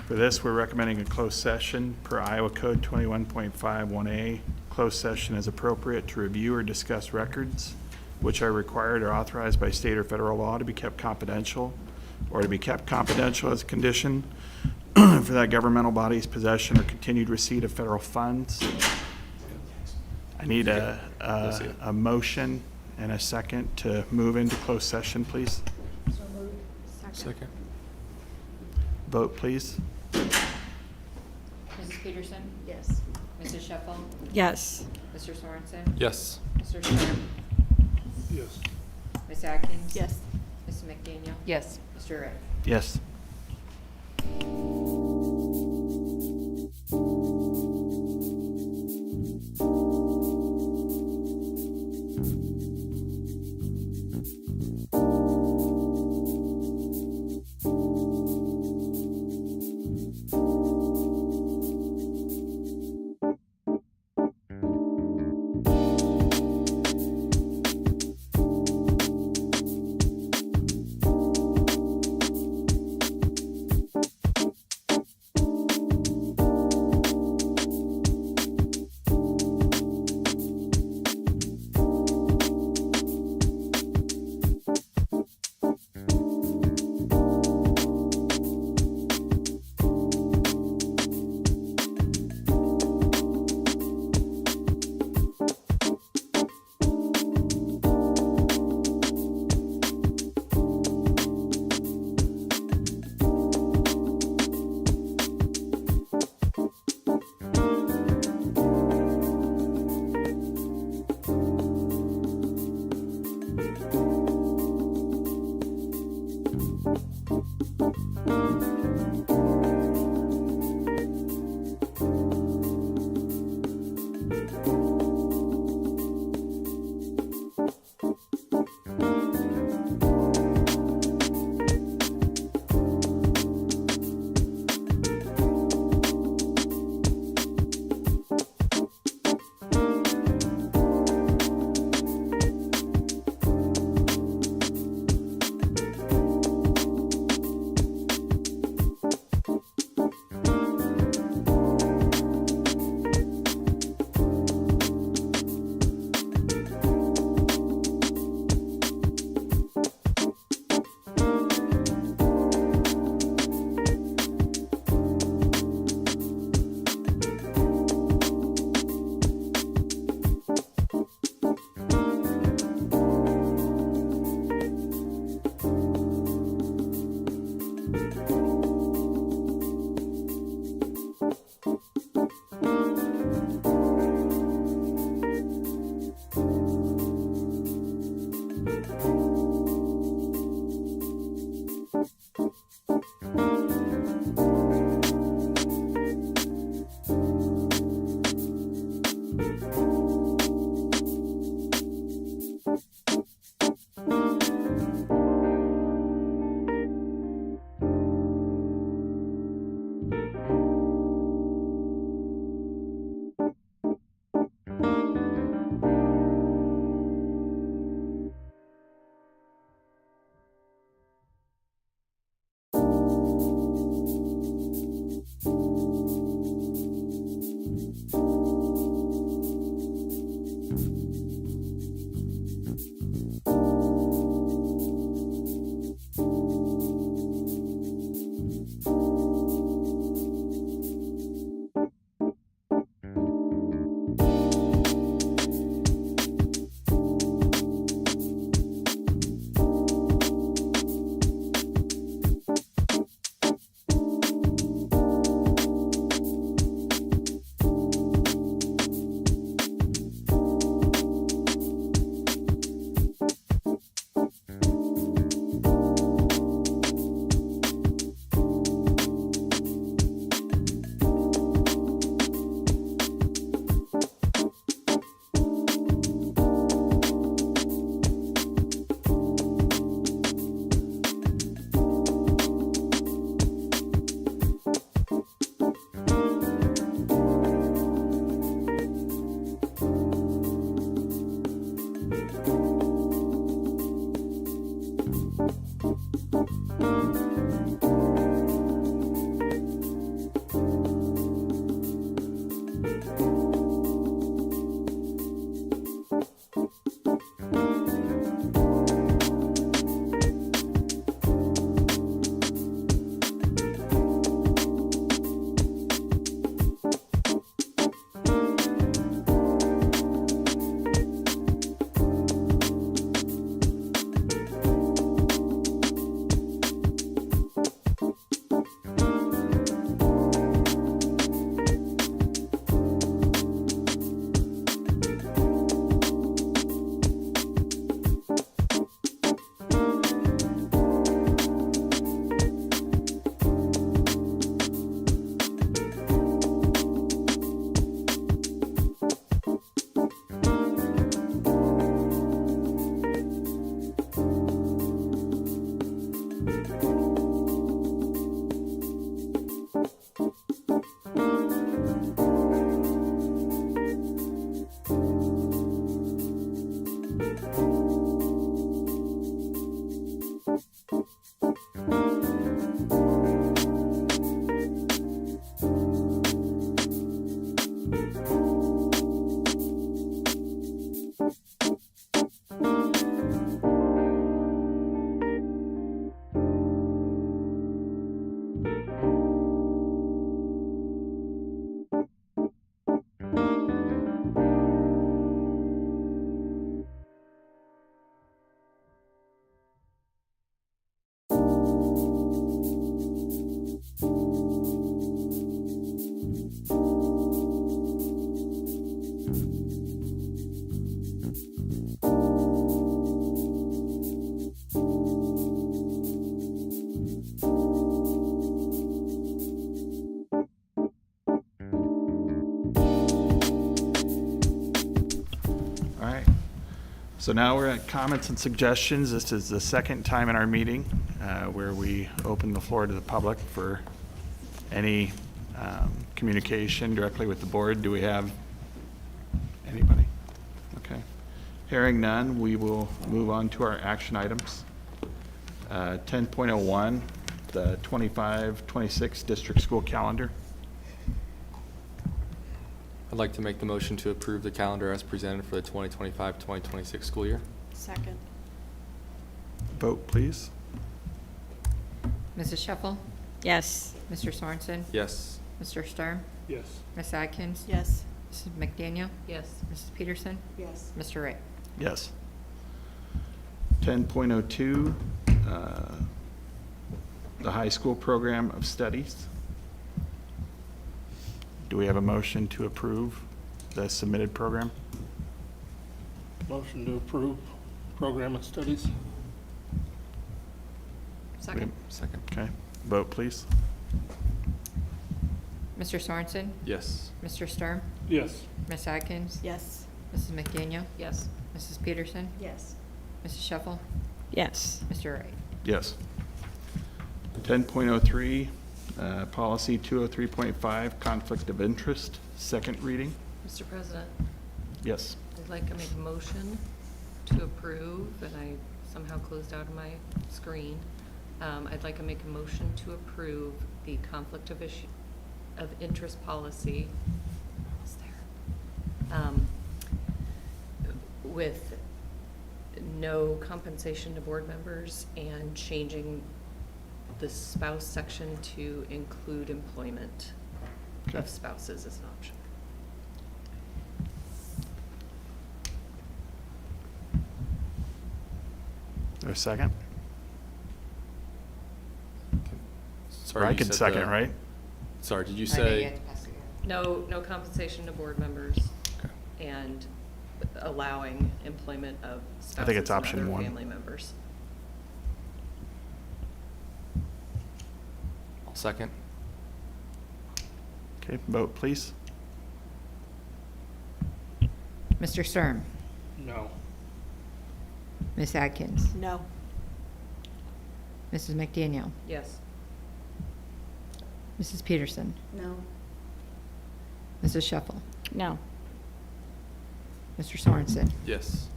this, we're recommending a closed session per Iowa Code 21.51A. Closed session is appropriate to review or discuss records which are required or authorized by state or federal law to be kept confidential, or to be kept confidential as a condition for that governmental body's possession or continued receipt of federal funds. I need a motion and a second to move into closed session, please. Second. Vote, please. Mrs. Peterson? Yes. Mrs. Sheffield? yes. Mr. Sorensen? Yes. Mr. Sherm? Yes. Ms. Atkins? Yes. Ms. McDaniel? Yes. Mr. Rick? Yes. All right. So now we're at comments and suggestions. This is the second time in our meeting where we open the floor to the public for any communication directly with the board. Do we have anybody? Okay. Hearing none, we will move on to our action items. 10.01, the 25-26 district school calendar. I'd like to make the motion to approve the calendar as presented for the 2025-2026 school year. Second. Vote, please. Mrs. Shuffle? Yes. Mr. Sorensen? Yes. Mr. Sturm? Yes. Ms. Atkins? Yes. Mrs. McDaniel? Yes. Mrs. Peterson? Yes. Mr. Wright? Yes. 10.02, the high school program of studies. Do we have a motion to approve the submitted program? Motion to approve program of studies. Second. Second. Okay, vote please. Mr. Sorensen? Yes. Mr. Sturm? Yes. Ms. Atkins? Yes. Mrs. McDaniel? Yes. Mrs. Peterson? Yes. Mrs. Shuffle? Yes. Mr. Wright? Yes. 10.03, policy 203.5, conflict of interest, second reading. Mr. President, Yes. I'd like to make a motion to approve, and I somehow closed out of my screen. I'd like to make a motion to approve the conflict of interest policy. Is there? With no compensation to board members and changing the spouse section to include employment Okay. of spouses as an option. There a second? Sorry, I you can said second, the- right? Sorry, did you I know you say? had to pass it around. No compensation to board members Okay. and allowing employment of I think it's spouses and option other one. family members. I'll second. Okay, vote please. Mr. Sturm? No. Ms. Atkins? No. Mrs. McDaniel? Yes. Mrs. Peterson? No. Mrs. Shuffle? No. Mr. Sorensen? Yes.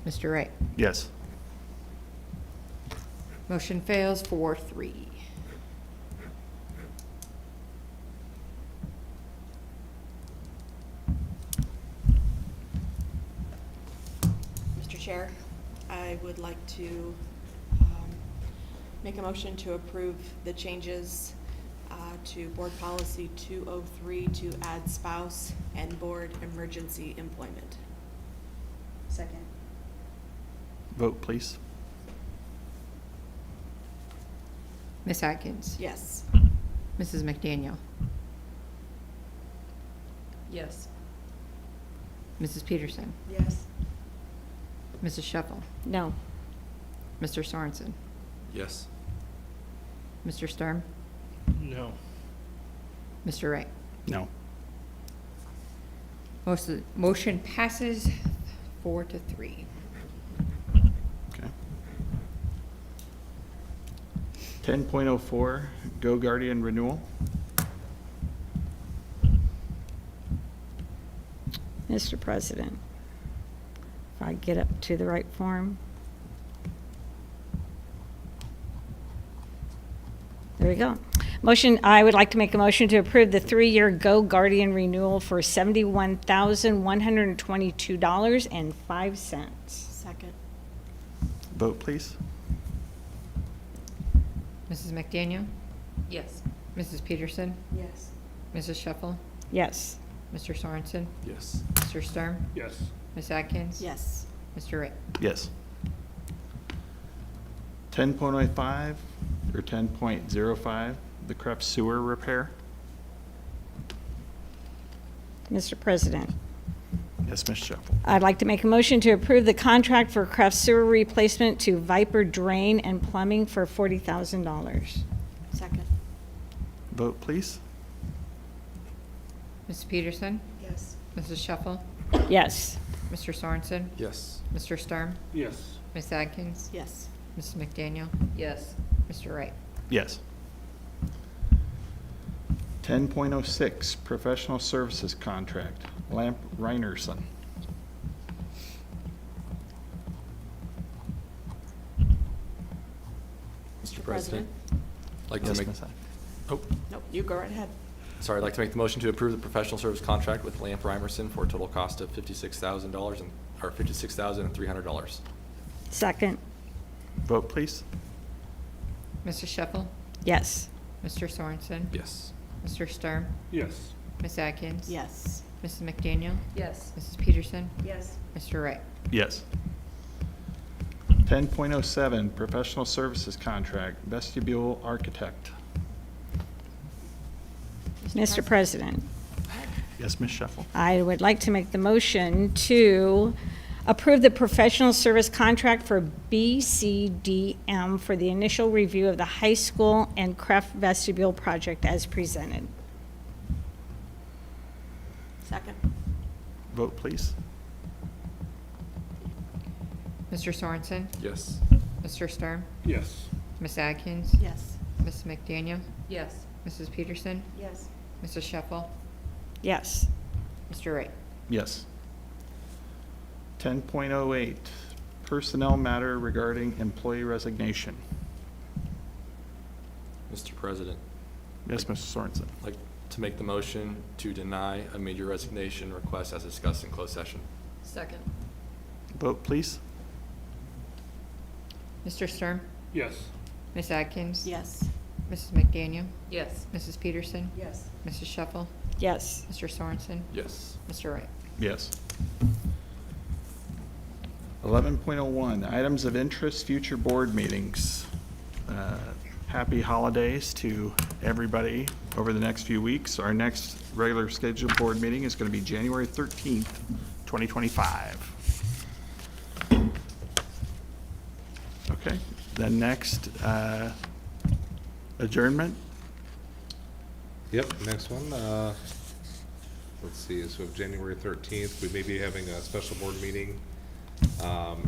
Mr. Wright? Yes. Motion fails 4-3. Mr. Chair, I would like to make a motion to approve the changes to board policy 203 to add spouse and board emergency employment. Second. Vote please. Ms. Atkins? Yes. Mrs. McDaniel? Yes. Mrs. Peterson? Yes. Mrs. Shuffle? No. Mr. Sorensen? Yes. Mr. Sturm? No. Mr. Wright? No. Motion passes 4-3. Okay. 10.04, Go Guardian renewal. Mr. President, if I get up to the right form. There we go. Motion, I would like to make a motion to approve the 3-year Go Guardian renewal for $71,122.05. Second. Vote please. Mrs. McDaniel? Yes. Mrs. Peterson? Yes. Mrs. Shuffle? Yes. Mr. Sorensen? Yes. Mr. Sturm? Yes. Ms. Atkins? Yes. Mr. Wright? Yes. 10.05 or 10.05, the Krebs sewer repair. Mr. President, Yes, Ms. Shuffle. I'd like to make a motion to approve the contract for Kraft sewer replacement to Viper Drain and Plumbing for $40,000. Second. Vote, please. Mrs. Peterson? Yes. Mrs. Shuffle? Yes. Mr. Sorensen? Yes. Mr. Sturm? Yes. Ms. Atkins? Yes. Mrs. McDaniel? Yes. Mr. Wright? Yes. 10.06, professional services contract, Lamp Reinerson. Mr. President, I'd like to Yes, make, Ms. Atkins. oh, Nope, you go right ahead. sorry, I'd like to make the motion to approve the professional service contract with Lamp Reimerson for a total cost of $56,000 or $56,300. Second. Vote, please. Mrs. Shuffle? Yes. Mr. Sorensen? Yes. Mr. Sturm? Yes. Ms. Atkins? Yes. Mrs. McDaniel? Yes. Mrs. Peterson? Yes. Mr. Wright? Yes. 10.07, professional services contract, vestibule architect. Mr. President, Yes, Ms. Shuffle. I would like to make the motion to approve the professional service contract for BCDM for the initial review of the high school and Kraft vestibule project as presented. Second. Vote, please. Mr. Sorensen? Yes. Mr. Sturm? Yes. Ms. Atkins? Yes. Mrs. McDaniel? Yes. Mrs. Peterson? Yes. Mrs. Shuffle? Yes. Mr. Wright? Yes. 10.08, personnel matter regarding employee resignation. Mr. President, Yes, Mr. Sorensen. I'd like to make the motion to deny a major resignation request as discussed in closed session. Second. Vote, please. Mr. Sturm? Yes. Ms. Atkins? Yes. Mrs. McDaniel? Yes. Mrs. Peterson? Yes. Mrs. Shuffle? Yes. Mr. Sorensen? Yes. Mr. Wright? Yes. 11.01, items of interest, future board meetings. Happy holidays to everybody over the next few weeks. Our next regular scheduled board meeting is going to be January 13th, 2025. Okay, then next, adjournment. Yep, next one, let's see, so January 13th, we may be having a special board meeting,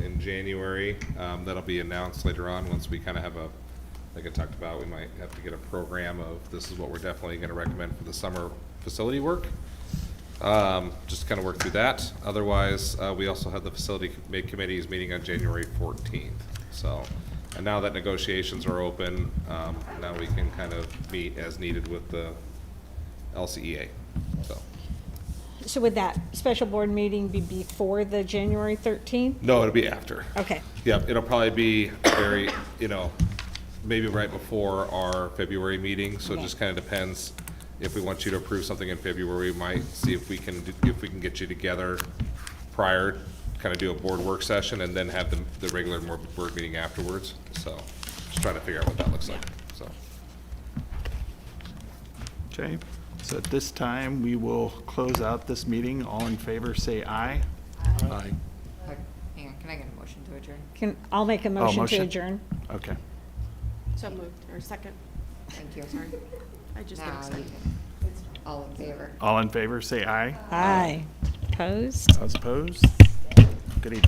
in January. That'll be announced later on, once we kind of have a, like I talked about, we might have to get a program of, this is what we're definitely gonna recommend for the summer facility work. Just kind of work through that. Otherwise, we also have the facility committees meeting on January 14th. So, and now that negotiations are open, now we can kind of meet as needed with the LCEA, so. So would that special board meeting be before the January 13th? No, it'll be after. Okay. Yep, it'll probably be very, maybe right before our February meeting, so it just kind of depends. If we want you to approve something in February, we might see if we can get you together prior, kind of do a board work session, and then have the regular board meeting afterwards. So, just trying to figure out what that looks like, so. Okay, so at this time, we will close out this meeting. All in favor, say aye. Aye. Hang on, can I get a motion to adjourn? I'll make a motion to motion. adjourn. Okay. So moved, or second. Thank you. Sorry. I just got Now you excited. can, all in favor? All in favor, say aye. Aye. Opposed? Those opposed? Good evening.